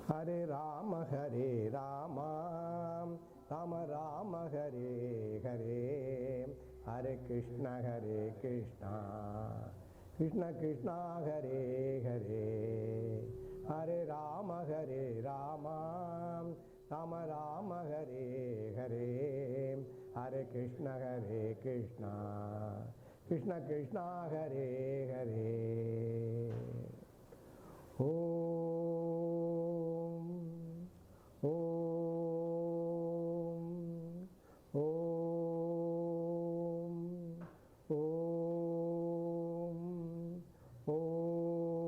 ஹரே ராம ராம ராம ஹரே ஹரே, ஹரே கிருஷ்ண கிருஷ்ண கிருஷ்ண ஹரே ஹரே, ஹரே ராம ராம ராம ஹரே ஹரே, ஹரே கிருஷ்ண கிருஷ்ண கிருஷ்ண ஹரே ஹரே. ஓம் ஓம் ஓம் ஓம் ஓம்.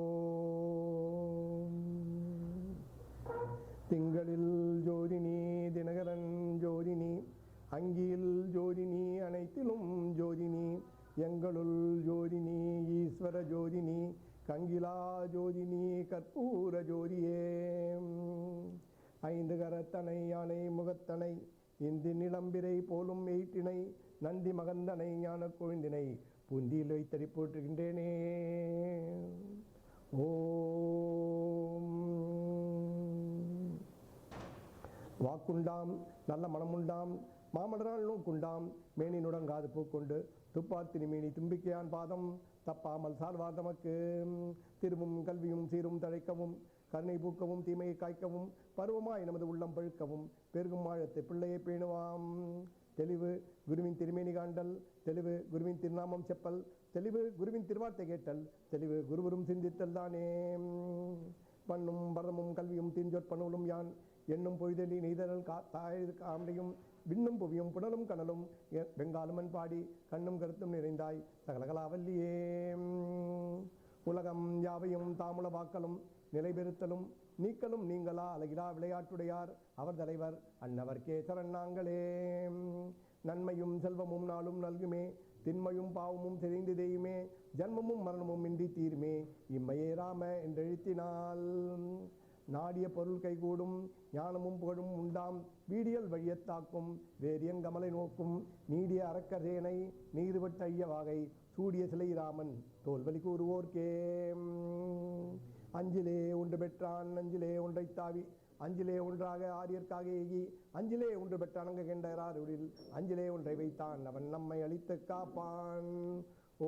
திங்களில் ஜோதினி தினகரன் ஜோதினி, அங்கியில் ஜோதினி அனைத்திலும் ஜோதினி, எங்களுள் ஜோதினி ஈஸ்வர ஜோதினி, கங்கிலா ஜோதினி கற்பூர ஜோதியே. ஐந்து கரத்தனை யானை முகத்தனை, இந்தி நிலம்பிரை போலும் எயிற்றினை, நந்தி மகந்தனை ஞான கொழுந்தினை, புந்தியில் வைத்தடி போற்றுகின்றேனே. ஓம். வாக்குண்டாம் நல்ல மனமுண்டாம், மாமலரால் நோக்குண்டாம், மேனி நுடங்காது பூக்கொண்டு, துப்பாத்தினி மேனி தும்பிக்கையான் பாதம், தப்பாமல் சால்வார் தமக்கு. திருவும் கல்வியும் சீரும் தழைக்கவும், கருணை பூக்கவும் தீமையை காய்க்கவும், பருவமாய் நமது உள்ளம் பழுக்கவும், பெருகும் ஆழத்தை பிள்ளையை பேணுவாம். தெளிவு குருவின் திருமேனி காண்டல், தெளிவு குருவின் திருநாமம் செப்பல், தெளிவு குருவின் திருவார்த்தை கேட்டல், தெளிவு குருவரும் சிந்தித்தல் தானே. பண்ணும் பரதமும் கல்வியும் தீஞ்சொற்பனூலும் யான், எண்ணும் பொழுதலி நெய்தல் தாய் காமரையும், விண்ணும் புவியும் புனலும் கனலும் வெங்காலுமன் பாடி, கண்ணும் கருத்தும் நிறைந்தாய் சகலகலாவல்லியே. உலகம் யாவையும் தாமுல வாக்கலும், நிலை பெறுத்தலும் நீக்கலும் நீங்களா அழகிலா விளையாட்டுடையார், அவர் தலைவர் அன்னவர் கேசரன் நாங்களே. நன்மையும் செல்வமும் நாளும் நல்குமே, திண்மையும் பாவமும் தெரிந்து தெய்யுமே, ஜன்மமும் மரணமும் இன்றி தீர்மே, இம்மையே ராம என்றெழுத்தினால். நாடிய பொருள் கைகூடும், ஞானமும் புகழும் உண்டாம், வீடியல் வழியத்தாக்கும், வேரியங்கமலை நோக்கும், நீடிய அரக்கரேனை நீர்வட்ட ஐய வாகை, சூடிய சிலை ராமன் தோல்வலி கூறுவோர்க்கே. அஞ்சிலே ஒன்று பெற்றான் அஞ்சிலே ஒன்றை தாவி, அஞ்சிலே ஒன்றாக ஆரியர்க்காக ஏகி, அஞ்சிலே ஒன்று பெற்ற அணங்க கெண்டராருளில், அஞ்சிலே ஒன்றை வைத்தான் அவன் நம்மை அழித்து காப்பான்.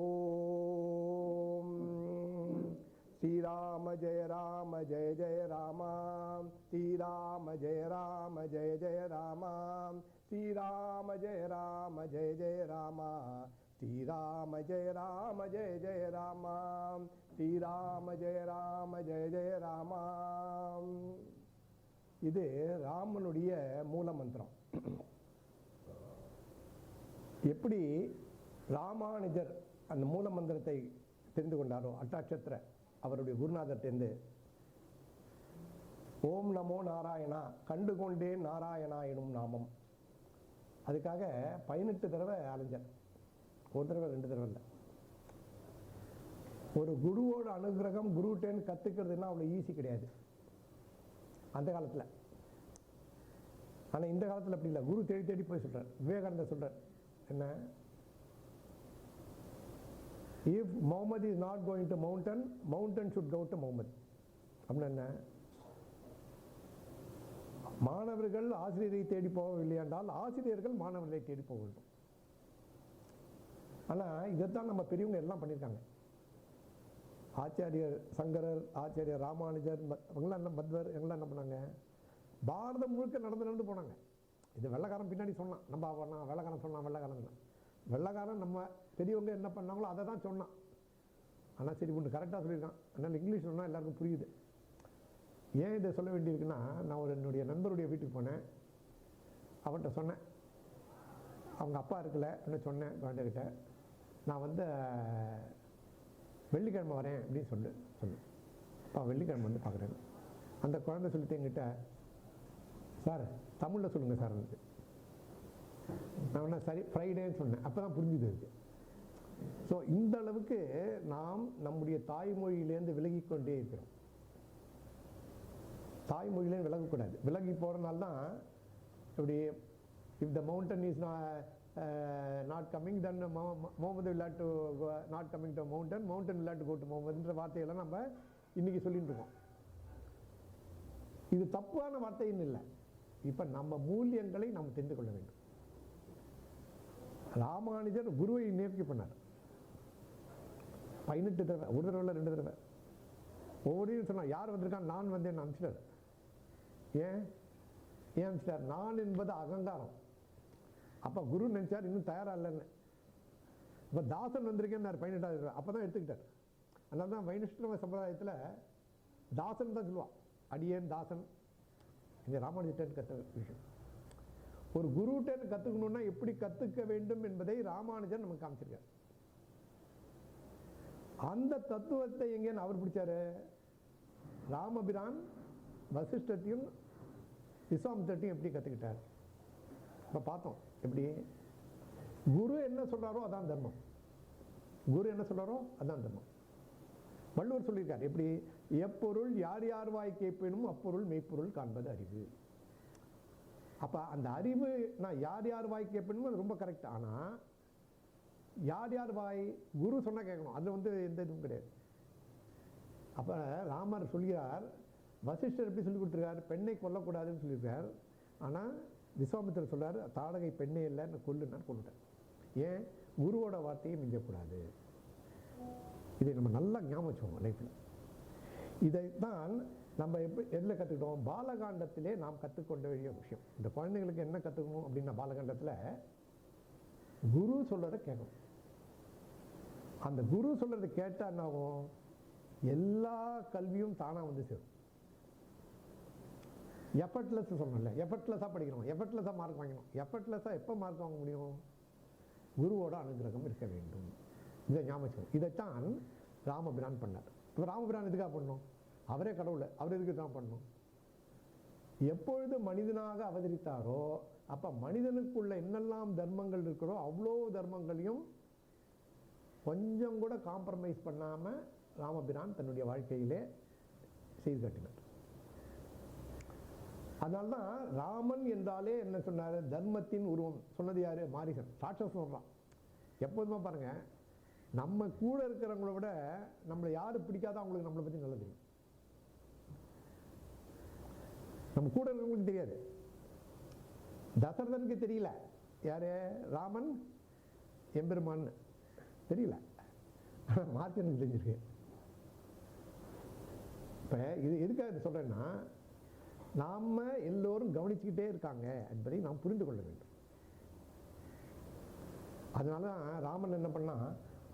ஓம். ஸ்ரீராம ஜெய ராம ஜெய ஜெய ராமா, ஸ்ரீராம ஜெய ராம ஜெய ஜெய ராமா, ஸ்ரீராம ஜெய ராம ஜெய ஜெய ராமா, ஸ்ரீராம ஜெய ராம ஜெய ஜெய ராமா, ஸ்ரீராம ஜெய ராம ஜெய ஜெய ராமா. இது ராமனுடைய மூல மந்திரம். எப்படி ராமானுஜர் அந்த மூல மந்திரத்தை தெரிந்து கொண்டாரோ, அட்டாட்சத்திர அவருடைய குருநாதர்கிட்டேருந்து, ஓம் நமோ நாராயணா கண்டு கொண்டேன் நாராயணா எனும் நாமம். அதுக்காக 18 தடவை அலைஞ்சார், ஒரு தடவை 2 தடவை இல்லை. ஒரு குருவோட அனுகிரகம் குருட்டேன்னு கற்றுக்கிறதுனா அவ்வளோ ஈஸி கிடையாது அந்த காலத்தில். ஆனால் இந்த காலத்தில் அப்படி இல்லை, குரு தேடி தேடி போய் சொல்கிறார். விவேகானந்தர் சொல்கிறார் என்ன, if Muhammad is not going to mountain, mountain should go to Muhammad. அப்படின்னா என்ன, மாணவர்கள் ஆசிரியரை தேடி போகவில்லை என்றால் ஆசிரியர்கள் மாணவர்களை தேடி போக வேண்டும். ஆனால் இதைத்தான் நம்ம பெரியவங்க எல்லாம் பண்ணியிருக்காங்க. ஆச்சாரியர் சங்கரர், ஆச்சாரியர் ராமானுஜர், அவங்களாம் என்ன மத்வர், எங்களாம் என்ன பண்ணாங்க, பாரதம் முழுக்க நடந்து போனாங்க. இது வெள்ளைக்காரன் பின்னாடி சொன்னான், நம்ம வெள்ளைக்காரன் சொன்னான், வெள்ளைக்காரன் நம்ம பெரியவங்க என்ன பண்ணாங்களோ அதை தான் சொன்னான். ஆனால் சரி ஒன்று கரெக்டாக சொல்லியிருக்கான், அதனால் இங்கிலீஷ் சொன்னால் எல்லாருக்கும் புரியுது. ஏன் இதை சொல்ல வேண்டியிருக்குன்னா, நான் ஒரு என்னுடைய நண்பருடைய வீட்டுக்கு போனேன், அவன்கிட்ட சொன்னேன், அவங்க அப்பா இருக்கல என்ன சொன்னேன் குழந்தைகிட்ட, நான் வந்து வெள்ளிக்கிழமை வரேன் அப்படின்னு சொன்னேன். அப்பா வெள்ளிக்கிழமை வந்து பார்க்குறேன். அந்த குழந்தை சொல்லிட்டு என்கிட்ட, சார் தமிழில் சொல்லுங்கள் சார். நான் என்ன சரி ஃப்ரைடேன்னு சொன்னேன். அப்போ தான் புரிஞ்சுது இருக்கு. ஸோ இந்த அளவுக்கு நாம் நம்முடைய தாய்மொழியிலேருந்து விலகி கொண்டே இருக்கிறோம். தாய்மொழியிலேருந்து விலகக்கூடாது. விலகி போகிறனால தான் இப்படி, if the mountain is not coming, then Muhammad will have to go, not coming to mountain will have to go to Muhammad என்ற வார்த்தையெல்லாம் நம்ம இன்னைக்கு சொல்லிட்டு இருக்கோம். இது தப்பான வார்த்தைன்னு இல்லை. இப்போ நம்ம மூலியங்களை நாம் தெரிந்து கொள்ள வேண்டும். ராமானுஜர் குருவை நியமிக்க பண்ணார் 18 தடவை, ஒரு தடவை 2 தடவை. ஒவ்வொரு சொன்னார், யார் வந்திருக்கான், நான் வந்தேன் அனுப்பிச்சிட்டார். ஏன் அனுப்பிச்சிட்டார்? நான் என்பது அகங்காரம். அப்போ குரு நினைச்சார் இன்னும் தயாரா இல்லைன்னு. இப்போ தாசன் வந்திருக்கேன் 18வது, அப்போ தான் எடுத்துக்கிட்டார். அதனால தான் வைஷ்ணவ சம்பிரதாயத்தில் தாசன் தான் சொல்லுவான், அடியேன் தாசன். இந்த ராமானுஜர்கிட்ட கற்ற விஷயம். ஒரு குருகிட்ட கற்றுக்கணும்னா எப்படி கற்றுக்க வேண்டும் என்பதை ராமானுஜர் நமக்கு காமிச்சிருக்கார். அந்த தத்துவத்தை எங்கேன்னு அவர் பிடிச்சாரு? ராமபிரான் வசிஷ்டத்தையும் விஸ்வாமித்திரத்தையும் எப்படி கற்றுக்கிட்டார்? இப்போ பார்த்தோம் எப்படி குரு என்ன சொல்றாரோ அதான் தர்மம். குரு என்ன சொல்றாரோ அதான் தர்மம். வள்ளுவர் சொல்லியிருக்கார் எப்படி, எப்பொருள் யார் யார் வாய் கேட்பினும் அப்பொருள் மெய்ப்பொருள் காண்பது அறிவு. அப்ப அந்த அறிவு நான் யார் யார் வாய் கேட்பினும் அது ரொம்ப கரெக்ட். ஆனா யார் யார் வாய் குரு சொன்னா கேட்கணும், அது எந்த இதுவும் கிடையாது. அப்ப ராமர் சொல்கிறார், வசிஷ்டர் எப்படி சொல்லி கொடுத்துருக்கார், பெண்ணை கொல்லக்கூடாதுன்னு சொல்லியிருக்கார். ஆனா விஸ்வாமித்திரர் சொல்றாரு, தாடகை பெண்ணே இல்லைன்னு கொல்லுன்னு கொண்டுட்டார். ஏன்? குருவோட வார்த்தையை மிஞ்சக்கூடாது. இதை நம்ம நல்லா ஞாபகம் வச்சுக்கோங்க லைஃப்பில். இதைத்தான் நம்ம எதில் கற்றுக்கிட்டோம்? பாலகாண்டத்திலே நாம் கற்றுக்கொண்ட வேண்டிய விஷயம். இந்த குழந்தைங்களுக்கு என்ன கற்றுக்கணும் அப்படின்னா, பாலகாண்டத்தில் குரு சொல்றதை கேட்கணும். அந்த குரு சொல்றதை கேட்டா என்னாகும்? எல்லா கல்வியும் தானா சேரும். எஃபர்ட்லெஸ் சொல்லணும்ல, எஃபர்ட்லெஸ்ஸாக படிக்கணும், எஃபர்ட்லெஸ்ஸாக மார்க் வாங்கணும். எஃபர்ட்லெஸ்ஸாக எப்போ மார்க் வாங்க முடியும்? குருவோட அனுகிரகம் இருக்க வேண்டும். இதை ஞாபகம். இதைத்தான் ராமபிரான் பண்ணார். இப்போ ராமபிரான் எதுக்காக பண்ணணும்? அவரே கடவுள், அவர் எதுக்கு தான் பண்ணணும்? எப்பொழுது மனிதனாக அவதரித்தாரோ அப்ப மனிதனுக்குள்ள என்னெல்லாம் தர்மங்கள் இருக்கிறோ அவ்வளோ தர்மங்களையும் கொஞ்சம் கூட காம்ப்ரமைஸ் பண்ணாம ராமபிரான் தன்னுடைய வாழ்க்கையிலே செய்து காட்டினார். அதனால்தான் ராமன் என்றாலே என்ன சொன்னார்? தர்மத்தின் உருவம். சொன்னது யாரு? மாரீசன். ராட்சசன் சொல்றான். எப்போதுமே பாருங்க, நம்ம கூட இருக்கிறவங்கள விட நம்மளை யாரு பிடிக்காதோ அவங்களுக்கு நம்மளை பத்தி நல்லா தெரியும். நம்ம கூட இருக்கிறவங்களுக்கு தெரியாது. தசரதனுக்கு தெரியல யாரு ராமன் எம்பெருமான் தெரியல, மார்க்கனுக்கு தெரிஞ்சிருக்கு. இப்ப இது எதுக்காக சொல்றேன்னா, நாம எல்லோரும் கவனிச்சுக்கிட்டே இருக்காங்க என்பதை நாம் புரிந்து கொள்ள வேண்டும். அதனாலதான் ராமன் என்ன பண்ணா,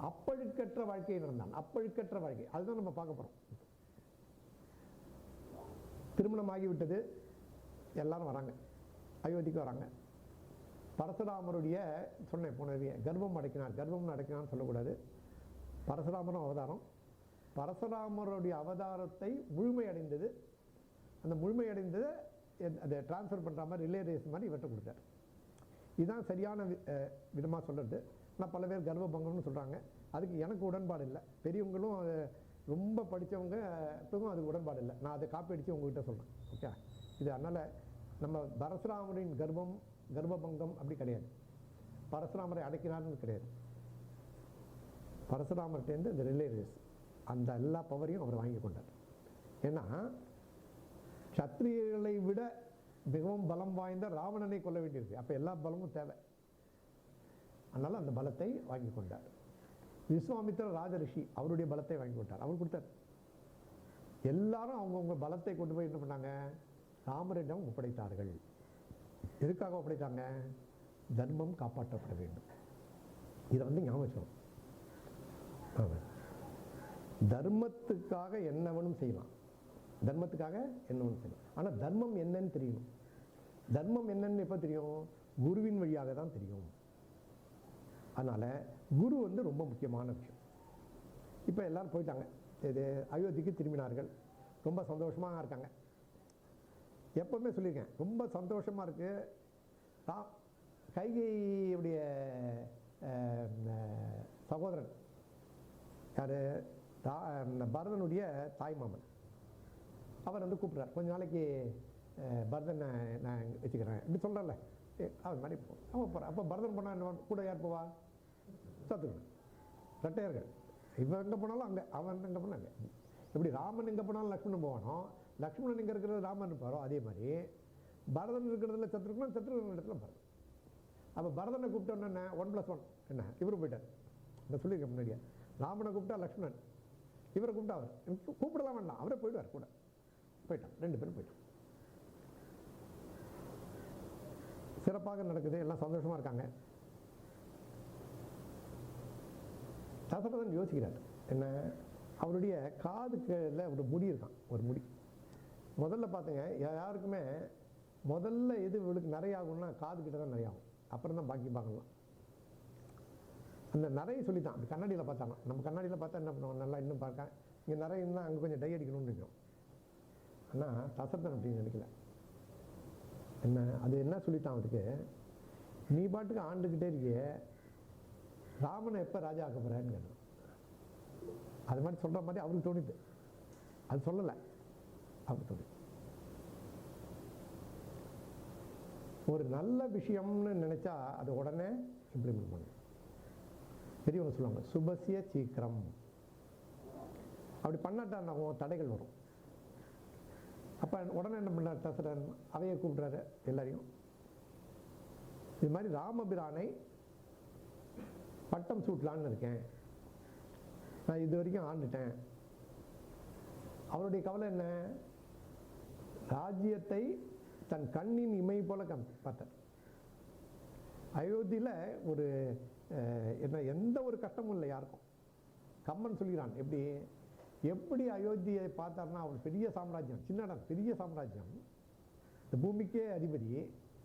அப்பழுக்கற்ற வாழ்க்கையை நடந்தான். அப்பழுக்கற்ற வாழ்க்கை, அதுதான் நம்ம பார்க்க போறோம். திருமணம் ஆகிவிட்டது, எல்லாரும் வராங்க, அயோத்திக்கு வராங்க. பரசுராமருடைய சொன்னேன் போனவே, கர்ப்பம் அடைக்கினார். கர்ப்பம் அடைக்கினான்னு சொல்லக்கூடாது. பரசுராமரும் அவதாரம். பரசுராமருடைய அவதாரத்தை முழுமையடைந்தது. அந்த முழுமையடைந்ததை அதை டிரான்ஸ்ஃபர் பண்ணுற மாதிரி ரிலே ரேஸ் மாதிரி இவற்றை கொடுத்தார். இதுதான் சரியான விதமாக சொல்கிறது. ஆனால் பல பேர் கர்ப்பபங்கம்னு சொல்கிறாங்க. அதுக்கு எனக்கு உடன்பாடு இல்லை. பெரியவங்களும் ரொம்ப படித்தவங்க இப்போவும் அதுக்கு உடன்பாடு இல்லை. நான் அதை காப்பி அடித்து உங்ககிட்ட சொல்கிறேன். ஓகே, இது அதனால் நம்ம பரசுராமரின் கர்ப்பபங்கம் அப்படி கிடையாது. பரசுராமரை அடைக்கிறார்னு கிடையாது. பரசுராமர்கிட்டேருந்து இந்த ரிலே ரேஸ் அந்த எல்லா பவரையும் அவர் வாங்கி கொண்டார். ஏன்னா சத்திரியர்களை விட மிகவும் பலம் வாய்ந்த ராவணனை கொல்ல வேண்டியிருக்கு. அப்போ எல்லா பலமும் தேவை. அதனால அந்த பலத்தை வாங்கி கொண்டார். விஸ்வாமித்திரர் ராஜரிஷி, அவருடைய பலத்தை வாங்கி கொண்டார். அவர் கொடுத்தார். எல்லாரும் அவங்கவுங்க பலத்தை கொண்டு போய் என்ன பண்ணாங்க? ராமரிடம் ஒப்படைத்தார்கள். எதுக்காக ஒப்படைத்தாங்க? தர்மம் காப்பாற்றப்பட வேண்டும். இதை ஞாபகம். தர்மத்துக்காக என்னவனும் செய்யலாம். தர்மத்துக்காக என்னவனும் செய்யலாம். ஆனால் தர்மம் என்னன்னு தெரியணும். தர்மம் என்னன்னு எப்போ தெரியும்? குருவின் வழியாக தான் தெரியும். அதனால குரு ரொம்ப முக்கியமான விஷயம். இப்போ எல்லாரும் போயிட்டாங்க, இது அயோத்திக்கு திரும்பினார்கள். ரொம்ப சந்தோஷமாக இருக்காங்க. எப்பவுமே சொல்லியிருக்கேன், ரொம்ப சந்தோஷமாக இருக்கு. கைகையுடைய சகோதரன் யாரு? பரதனுடைய தாய் மாமன். அவர் கூப்பிட்றார், கொஞ்ச நாளைக்கு பரதனை நான் வச்சுக்கிறேன் இப்படி சொல்கிறேன்ல, அவர் மாதிரி அவன் போகிறான். அப்போ பரதன் போனால் என்ன கூட யார் போவா? சத்துருவன். ரெட்டையர்கள். இவன் எங்கே போனாலும் அங்கே, அவன் எங்கே போனாலும் அங்கே. எப்படி ராமன் எங்கே போனாலும் லக்ஷ்மணன் போவானோ, லக்ஷ்மணன் இங்கே இருக்கிறது ராமன் இருப்பாரோ அதே மாதிரி பரதன் இருக்கிறதுல சத்ருகன், சத்ருகன் இடத்துல பரதன். அப்போ பரதனை கூப்பிட்டோன்னு என்ன 1+1 என்ன இவரு போயிட்டார். நான் சொல்லியிருக்கேன் முன்னாடியே, ராமனை கூப்பிட்டா லக்ஷ்மணன், இவரை கூப்பிட்டா அவர். கூப்பிடலாம் வேண்டாம், அவரே போயிடுவார் கூட. போயிட்டான், 2 பேரும் போயிட்டான். சிறப்பாக நடக்குது, எல்லாம் சந்தோஷமா இருக்காங்க. தசரதன் யோசிக்கிறார், என்ன அவருடைய காதுக்குள்ள ஒரு முடி இருக்கான், ஒரு முடி. முதல்ல பார்த்தீங்க யாருக்குமே முதல்ல எது இவளுக்கு நிறைய ஆகும்னா காது கிட்ட தான் நிறைய ஆகும், அப்புறம் தான் பாக்கி பார்க்கலாம். அந்த நிறைய சொல்லித்தான் அப்படி கண்ணாடியில் பார்த்தாலும், நம்ம கண்ணாடியில் பார்த்தா என்ன பண்ணுவோம், நல்லா இன்னும் பார்க்க இங்கே நிறைய இருந்தால் அங்கே கொஞ்சம் டை அடிக்கணும்னு நினைக்கும். ஆனால் தசரதன் அப்படின்னு நினைக்கல. என்ன அது என்ன சொல்லித்தான் அதுக்கு, நீ பாட்டுக்கு ஆண்டுக்கிட்டே இருக்கிய, ராமனை எப்போ ராஜா ஆக்க போகிறேன்னு கேட்டோம். அது மாதிரி சொல்கிற மாதிரி அவருக்கு தோணிது, அது சொல்லலை, அவருக்கு தோணுது. ஒரு நல்ல விஷயம்னு நினைச்சா அது உடனே இம்ப்ளிமெண்ட் பண்ணணும். பெரியவங்க சொல்லுவாங்க சுபசிய சீக்கிரம். அப்படி பண்ணாட்டா தடைகள் வரும். அப்போ உடனே என்ன பண்ணார் தசரன், அவையை கூப்பிட்றாரு எல்லாரையும். இது மாதிரி ராமபிரானை பட்டம் சூட்டலான்னு இருக்கேன், நான் இது வரைக்கும் ஆண்டுட்டேன். அவருடைய கவலை என்ன, ராஜ்யத்தை தன் கண்ணின் இமை போல பார்த்தார். அயோத்தியில் ஒரு என்ன எந்த ஒரு கஷ்டமும் இல்லை யாருக்கும். கம்மன் சொல்கிறான் எப்படி எப்படி அயோத்தியை பார்த்தார்னா, அவர் பெரிய சாம்ராஜ்யம், சின்ன இடம், பெரிய சாம்ராஜ்யம், இந்த பூமிக்கே அதிபதி.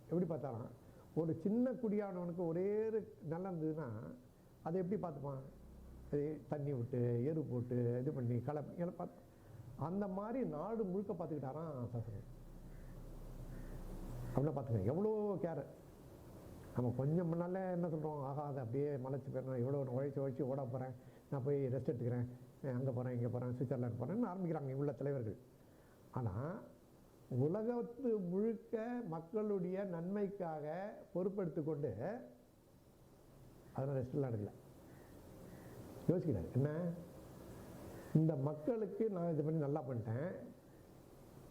எப்படி பார்த்தாராம், ஒரு சின்ன குடியானவனுக்கு ஒரே நல்லா இருந்ததுன்னா அதை எப்படி பார்த்துப்பான், அது தண்ணி விட்டு எரு போட்டு இது பண்ணி கலப்பி பார்த்து, அந்த மாதிரி நாடு முழுக்க பார்த்துக்கிட்டாராம் தசரதன். அப்படின்னா பார்த்துக்கங்க எவ்வளோ கேர். நம்ம கொஞ்சம் முன்னாலே என்ன சொல்கிறோம், ஆகா அதை அப்படியே மலைச்சு போயிடணும், எவ்வளோ உழைச்சி ஓட போகிறேன், நான் போய் ரெஸ்ட் எடுத்துக்கிறேன், அங்கே போகிறேன் இங்கே போகிறேன் சுவிட்சர்லாந்து போகிறேன்னு ஆரம்பிக்கிறாங்க உள்ள தலைவர்கள். ஆனால் உலகத்து முழுக்க மக்களுடைய நன்மைக்காக பொறுப்பெடுத்து கொண்டு அதெல்லாம் ரெஸ்ட்லாம் எடுக்கல. யோசிக்கிறார், என்ன இந்த மக்களுக்கு நான் இது பண்ணி நல்லா பண்ணிட்டேன்,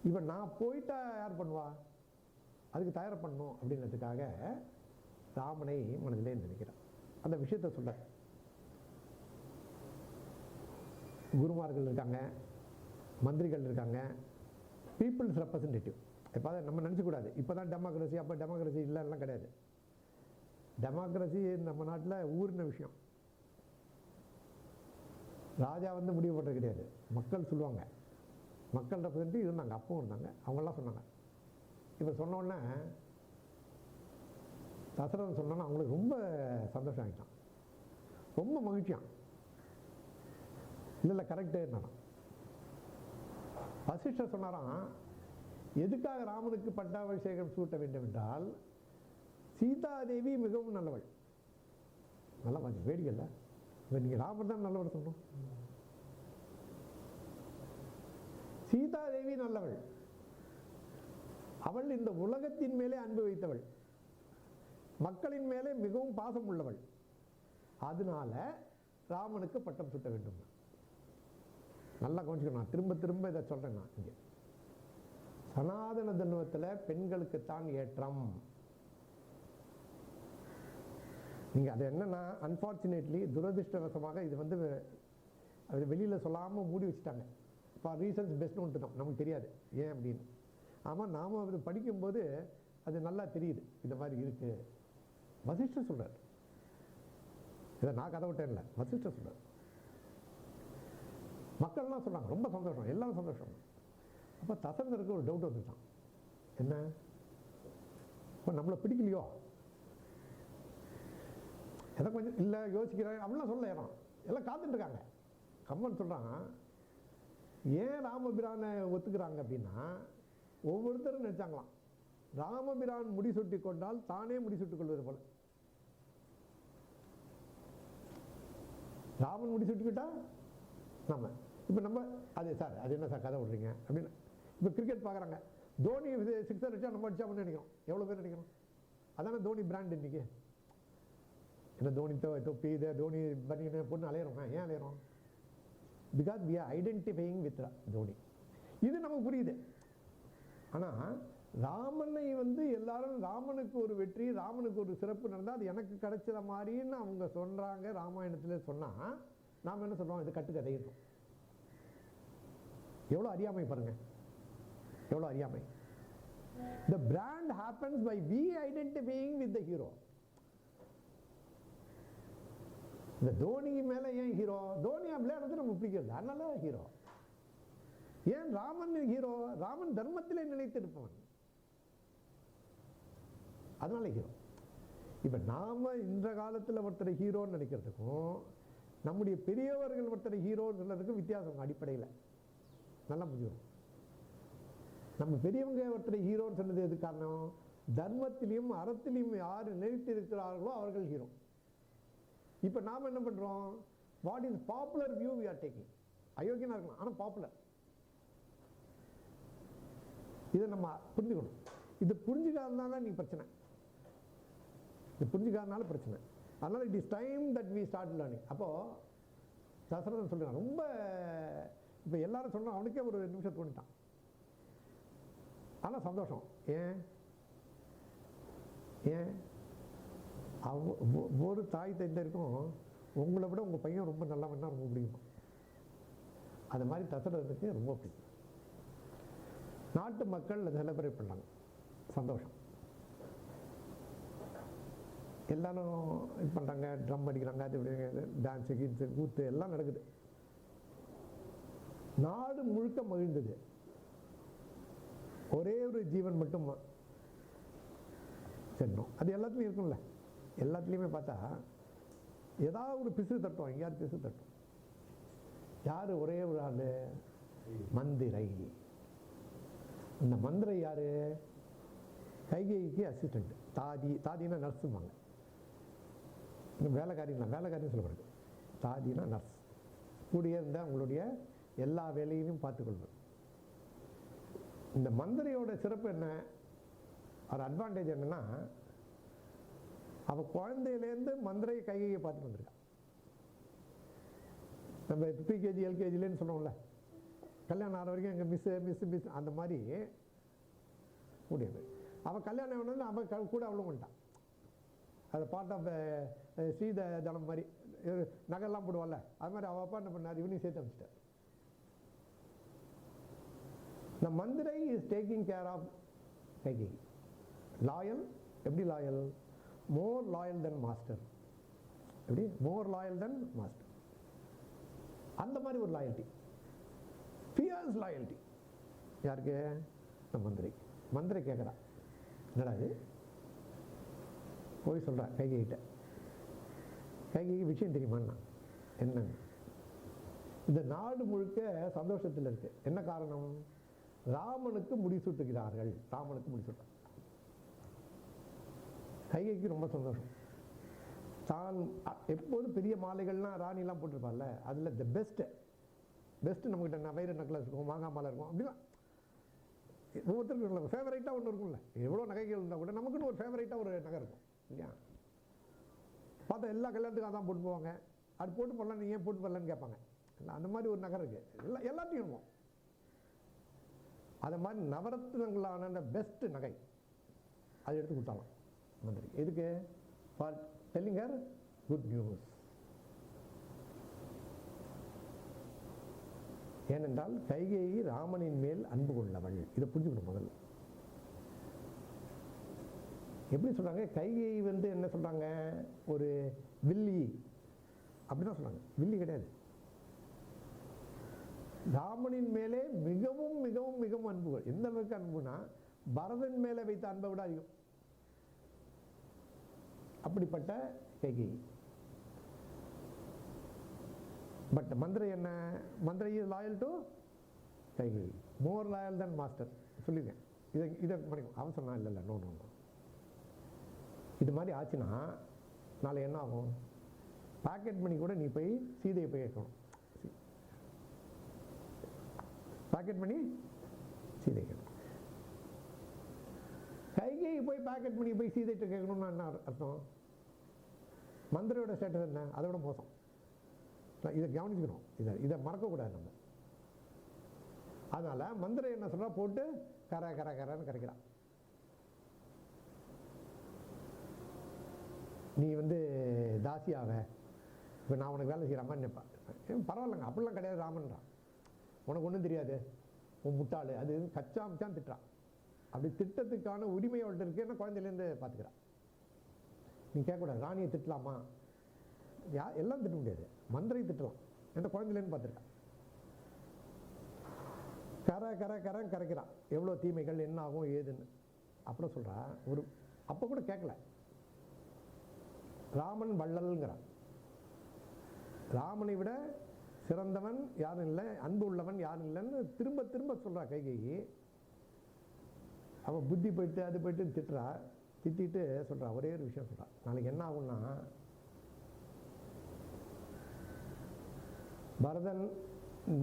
இப்போ நான் போயிட்டா யார் பண்ணுவா, அதுக்கு தயார் பண்ணணும் அப்படின்றதுக்காக ராமனை மனதிலே நினைக்கிறார். அந்த விஷயத்தை சொல்ல குருமார்கள் இருக்காங்க, மந்திரிகள் இருக்காங்க, பீப்புள்ஸ் ரெப்ரசன்டேட்டிவ். இப்போ நம்ம நினச்சக்கூடாது இப்போ தான் டெமோக்ரஸி, அப்போ டெமோக்ரஸி இல்லைலாம் கிடையாது. டெமோக்ரஸி நம்ம நாட்டில் ஊர்ன விஷயம். ராஜா வந்து முடிவு பண்ணுறது கிடையாது, மக்கள் சொல்லுவாங்க. மக்கள் ரெப்ரசன்டேட்டிவ் இருந்தாங்க, அப்பவும் இருந்தாங்க, அவங்களாம் சொன்னாங்க. இப்போ சொன்னோடனே தசரதன் சொன்னோன்னா அவங்களுக்கு ரொம்ப சந்தோஷம் ஆகிட்டான், ரொம்ப மகிழ்ச்சியான். இல்லை கரெக்டு என்னன்னா, வசிஷ்டர் சொன்னாராம், எதுக்காக ராமனுக்கு பட்டாபிஷேகம் சூட்ட வேண்டும் என்றால், சீதாதேவி மிகவும் நல்லவள். நல்லா பார்த்து வேடிக்கை இல்லை, நீங்கள் ராமர் தான் நல்லவள் சொன்னோம். சீதாதேவி நல்லவள், அவள் இந்த உலகத்தின் மேலே அன்பு வைத்தவள், மக்களின் மேலே மிகவும் பாசம் உள்ளவள். அதனால ராமனுக்கு பட்டம் சுட்ட வேண்டும். நல்லா கவனிச்சுக்கணும், நான் திரும்ப திரும்ப இதை சொல்றேன். நான் இங்கே சனாதன தர்மத்தில் பெண்களுக்குத்தான் ஏற்றம். நீங்க அது என்னன்னா, அன்பார்ச்சுனேட்லி துரதிருஷ்டவசமாக இது வந்து வெளியில சொல்லாம மூடி வச்சுட்டாங்க. ஃபார் ரீசன்ஸ் பெஸ்ட் ஒன்று தான், நமக்கு தெரியாது ஏன் அப்படின்னு. ஆமாம், நாம அது படிக்கும்போது அது நல்லா தெரியுது, இந்த மாதிரி இருக்கு. வசிஷ்டர் சொல்றார், இதை நான் கதை விட்டேன் இல்லை, வசிஷ்டர் சொல்றார். மக்கள்லாம் சொல்றாங்க ரொம்ப சந்தோஷம், எல்லாரும் சந்தோஷம். அப்போ தசரதருக்கு ஒரு டவுட் வந்துட்டான், என்ன இப்போ நம்மளை பிடிக்கலையோ, எதை கொஞ்சம் இல்லை யோசிக்கிறேன் அப்படிலாம் சொல்ல இடம் எல்லாம் காத்துட்டு இருக்காங்க. கம்மன் சொல்றான், ஏன் ராமபிரானை ஒத்துக்கிறாங்க அப்படின்னா, ஒவ்வொருத்தரும் நினைச்சாங்களாம் ராமபிரான் முடி சுட்டி கொண்டால் தானே முடி சுட்டுக் கொள்வது போல. ராமன் முடி சுட்டிக்கிட்டா நம்ம இப்போ நம்ம அது சார் அது என்ன சார் கதை விடுறீங்க அப்படின்னு. இப்போ கிரிக்கெட் பார்க்குறாங்க, தோனி சிக்ஸர் அடிச்சா நம்ம அடிச்சா அப்படின்னு நினைக்கிறோம். எவ்வளோ பேர் நினைக்கிறோம்? அதான தோனி பிராண்ட் இன்னைக்கு. என்ன தோனி தொப்பி இதை தோனி பண்ணி பொண்ணு அலையிறோம். ஏன் அலையிறோம்? Because we are identifying with Dhoni. இது நமக்கு புரியுது. ஆனால் ராமனை வந்து எல்லாரும் ராமனுக்கு ஒரு வெற்றி, ராமனுக்கு ஒரு சிறப்பு நடந்தால் அது எனக்கு கிடைச்சத மாதிரின்னு அவங்க சொல்கிறாங்க ராமாயணத்தில் சொன்னால், நாம் என்ன சொல்கிறோம்? இது கட்டுக்கதையிட்டோம். எவ்வளோ அறியாமை பாருங்க, எவ்வளோ அறியாமை. The brand happens by we identifying with the hero. இந்த தோனி மேல ஏன் ஹீரோ? தோனி விளையாடுறது நம்ம பிடிக்கிறது, அதனால ஹீரோ. ஏன் ராமன் ஹீரோ? ராமன் தர்மத்திலே நிலைத்திருப்பவன், அதனால ஹீரோ. இப்ப நாம இந்த காலத்துல ஒருத்தரை ஹீரோன்னு நினைக்கிறதுக்கும் நம்முடைய பெரியவர்கள் ஒருத்தரை ஹீரோன்னு சொல்றதுக்கும் வித்தியாசம் அடிப்படையில் நல்லா புரியும். நம்ம பெரியவங்க ஒருத்தரை ஹீரோன்னு சொன்னது எது காரணம்? தர்மத்திலையும் அறத்திலையும் யார் நிலைத்திருக்கிறார்களோ அவர்கள் ஹீரோ. இப்போ நாம் என்ன பண்ணுறோம்? What is popular view we are taking. அயோக்கியனாக இருக்கலாம், ஆனால் பாப்புலர். இதை நம்ம புரிஞ்சுக்கணும். இது புரிஞ்சுக்காதனால தான் நீ பிரச்சனை, இது புரிஞ்சுக்காதனால பிரச்சனை. அதனால் it is time that we start learning. அப்போது தசரதன் சொல்கிறான், ரொம்ப இப்போ எல்லாரும் சொன்னோம், அவனுக்கே ஒரு நிமிஷம் தோணிட்டான். ஆனால் சந்தோஷம். ஏன் ஏன் ஒரு தாய் தந்தைக்கும் உங்களை விட உங்கள் பையன் ரொம்ப நல்லவன்னா ரொம்ப பிடிக்கும். அது மாதிரி தசரதனுக்கு ரொம்ப பிடிக்கும். நாட்டு மக்கள் அதை செலிப்ரேட் பண்ணாங்க, சந்தோஷம். எல்லாரும் இது பண்ணுறாங்க, ட்ரம் அடிக்கிறாங்க, அது டான்ஸு கீன்ஸு கூத்து எல்லாம் நடக்குது. நாடு முழுக்க மகிழ்ந்தது. ஒரே ஒரு ஜீவன் மட்டும் சென்றோம். அது எல்லாத்துலையும் இருக்கும்ல, எல்லாத்துலேயுமே பார்த்தா ஏதாவது ஒரு பிசு தட்டும், எங்கேயாவது பிசு தட்டும். யார்? ஒரே ஒரு ஆள், மந்திரை. இந்த மந்திரை யாரு? கைகேயிக்கு அசிஸ்டண்ட். தாதினா நர்ஸுமாங்க, வேலைக்காரின்னா வேலைக்காரின்னு சொல்லப்படுது. தாதினா நர்ஸ், கூடிய இருந்தால் அவங்களுடைய எல்லா வேலையிலையும் பார்த்துக்கொள்வது. இந்த மந்திரையோட சிறப்பு என்ன, ஒரு அட்வான்டேஜ் என்னன்னா, அவள் குழந்தையிலேருந்து மந்திரை கைகையை பார்த்துட்டு வந்திருக்கான். நம்ம ப்ரீகேஜி எல்கேஜிலேன்னு சொன்னோம்ல, கல்யாணம் ஆகிற வரைக்கும் எங்கள் மிஸ் அந்த மாதிரி கூடியது. அவள் கல்யாணம் ஆனது அவள் கூட அவளும் வந்துட்டான். அது பார்ட் ஆஃப் ஸ்ரீத தனம் மாதிரி நகைலாம் போடுவாள்ல, அது மாதிரி அவள் அப்பா என்ன பண்ணார், இவனையும் சேர்த்து அமைச்சிட்டார். The Manthara is taking care of Kaikeyi. Loyal. எப்படி loyal? More loyal than master. எப்படி? More loyal than master. அந்த மாதிரி ஒரு லாயல்ட்டி, ஃபியர்ஸ் லாயல்ட்டி. யாருக்கு? நம்ம மந்திரை. மந்திரை கேட்குறா, என்னடா இது? போய் சொல்கிறா கைகிட்ட. கைகைக்கு விஷயம் தெரியுமாண்ணா? என்னங்க? இந்த நாடு முழுக்க சந்தோஷத்தில் இருக்கு. என்ன காரணம்? ராமனுக்கு முடிசூட்டுகிறார்கள். ராமனுக்கு முடிசூட்ட கைகைக்கு ரொம்ப சந்தோஷம். தான் எப்போதும் பெரிய மாலைகள்லாம் ராணிலாம் போட்டிருப்பாள்ல, அதில் த பெஸ்ட்டு நம்மகிட்ட வைர நெக்லஸ் இருக்கும், மாங்காய் மாலை இருக்கும். அப்படிலாம் ஒவ்வொருத்தருக்கும் ஃபேவரைட்டாக ஒன்று இருக்கும்ல. எவ்வளோ நகைகள் இருந்தால் கூட நமக்குன்னு ஒரு ஃபேவரைட்டாக ஒரு நகை இருக்கும் இல்லையா? பார்த்தா எல்லா கல்யாணத்துக்கும் அதான் போட்டு போவாங்க. அது போட்டு போடலாம், நீ ஏன் போட்டு போடலன்னு கேட்பாங்க. இல்லை, அந்த மாதிரி ஒரு நகை இருக்குது. எல்லாத்தையும் இருக்கும். அது மாதிரி நவரத்னங்களான அந்த பெஸ்ட் நகை அதை எடுத்து கொடுத்தாலாம் மந்திரி. எதுக்கு? For telling her good news. ஏனென்றால் கைகேயி ராமனின் மேல் அன்பு கொண்டவள். இதை புரிஞ்சுக்கணும் முதல்ல. எப்படி சொல்றாங்க? கைகேயி வந்து என்ன சொல்றாங்க? ஒரு வில்லி அப்படிதான் சொல்றாங்க. வில்லி கிடையாது. ராமனின் மேலே மிகவும் மிகவும் மிகவும் அன்பு. எந்த அளவுக்கு அன்புனா, பரதன் மேலே வைத்த அன்பை விட அதிகம். அப்படிப்பட்ட கைகேயி. பட் மந்திரை என்ன? Manthara is loyal to Kaikeyi, more loyal than master. சொல்லியிருக்கேன். இதை பண்ணிக்கும். அவன் சொன்னான், இல்லை நோ நோ நோ, இது மாதிரி ஆச்சுன்னா நாளை என்ன ஆகும்? பாக்கெட் மணி கூட நீ போய் சீதையை போய் கேட்கணும். பாக்கெட் மணி சீதை கேட்கணும். கைகேயி போய் பாக்கெட் மணி போய் சீதைட்டு கேட்கணும்னா என்ன அர்த்தம்? மந்திரியோட ஸ்டேட்டஸ் என்ன? அதை விட மோசம். இதை கவனிச்சுக்கணும். இதை மறக்கக்கூடாது. நம்ம அதனால மந்திரம் என்ன சொல்றா, போட்டு கரை கரை கரைன்னு கரைக்கிறான். நீ தாசியாவ, இப்போ நான் உனக்கு வேலை செய்கிற மாதிரி நினைப்பேன். பரவாயில்லைங்க, அப்படிலாம் கிடையாது ராமன்றான். உனக்கு ஒன்றும் தெரியாது, உன் முட்டாள், அது கச்சா மிச்சான் திட்டுறான். அப்படி திட்டத்துக்கான உரிமை அவள்கிட்ட இருக்கு. என்ன குழந்தையிலேருந்து பார்த்துக்கிறான். நீ கேட்கக்கூடாது, ராணியை திட்டலாமா, எல்லாம் திட்ட முடியாது, மந்திரை திட்டலாம், என்ற குழந்தையிலேருந்து பார்த்துருக்கான். கரை கரை கரை கரைக்கிறான். எவ்வளோ தீமைகள் என்ன ஆகும் ஏதுன்னு அப்புறம் சொல்கிறா. அப்போ கூட கேட்கல. ராமன் வள்ளல்ங்கிறான். ராமனை விட சிறந்தவன் யாரும் இல்லை, அன்பு உள்ளவன் யாரும் இல்லைன்னு திரும்ப திரும்ப சொல்கிறா கைகேயி. அவன் புத்தி போயிட்டு அது போயிட்டு திட்டுறா. திட்டிட்டு சொல்கிறா ஒரே ஒரு விஷயம் சொல்கிறா. நாளைக்கு என்ன ஆகும்னா, பரதன்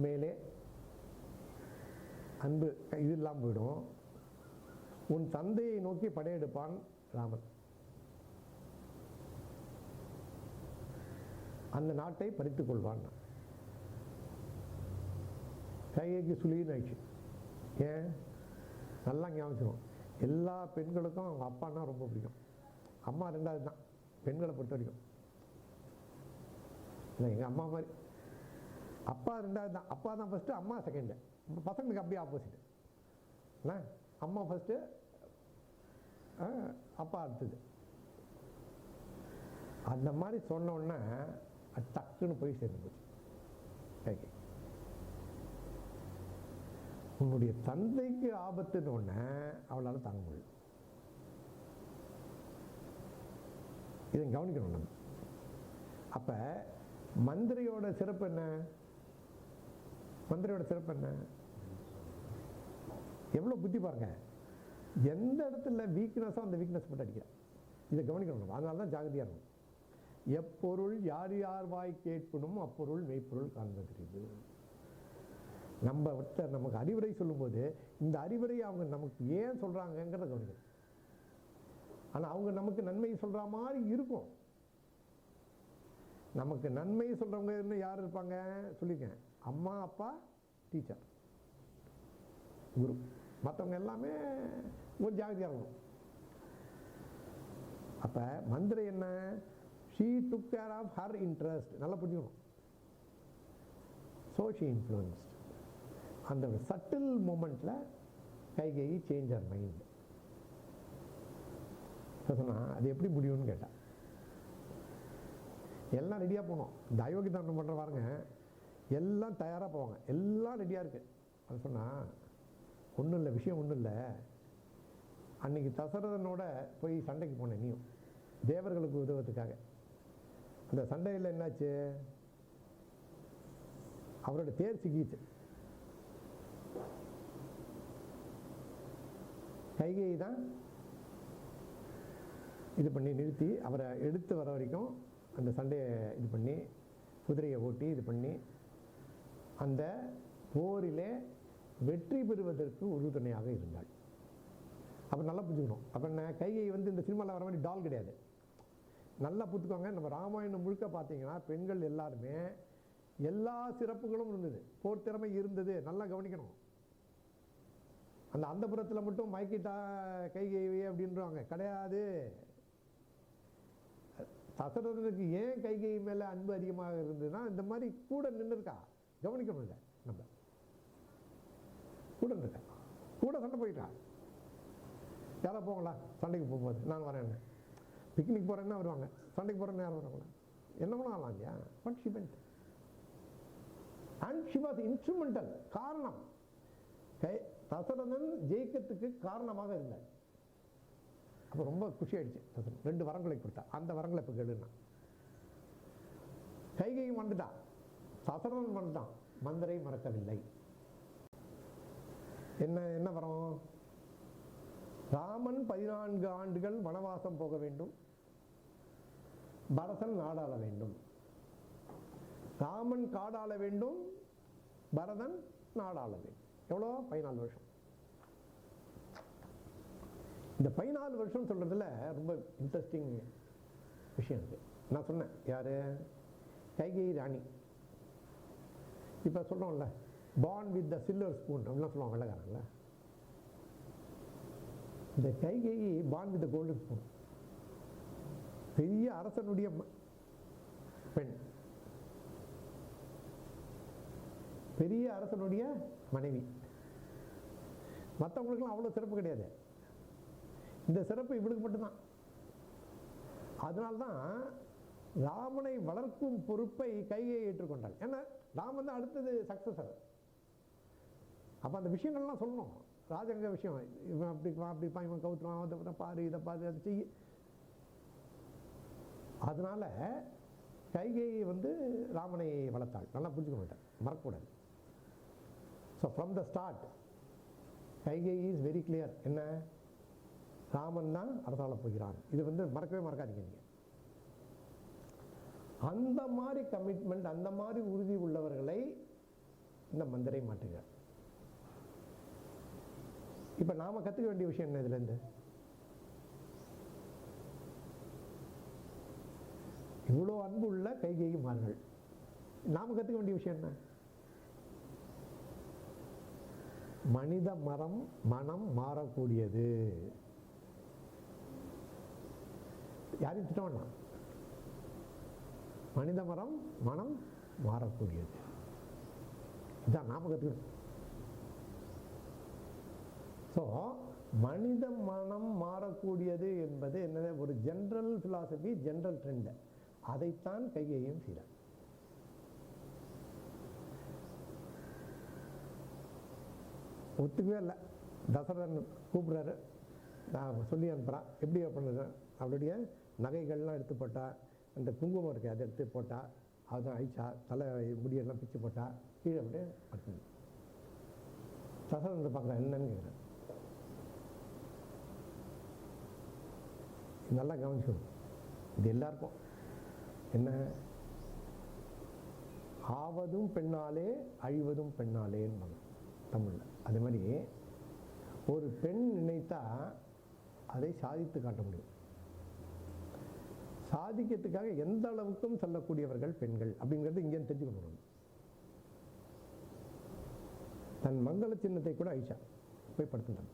மேலே அன்பு இது இல்லாமல் போயிடும். உன் தந்தையை நோக்கி படையெடுப்பான் ராமன். அந்த நாட்டை பறித்துக் கொள்வான். கைகைக்கு சுழின்னு ஆயிடுச்சு. ஏன்? நல்லா ஞாபகம், எல்லா பெண்களுக்கும் அவங்க அப்பான்னா ரொம்ப பிடிக்கும். அம்மா ரெண்டாவது தான் பெண்களை பொறுத்த வரைக்கும். இல்லை, எங்கள் அம்மா மாதிரி. அப்பா ரெண்டாவது தான், அப்பா தான் ஃபஸ்ட்டு, அம்மா செகண்டு. பசங்களுக்கு அப்படியே ஆப்போசிட். அம்மா ஃபஸ்ட்டு, அப்பா அடுத்தது. அந்த மாதிரி சொன்னோன்னே டக்குன்னு போய் சேர்ந்து போச்சு. ஓகே, உன்னுடைய தந்தைக்கு ஆபத்துன்னு ஒன்று அவளால் தாங்க முடியும். இதை கவனிக்கணும் நம்ம. அப்ப மந்திரியோட சிறப்பு என்ன? மந்திரியோட சிறப்பு என்ன? எவ்வளவு புத்தி பாருங்க. எந்த இடத்துல வீக்னஸோ அந்த வீக்னஸ் போட்டு அடிக்கிறேன். இதை கவனிக்கணும். அதனால தான் ஜாகிரதையா இருக்கும். எப்பொருள் யார் யார் வாய் கேட்கணும் அப்பொருள் மெய்ப்பொருள் காண்பது. நம்ம நமக்கு அறிவுரை சொல்லும்போது இந்த அறிவுரை அவங்க நமக்கு ஏன் சொல்றாங்கிறத கவனிக்கணும். ஆனா அவங்க நமக்கு நன்மை சொல்ற மாதிரி இருக்கும். நமக்கு நன்மை சொல்றவங்க யார் இருப்பாங்க சொல்லியிருக்கேன். அம்மா, அப்பா, டீச்சர், குரு. மற்றவங்க எல்லாமே ஒரு ஜாகிரதையா இருக்கும். அப்ப மந்திர என்ன? she took care of her interest. நல்லா புரிஞ்சுக்கணும். so she influenced. அந்த ஒரு சட்டில் மூமெண்ட்ல கைகேயி சேஞ்ச் her மைண்ட். சொன்னா அது எப்படி முடியும்னு கேட்டா, எல்லாம் ரெடியா போனோம். இந்த அயோக்கியத்தனம் பண்ற பாருங்க, எல்லாம் தயாரா போவாங்க, எல்லாம் ரெடியா இருக்கு. அது சொன்னா ஒன்றும் இல்லை, விஷயம் ஒன்றும் இல்லை. அன்னைக்கு தசரதனோட போய் சண்டைக்கு போனேன் நீயும், தேவர்களுக்கு உதவுறதுக்காக. அந்த சண்டையில் என்னாச்சு? அவரோட தேர் சிக்கிச்சு. கைகேயி தான் இது பண்ணி நிறுத்தி அவரை எடுத்து வர வரைக்கும் அந்த சண்டையை இது பண்ணி குதிரையை ஓட்டி இது பண்ணி அந்த போரிலே வெற்றி பெறுவதற்கு உறுதுணையாக இருந்தாள். அப்போ நல்லா புரிஞ்சுக்கணும். அப்போ என்ன, கைகேயி இந்த சினிமாவில் வர மாதிரி டால் கிடையாது. நல்லா புரிஞ்சுக்கோங்க. நம்ம ராமாயணம் முழுக்க பார்த்தீங்கன்னா பெண்கள் எல்லாருமே எல்லா சிறப்புகளும் இருந்தது, போர் திறமை இருந்தது. நல்லா கவனிக்கணும். அந்த அந்தப்புறத்தில் மட்டும் மயக்கிட்டா கைகேயி அப்படின்றாங்க கிடையாது. தசரதனுக்கு ஏன் கைகேயி மேலே அன்பு அதிகமாக இருந்ததுன்னா இந்த மாதிரி கூட நின்று இருக்கா. கவனிக்கணும். இல்லை, நம்ம கூட இருக்க கூட சண்டை போயிட்டா. யாரா போங்களா சண்டைக்கு போகும்போது, நான் வரேன். பிக்னிக் போறேன்னா வருவாங்க, சண்டைக்கு போறேன்னு யாரும் வருவாங்களா? என்ன பண்ணலாம் இல்லையா? But she went and she was instrumental. காரணம், தசரதன் ஜெயிக்கிறதுக்கு காரணமாக இருந்தார். அப்போ ரொம்ப குஷி ஆயிடுச்சு. தசரதன் 2 வரங்களை கொடுத்தா. அந்த வரங்களை இப்போ கேளுன்னா கைகையும் வந்துட்டான், தசரதன் வந்துட்டான். மந்திரை மறக்கவில்லை. என்ன என்ன வரும்? ராமன் 14 ஆண்டுகள் வனவாசம் போக வேண்டும், பரதன் நாடாள வேண்டும். ராமன் காடாள வேண்டும், பரதன் நாடாள வேண்டும். எவ்வளோ? 14 வருஷம். இந்த 14 வருஷம் சொல்றதுல ரொம்ப இன்ட்ரெஸ்டிங் விஷயம் இருக்கு. நான் சொன்னேன் யாரு? கைகேயி ராணி. இப்போ சொல்றோம்ல born with the silver spoon அப்படிலாம் சொல்லுவாங்க வெள்ளக்காரங்கள. இந்த Kaikeyi born with the golden spoon, பெரிய அரசனுடைய பெண், பெரிய அரசனுடைய மனைவி. மற்றவங்களுக்குலாம் அவ்வளோ சிறப்பு கிடையாது, இந்த சிறப்பு இவளுக்கு மட்டும்தான். அதனால்தான் ராமனை வளர்க்கும் பொறுப்பை கைகேயி ஏற்றுக்கொண்டாள். ஏன்னா ராமன் தான் அடுத்தது சக்சஸர். அப்போ அந்த விஷயங்கள்லாம் சொல்லணும், ராஜங்க விஷயம். இவன் அப்படிப்பா இவன் கவுத்துருவான், அதை பாரு இதை பாரு அதை செய்ய. அதனால கைகேயி ராமனை வளர்த்தாள். நல்லா புரிஞ்சுக்க மாட்டேன், மறக்கக்கூடாது. So from the start Kaikeyi is very clear. என்ன, ராமன் தான் அரசாள போகிறான். இது மறக்கவே மறக்காதீங்க நீங்கள். அந்த மாதிரி கமிட்மெண்ட், அந்த மாதிரி உறுதி உள்ளவர்களை இந்த மந்திரை மாட்டுங்க. இப்ப நாம கத்துக்க வேண்டிய விஷயம் என்ன இதுல இருந்து? இவ்வளோ அன்பு உள்ள கைகேயி மார்கள், நாம கத்துக்க வேண்டிய விஷயம் என்ன? மனித மனம் மாறக்கூடியது. யாரையும் திட்ட வேண்டாம். மனித மனம் மாறக்கூடியது. இதான் நாம கத்துக்கணும். ஸோ மனித மனம் மாறக்கூடியது என்பது என்னது? ஒரு ஜென்ரல் பிலாசபி, ஜென்ரல் ட்ரெண்ட். அதைத்தான் கைகேயும் செய்கிறார். ஒத்துக்கவே இல்லை. தசரதன் கூப்பிடுறாரு, நான் சொல்லி அனுப்புகிறான். எப்படி பண்ணுறது? அவருடைய நகைகள்லாம் எடுத்து போட்டா, அந்த குங்குமம் இருக்கு அதை எடுத்து போட்டா, அதுதான் அழிச்சா, தலை முடியெல்லாம் பிச்சு போட்டா, கீழே அப்படியே படுத்து. தசரதன் பார்க்குறேன், என்னன்னு கேட்குறேன். நல்லா கவனிக்கணும், இது எல்லாருக்கும். என்ன, ஆவதும் பெண்ணாலே அழிவதும் பெண்ணாலேன்னு தமிழில். அதே மாதிரி ஒரு பெண் நினைத்தா அதை சாதித்து காட்ட முடியும். சாதிக்கிறதுக்காக எந்த அளவுக்கும் சொல்லக்கூடியவர்கள் பெண்கள் அப்படிங்கிறது இங்கே தெரிஞ்சுக்கணும். தன் மங்கள சின்னத்தை கூட அழிச்சா, போய் படுத்துட்டான்.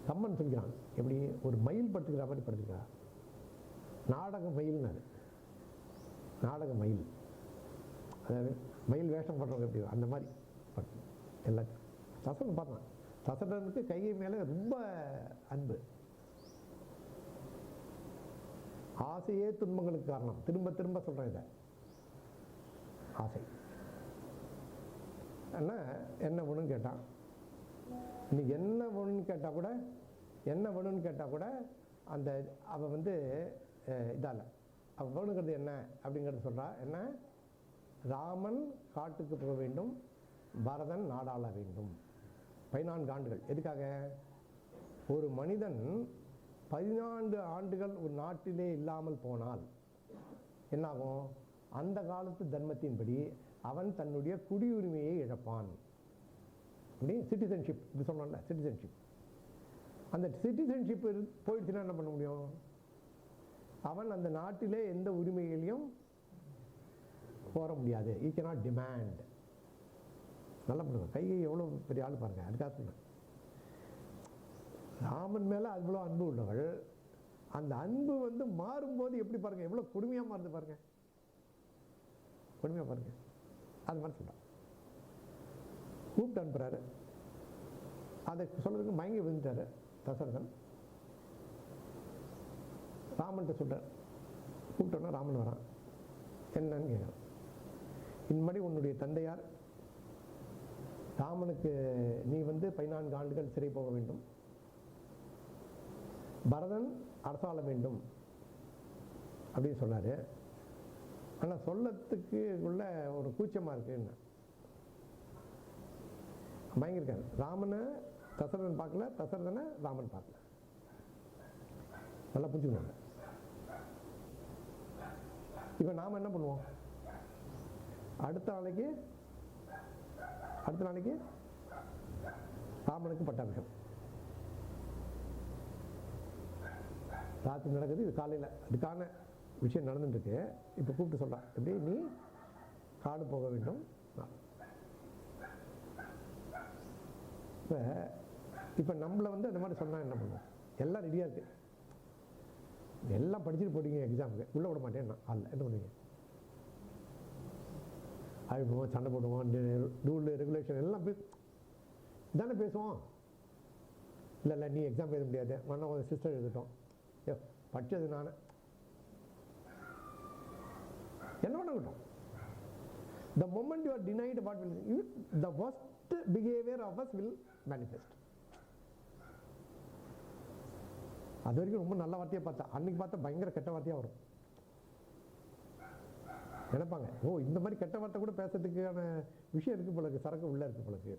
கம்மன் சொல்கிறான், எப்படி ஒரு மயில் படுத்துக்கிற மாதிரி படுத்துக்கிறா. நாடக மயில்னாரு. நாடக மயில், அதாவது மயில் வேஷம் பண்ணுறவங்க எப்படி அந்த மாதிரி படுத்து எல்லாத்தையும். தசரன் பார்த்தான். தசரனுக்கு கைகை மேலே ரொம்ப அன்பு. ஆசையே துன்பங்களுக்கு காரணம். திரும்ப திரும்ப சொல்றேன் இதை. ஆசை என்ன வேணும்னு கேட்டான். நீ என்ன வேணும்னு கேட்டால் கூட, என்ன வேணும்னு கேட்டால் கூட அந்த அவள் இதால் அவள் வேணுங்கிறது என்ன அப்படிங்கிறது சொல்கிறா. என்ன, ராமன் காட்டுக்கு போக வேண்டும், பரதன் நாடாள வேண்டும். 14 ஆண்டுகள். எதுக்காக? ஒரு மனிதன் 14 ஆண்டுகள் ஒரு நாட்டிலே இல்லாமல் போனால் என்னாகும்? அந்த காலத்து தர்மத்தின்படி அவன் தன்னுடைய குடியுரிமையை இழப்பான். இப்படி சிட்டிசன்ஷிப் இப்படி சொன்னான்ல, சிட்டிசன்ஷிப். அந்த சிட்டிசன்ஷிப் போயிடுச்சுன்னா என்ன பண்ண முடியும்? அவன் அந்த நாட்டிலே எந்த உரிமைகளையும் கோர முடியாது. ஈ கேனாட் டிமாண்ட். நல்லா பண்ணுங்க. கைகை எவ்வளோ பெரிய ஆள் பாருங்க. அதுக்காக சொன்னேன், ராமன் மேலே அவ்வளோ அன்பு உள்ளவள். அந்த அன்பு மாறும்போது எப்படி பாருங்க, எவ்வளோ கொடுமையாக மாறுது பாருங்க. கொடுமையாக பாருங்க. அது மாதிரி சொல்கிறான். கூப்பிட்டு அனுப்புறாரு. அதை சொல்றதுக்கு மயங்கி விழுந்துட்டாரு தசரதன். ராமன்கிட்ட சொல்றார். கூப்பிட்டோன்னா ராமன் வரான். என்னன்னு கேட்குறான். இன்மடி உன்னுடைய தந்தையார் ராமனுக்கு நீ 14 ஆண்டுகள் சிறை போக வேண்டும், பரதன் அரசாள வேண்டும் அப்படின்னு சொன்னாரு. ஆனால் சொல்லத்துக்கு உள்ள ஒரு கூச்சமாக இருக்குன்னு பயங்கரிக்காரு. ராமனை தசரதன் பார்க்கல, தசரதனை ராமன் பார்க்கல. நல்லா புரிஞ்சுக்கணும். இப்போ நாம் என்ன பண்ணுவோம்? அடுத்த நாளைக்கு ராமனுக்கு பட்டாபிஷேகம். ராத்திரி நடக்குது, இது காலையில் அதுக்கான விஷயம் நடந்துட்டுருக்கு. இப்போ கூப்பிட்டு சொல்கிறான், எப்படி நீ காடு போக வேண்டும், இப்போ நம்மளை வந்து அந்த மாதிரி சொன்னால் என்ன பண்ணுவோம்? எல்லாம் ரெடியாக இருக்குது, எல்லாம் படிச்சுட்டு போட்டீங்க எக்ஸாமுக்கு, உள்ளே விட மாட்டேன்னா அல்ல என்ன பண்ணுவீங்க? அழுவோம், சண்டை போடுவோம், ரூல் ரெகுலேஷன் எல்லாம் தானே பேசுவோம். இல்லை இல்லை நீ எக்ஸாம் எழுத முடியாது, மண்ணா ஒரு சிஸ்டர் எழுதிட்டோம், படித்தது நான் என்ன பண்ணட்டும். The moment you are denied, what will you, the worst behavior of us will manifest. அது வரைக்கும் ரொம்ப நல்ல வார்த்தையை பார்த்தா, அன்னைக்கு பார்த்தா பயங்கர கெட்ட வார்த்தையாக வரும். நினைப்பாங்க, ஓ இந்த மாதிரி கெட்ட வார்த்தை கூட பேசுறதுக்கான விஷயம் இருக்கு போல இருக்கு, சரக்கு உள்ள இருக்கு போல இருக்கு.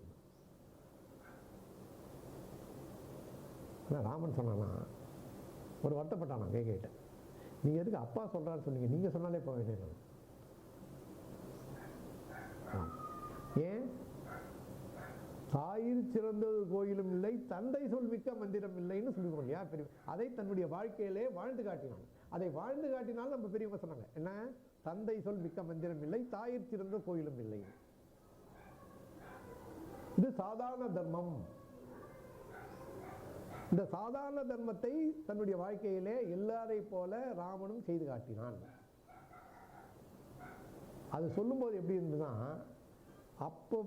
ஆனால் ராமன் சொன்னானா, ஒரு வருத்தப்பட்டானா கேட்ட, நீங்க எதுக்கு அப்பா சொல்றான்னு சொன்னீங்க, நீங்க சொன்னாலே போக வேண்டியது. ஏன்? தாயிற் சிறந்தது கோயிலும் இல்லை, தந்தை சொல் மிக்க மந்திரம் இல்லைன்னு சொல்லிக்கணும். ஏன் பெரிய அதை தன்னுடைய வாழ்க்கையிலே வாழ்ந்து காட்டினான். அதை வாழ்ந்து காட்டினால் நம்ம பெரியவங்க சொன்னாங்க என்ன, தந்தை சொல் மிக்க மந்திரம் இல்லை, தாயிற் சிறந்த கோயிலும் இல்லை. இது சாதாரண தர்மம். இந்த சாதாரண தர்மத்தை தன்னுடைய வாழ்க்கையிலே எல்லாரை போல ராமனும் செய்து காட்டினான். அது சொல்லும்போது எப்படி இருந்ததுன்னா, அப்போ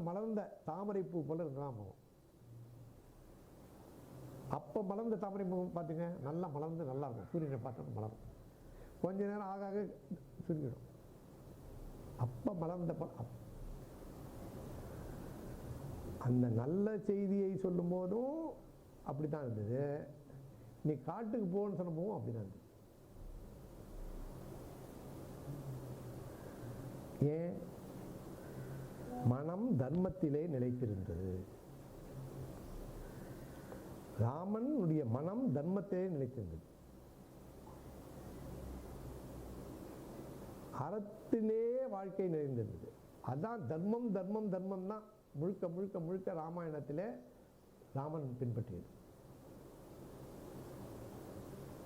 மலர்ந்த தாமரை பூ போல இருந்தான். அப்போ மலர்ந்த தாமரை பூ பார்த்துங்க, நல்லா மலர்ந்து நல்லா இருக்கும், சூரியனை பார்த்தா மலரும், கொஞ்ச நேரம் ஆக ஆக சுருங்கிடும். அப்போ மலர்ந்த அந்த நல்ல செய்தியை சொல்லும் போதும் அப்படித்தான் இருந்தது, நீ காட்டுக்கு போன்னு சொன்னப்பவும் அப்படிதான் இருந்தது. ஏன்? மனம் தர்மத்திலே நிலைத்திருந்தது. ராமனுடைய மனம் தர்மத்திலே நிலைத்திருந்தது. அறத்திலே வாழ்க்கை நிறைந்திருந்தது. அதான் தர்மம் தர்மம் தர்மம் தான் முழுக்க முழுக்க முழுக்க ராமாயணத்திலே ராமன் பின்பற்றியது.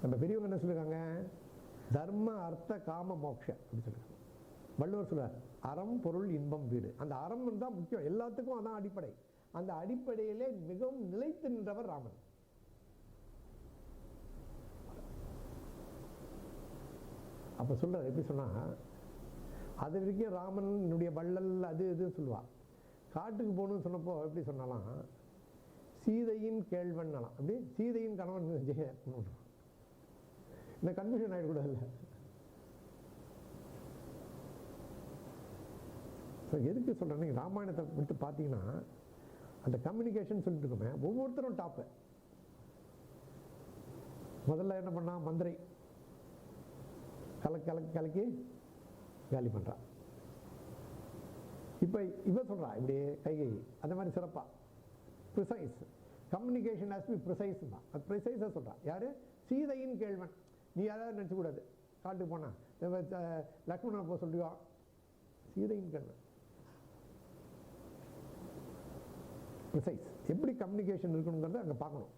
நம்ம பெரியவங்க என்ன சொல்லிருக்காங்க, தர்ம அர்த்த காம மோட்ச அப்படி சொல்லிருக்காங்க. வள்ளுவர் சொல்றார், அறம் பொருள் இன்பம் வீடு. அந்த அறம் தான் முக்கியம், எல்லாத்துக்கும் அதான் அடிப்படை. அந்த அடிப்படையிலே மிகவும் நிலைத்து நின்றவர் ராமன். அப்ப சொல்றார், எப்படி சொன்னா, அது வரைக்கும் ராமனுடைய வள்ளல் அது இதுன்னு சொல்லுவா. காட்டுக்கு போகணும்னு சொன்னப்போ எப்படி சொன்னாலாம், சீதையின் கேள்வன், அப்படி சீதையின் கணவன் இந்த கன்ஃபியூஷன் ஆயிடக்கூடாது. இல்லை எதுக்கு சொல்றேன், ராமாயணத்தை விட்டு பார்த்தீங்கன்னா அந்த கம்யூனிகேஷன் சொல்லிட்டு இருக்கோமே, ஒவ்வொருத்தரும் டாப்பு. முதல்ல என்ன பண்ணா, மந்திரை கலக்கி காலி பண்றா. இப்ப இவ சொல்றா இப்படி கைகை, அந்த மாதிரி சிறப்பா precise communication has be precise தான். அது ப்ரிசைஸாக சொல்றா. யாரு? சீதையின் கேள்வன். நீ யாராவது நினைச்சு கூடாது, காட்டுக்கு போனா லக்ஷ்மணனை போக சொல்லுவா, சீதையின் கேள்வன். ப்ரிசைஸ் எப்படி கம்யூனிகேஷன் இருக்கணுங்கிறத அங்கே பார்க்கணும்.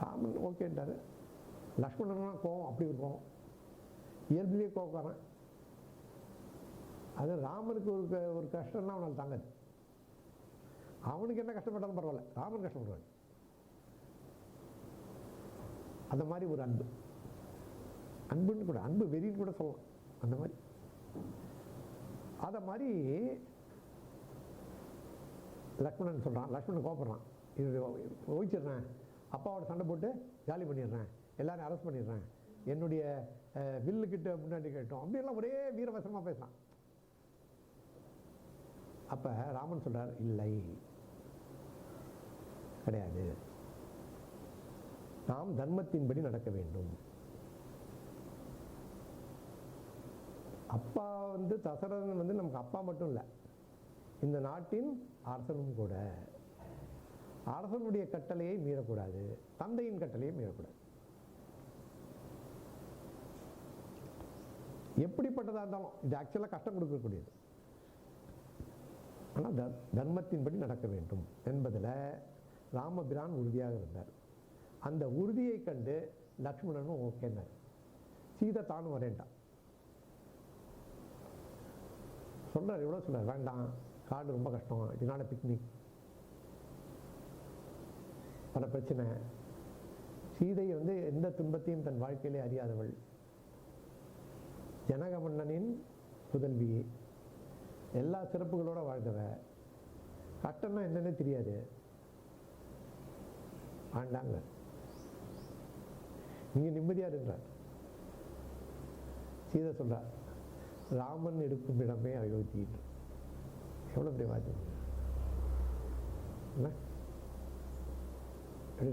ராமன் ஓகேன்ட்டாரு. லக்ஷ்மணனா கோவம் அப்படி இருக்கும், இயல்பிலேயே கோவக்காரன். அது ராமனுக்கு ஒரு கஷ்டம்னா அவனால் தாங்காது. அவனுக்கு என்ன கஷ்டப்பட்டாலும் பரவாயில்ல, ராமன் கஷ்டப்படுவான். அந்த மாதிரி ஒரு அன்பு, அன்புன்னு கூட, அன்பு வெறின்னு கூட சொல்லலாம். அந்த மாதிரி அத மாதிரி லக்ஷ்மணன் சொல்றான். லக்ஷ்மணன் கோபப்படுறான், இது ஓய்ச்சிடுறேன், அப்பாவோட சண்டை போட்டு காலி பண்ணிடுறேன், எல்லாரும் அரெஸ்ட் பண்ணிடுறேன், என்னுடைய வில்லுக்கிட்ட முன்னாடி கேட்டோம், அப்படியெல்லாம் ஒரே வீரவசமாக பேசலாம். அப்ப ராமன் சொல்றார், இல்லை கிடையாது, நாம் தர்மத்தின்படி நடக்க வேண்டும். அப்பா தசரதன் நமக்கு அப்பா மட்டும் இல்லை, இந்த நாட்டின் அரசனும் கூட. அரசனுடைய கட்டளையை மீறக்கூடாது, தந்தையின் கட்டளையை மீறக்கூடாது. எப்படிப்பட்டதா இருந்தாலும் இது ஆக்சுவலா கஷ்டம் கொடுக்கக்கூடியது. ஆனால் தர்மத்தின்படி நடக்க வேண்டும் என்பதில் ராமபிரான் உறுதியாக இருந்தார். அந்த உறுதியை கண்டு லக்ஷ்மணனும் ஓகேன்னார். சீதை தானும் வரேன்டான். சொல்கிறார், எவ்வளோ சொல்கிறார், வேண்டாம் காடு ரொம்ப கஷ்டம், இதனால பிக்னிக் பல பிரச்சனை. சீதை வந்து எந்த துன்பத்தையும் தன் வாழ்க்கையிலே அறியாதவள், ஜனக மன்னனின் புதல்வி, எல்லா சிறப்புகளோட வாழ்ந்தவ, கட்டம்னா என்னன்னே தெரியாது, ஆண்டாங்க. நீங்க நிம்மதியா இருக்கிறார். சீதை சொல்றார், ராமன் இருக்கும் இடமே அயோத்தி. எவ்வளவு பெரிய வார்த்தை!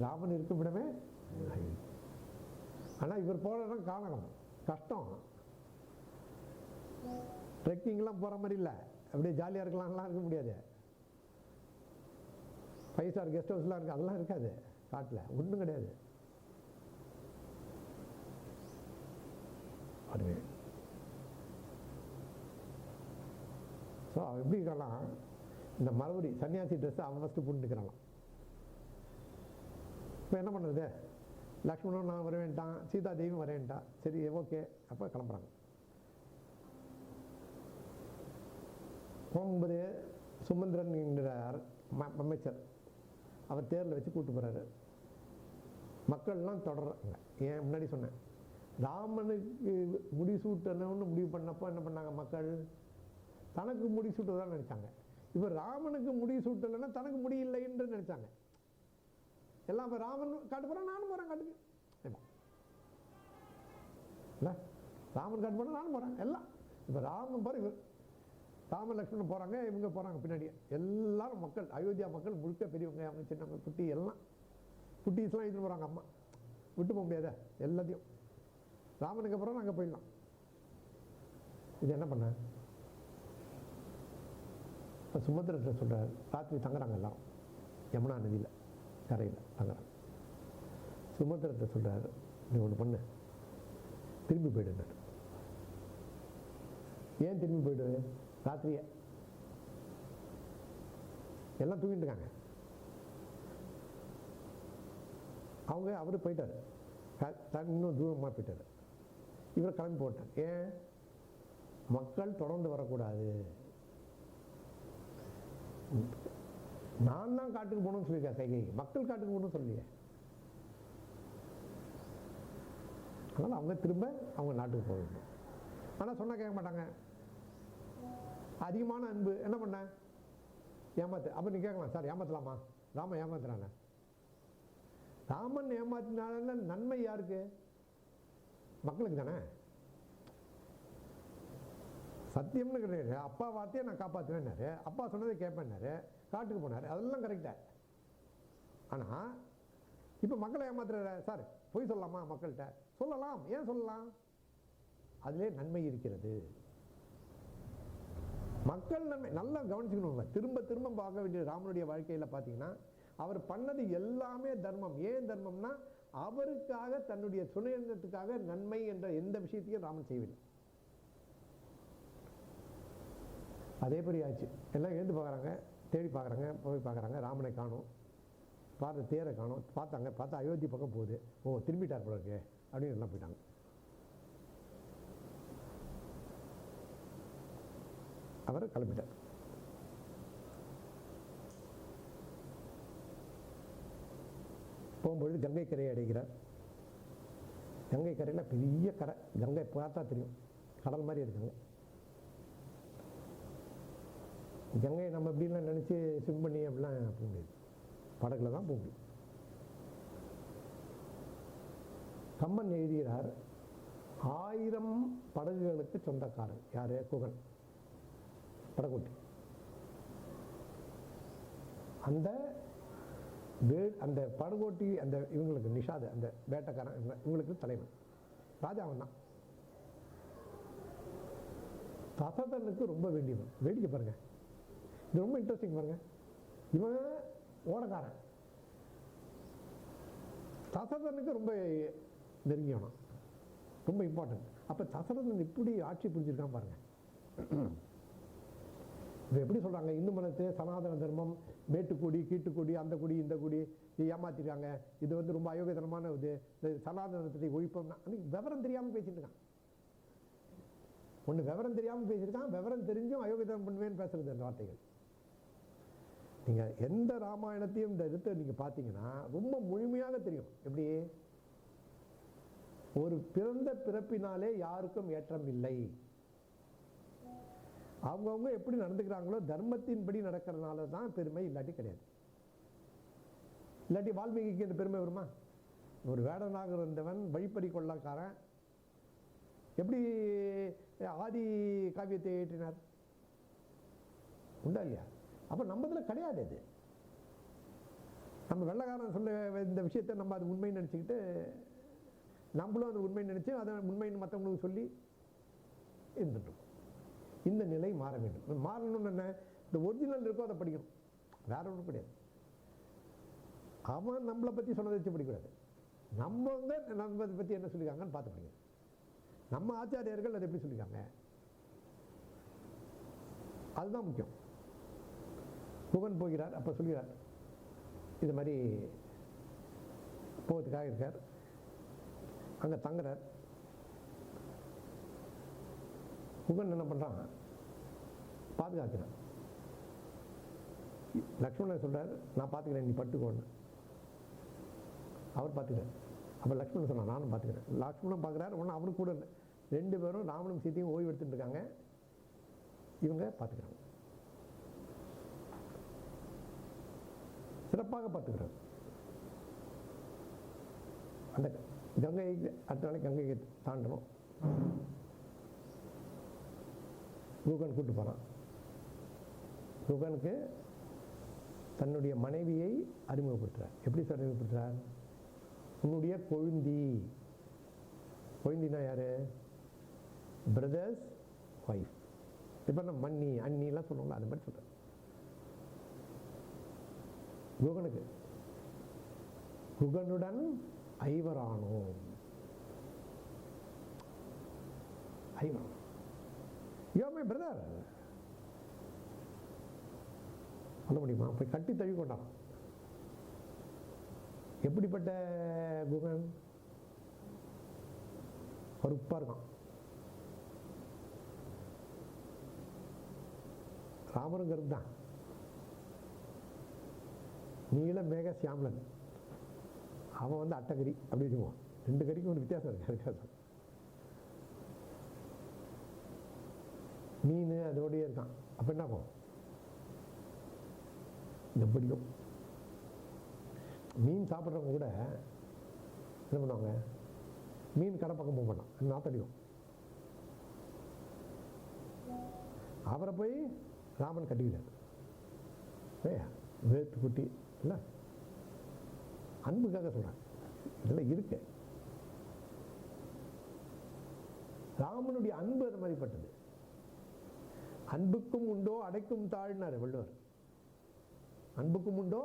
ராமன் இருக்கும் இடமே அயோத்தி. ஆனா இவர் போற இடம் காணணும், கஷ்டம். ட்ரெக்கிங்லாம் போற மாதிரி இல்லை, அப்படியே ஜாலியா இருக்கலாம்லாம் இருக்க முடியாது. 5 ஸ்டார் கெஸ்ட் ஹவுஸ்லாம் இருக்கு, அதெல்லாம் இருக்காது காட்டில், ஒன்றும் கிடையாது. அதுவே ஸோ எப்படி இருக்கலாம், இந்த மறுபடி சன்னியாசி ட்ரெஸ்ஸை அவன் ஃபஸ்ட்டு போட்டுக்கிறான். இப்போ என்ன பண்ணுறது, லக்ஷ்மணன் நான் வரவேன்ட்டான், சீதா தேவியும் வரவேன்ட்டான், சரி ஓகே, அப்போ கிளம்புறாங்க. போகும்போது சுமந்திரன் என்கிற அமைச்சர் அவர் தேரில் வச்சு கூப்பிட்டு போகிறாரு. மக்கள்லாம் தொடர்றாங்க. ஏன் முன்னாடி சொன்னேன், ராமனுக்கு முடிசூட்டணும்னு முடிவு பண்ணப்போ என்ன பண்ணாங்க மக்கள், தனக்கு முடிசூட்டுதான் நினைச்சாங்க. இப்போ ராமனுக்கு முடிசூட்டலைன்னா தனக்கு முடியலைன்னு நினைச்சாங்க எல்லாம். இப்போ ராமன் காட்டு போகிறான், நானும் போகிறேன் காட்டுக்கு, இல்லை ராமன் காட்டு போகிறேன், நானும் போகிறேன் எல்லாம். இப்போ ராமன் போகிற இவர், ராம லக்ஷ்மணன் போகிறாங்க, இவங்க போகிறாங்க பின்னாடியே. எல்லாரும் மக்கள், அயோத்தியா மக்கள் முழுக்க, பெரியவங்க அவங்க சின்னவங்க குட்டி எல்லாம், குட்டீஸ்லாம் எடுத்துட்டு போகிறாங்க. அம்மா விட்டு போக முடியாத எல்லாத்தையும். ராமனுக்கு அப்புறம் அங்கே போயிடலாம். இது என்ன பண்ண, இப்போ சுமந்திரத்தை சொல்கிறார், ராத்திரி தங்குறாங்க எல்லாரும் யமுனா நதியில் கரையில் தங்குறாங்க. சுமந்திரத்தை சொல்கிறார், நீ ஒன்று பண்ணு, திரும்பி போயிடுனார். ஏன் திரும்பி போயிடு, ராத்திரியே எல்லாம் தூங்கிட்டு இருக்காங்க. அவங்க அவரு போயிட்டாரு, இன்னும் தூரமாக போயிட்டாரு. இவர் கிளம்பி போட்டார். ஏன், மக்கள் தொடர்ந்து வரக்கூடாது, நான் தான் காட்டுக்கு போகணும்னு சொல்லியிருக்கேன் கைகை, மக்கள் காட்டுக்கு போகணும்னு சொல்லியே. அதனால் அவங்க திரும்ப அவங்க நாட்டுக்கு போக வேண்டும். ஆனால் சொன்னால் கேட்க மாட்டாங்க. அதிகமான அன்பு என்ன பண்ண, ஏமாத்து. அப்போ நீ கேட்கலாம், சார் ஏமாத்தலாமா, ராமன் ஏமாத்துறாங்க. ராமன் ஏமாத்தினால நன்மை யாருக்கு, மக்களுக்கு தானே. சத்தியம்னு கிடையாது, அப்பா வார்த்தையை நான் காப்பாற்றுவேன்னாரு, அப்பா சொன்னதை கேட்பேன்னாரு, காட்டுக்கு போனார், அதெல்லாம் கரெக்டா. ஆனால் இப்போ மக்களை ஏமாத்துற சார், போய் சொல்லலாமா மக்கள்கிட்ட, சொல்லலாம். ஏன் சொல்லலாம், அதிலே நன்மை இருக்கிறது. மக்கள் நன்மை நல்லா கவனிச்சுக்கணும். திரும்ப திரும்ப பார்க்க வேண்டிய ராமனுடைய வாழ்க்கையில் பார்த்தீங்கன்னா, அவர் பண்ணது எல்லாமே தர்மம். ஏன் தர்மம்னா, அவருக்காக, தன்னுடைய சுயநலத்துக்காக நன்மை என்ற எந்த விஷயத்தையும் ராமன் செய்யவில்லை. அதே மாதிரி ஆச்சு. எல்லாம் எழுந்து பார்க்குறாங்க, தேடி பார்க்குறாங்க, போய் பார்க்குறாங்க, ராமனை காணும், பார்த்த தேரை காணும். பார்த்தாங்க, பார்த்தா அயோத்தி பக்கம் போகுது. ஓ திரும்பிட்டார் போல இருக்கு அப்படின்னு எல்லாம் போயிட்டாங்க. அவர் கிளம்பிட்டார். போகும்பொழுது கங்கை கரையை அடைகிறார். கங்கை கரையில் பெரிய கரை, கங்கை பார்த்தா தெரியும், கடல் மாதிரி இருக்காங்க. கங்கையை நம்ம எப்படிலாம் நினச்சி ஸ்விம் பண்ணி அப்படிலாம் போக முடியாது, படகுல தான் போக முடியும். கம்மன் எழுதுகிறார், 1000 படகுகளுக்கு சொந்தக்காரன் யாரு, குகன் படகோட்டி. அந்த அந்த படகோட்டி, அந்த இவங்களுக்கு நிஷாது, அந்த வேட்டைக்காரன், இவங்களுக்கு தலைவன் ராஜாவன் தான். தசரதனுக்கு ரொம்ப வேண்டியவன். வேடிக்கை பாருங்க, இது ரொம்ப இன்ட்ரெஸ்டிங் பாருங்க. இவன் ஓடக்காரன், தசரதனுக்கு ரொம்ப நெருங்கியவன், ரொம்ப இம்பார்ட்டன்ட். அப்ப தசரதன் இப்படி ஆட்சி புரிஞ்சிருக்கான் பாருங்க. இப்போ எப்படி சொல்றாங்க, இந்து மதத்தை சனாதன தர்மம், மேட்டுக்குடி கீட்டுக்குடி, அந்த குடி இந்த குடி ஏமாத்திருக்காங்க, இது வந்து ரொம்ப அயோக்கியத்தனமான இது, சனாதனத்தை ஒழிப்போம்னா விவரம் தெரியாமல் பேசிட்டு இருக்கான். ஒன்று விவரம் தெரியாமல் பேசியிருக்கான், விவரம் தெரிஞ்சும் அயோக்கியத்தனம் பண்ணுவேன்னு பேசுறது அந்த வார்த்தைகள். நீங்கள் எந்த ராமாயணத்தையும் இந்த இடத்தை நீங்கள் பார்த்தீங்கன்னா ரொம்ப முழுமையாக தெரியும். எப்படி ஒரு பிறந்த பிறப்பினாலே யாருக்கும் ஏற்றம் இல்லை. அவங்கவுங்க எப்படி நடந்துக்கிறாங்களோ தர்மத்தின்படி நடக்கிறதுனால தான் பெருமை, இல்லாட்டி கிடையாது. இல்லாட்டி வால்மீகிக்கு இந்த பெருமை வருமா? ஒரு வேடனாக இருந்தவன் வழிப்பறி கொள்ளக்காரன் எப்படி ஆதி காவியத்தை ஏற்றினார்? உண்டா இல்லையா? அப்போ நம்மதுல கிடையாது. அது நம்ம வெள்ளக்காரன் சொல்ல இந்த விஷயத்தை நம்ம அது உண்மைன்னு நினச்சிக்கிட்டு நம்மளும் அது உண்மைன்னு நினச்சி அதை உண்மைன்னு மற்றவங்களுக்கு சொல்லி இருந்துட்டோம். இந்த நிலை மாற வேண்டும். மாறணும்னு என்ன? இந்த ஒரிஜினல் இருக்கோ அதை படிக்கணும், வேற ஒன்றும் கிடையாது. அவன் நம்மளை பற்றி சொன்னதை வச்சு படிக்கூடாது. நம்ம நம்மளை பற்றி என்ன சொல்லியிருக்காங்கன்னு பார்த்து படிக்கணும். நம்ம ஆச்சாரியர்கள் அதை எப்படி சொல்லியிருக்காங்க அதுதான் முக்கியம். குகன் போகிறார், அப்போ சொல்கிறார் இது மாதிரி போகிறதுக்காக இருக்கார், அங்கே தங்குறார். குகன் என்ன பண்ணுறான்? பாதுகாக்கிறான். லக்ஷ்மணன் சொல்கிறார் நான் பார்த்துக்கிறேன், நீ பட்டுக்கோன்னு. அவர் பார்த்துக்கிறார். அப்போ லக்ஷ்மணன் சொன்னான் நானும் பார்த்துக்கிறேன். லக்ஷ்மணன் பார்க்குறாரு, ஒன்றும் அவனுக்கு கூட இல்லை. 2 பேரும் ராமனும் சீத்தையும் ஓய்வு எடுத்துட்டு இருக்காங்க, இவங்க பார்த்துக்கிறாங்க. சிறப்பாக பார்த்துக்கிறார். அந்த கங்கை அடுத்த நாளைக்கு கங்கையை தாண்டணும். குகன் கூட்டு போகிறான். குகனுக்கு தன்னுடைய மனைவியை அறிமுகப்படுத்துகிறார். எப்படி சார் அறிமுகப்படுத்துகிறார்? உன்னுடைய கொழுந்தி. கொழுந்தினா யாரு? Brothers wife. இப்போ நம்ம மன்னி அண்ணிலாம் சொல்லுவாங்க, அது மாதிரி சொல்கிறேன். குகனுக்கு குகனுடன் ஐவரானோம். ஐவரானோம் யோமே பிரதர் சொல்ல முடியுமா? போய் கட்டி தழுவி கொண்டான். எப்படிப்பட்ட குகன்? கருப்பா இருக்கான். ராமரும் கருப்பு தான். நீல மேக சியாமலன், அவன் வந்து அட்டகரி அப்படி வச்சுக்குவான். 2 கறிக்கும் ஒரு வித்தியாசம் இருக்கு. வித்தியாசம் மீன் அதோடய இருக்கான். அப்போ என்ன ஆகும்? இந்த பிடிக்கும். மீன் சாப்பிட்றவங்க கூட என்ன பண்ணுவாங்க? மீன் கடை பக்கம் போக மாட்டான், நாத்தடிக்கும். அவரை போய் ராமன் கட்டிக்கிட்டார். வேத்து குட்டி இல்லை, அன்புக்காக சொல்கிறேன். இதெல்லாம் இருக்கு. ராமனுடைய அன்பு அது மாதிரிப்பட்டது. அன்புக்கும் உண்டோ அடைக்கும் தாழ்னாரு வள்ளுவர். அன்புக்கும் உண்டோ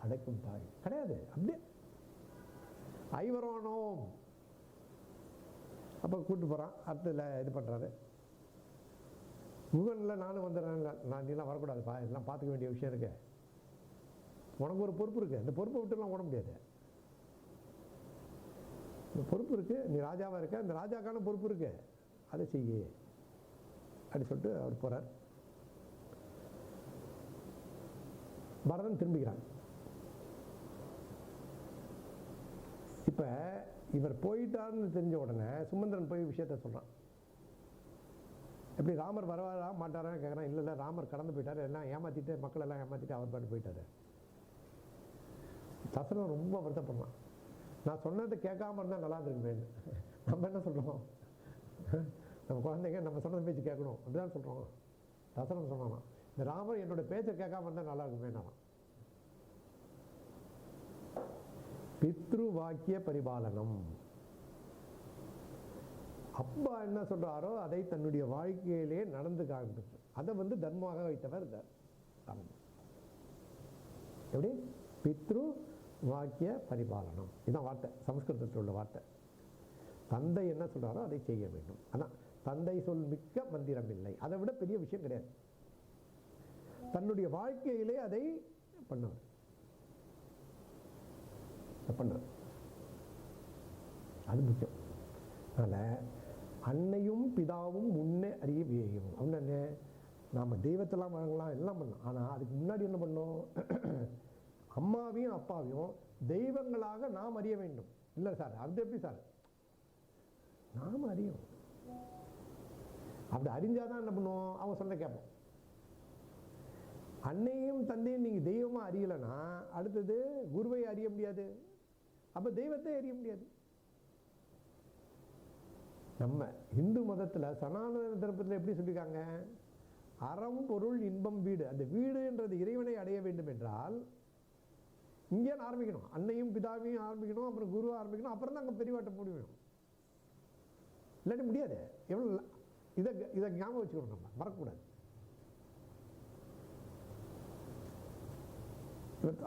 அடைக்கும் தாழ் கிடையாது. அப்படியே ஐவரானோம். அப்போ கூட்டு போகிறான். அடுத்ததில் இது பண்ணுறாரு. முகனில் நானும் வந்துடுறேன். நான் நீலாம் வரக்கூடாதுப்பா, இதெல்லாம் பார்த்துக்க வேண்டிய விஷயம் இருக்கு. உனக்கு ஒரு பொறுப்பு இருக்குது, அந்த பொறுப்பை விட்டுலாம் ஓட முடியாது. இந்த பொறுப்பு இருக்குது, நீ ராஜாவாக இருக்க, அந்த ராஜாக்கான பொறுப்பு இருக்குது, அதை செய்ய அப்படி சொல்லிட்டு அவர் போகிறார். பரதன் திரும்பிக்கிறான். இப்போ இவர் போயிட்டார்னு தெரிஞ்ச உடனே சுமந்திரன் போய் விஷயத்த சொல்கிறான். எப்படி ராமர் வரவாரா மாட்டாரான்னு கேட்குறான். இல்லை இல்லை, ராமர் கடந்து போயிட்டார், எல்லாம் ஏமாற்றிட்டு, மக்கள் எல்லாம் ஏமாற்றிட்டு அவர் பாட்டு போயிட்டார். தசரன் ரொம்ப வருத்தப்படுறான். நான் சொன்னதை கேட்காம இருந்தால் நல்லா இருக்குமேன்னு. நம்ம என்ன சொல்கிறோம்? நம்ம குழந்தைங்க நம்ம சொன்னதை பேச்சு கேட்கணும் அப்படிதான் சொல்கிறோம். தசரன் சொன்னானா, இந்த ராமர் என்னோட பேச்சை கேட்காம இருந்தால் நல்லா இருக்குமேனா. பித்ரு வாக்கிய பரிபாலனம். அப்பா என்ன சொல்றாரோ அதை தன்னுடைய வாழ்க்கையிலே நடந்து காண்பிச்சு அதை வந்து தர்மமாக வைத்தவர் ராமன். எப்படி? பித்ரு வாக்கிய பரிபாலனம், இதுதான் வார்த்தை, சமஸ்கிருதத்தில் உள்ள வார்த்தை. தந்தை என்ன சொல்றாரோ அதை செய்ய வேண்டும். அதான் தந்தை சொல் மிக்க மந்திரம் இல்லை. அதை விட பெரிய விஷயம் கிடையாது. தன்னுடைய வாழ்க்கையிலே அதை பண்ணவர். அது முக்கியம். அதனால் அன்னையும் பிதாவும் முன்னே அறிய வேயும் அப்படின்னு. நாம் தெய்வத்தெல்லாம் வழங்கலாம், எல்லாம் பண்ணலாம். ஆனால் அதுக்கு முன்னாடி என்ன பண்ணோம்? அம்மாவையும் அப்பாவையும் தெய்வங்களாக நாம் அறிய வேண்டும். இல்லை சார், அது எப்படி சார்? நாம் அறியும். அப்படி அறிஞ்சாதான் என்ன பண்ணுவோம்? அவங்க சொல்ல கேட்போம். அன்னையும் தந்தையும் நீங்கள் தெய்வமாக அறியலைன்னா அடுத்தது குருவை அறிய முடியாது, அப்போ தெய்வத்தை அறிய முடியாது. நம்ம இந்து மதத்தில் சனாதன தர்மத்தில் எப்படி சொல்லியிருக்காங்க? அறம் பொருள் இன்பம் வீடு. அந்த வீடுன்றது இறைவனை அடைய வேண்டும் என்றால் இங்கே ஆரம்பிக்கணும். அன்னையும் பிதாவையும் ஆரம்பிக்கணும், அப்புறம் குருவை ஆரம்பிக்கணும், அப்புறம் தான் அங்கே பெரியவாட்ட முடியும். இல்லாட்டி முடியாது. எவ்வளோ இதை ஞாபகம் வச்சுக்கணும், நம்ம மறக்கக்கூடாது.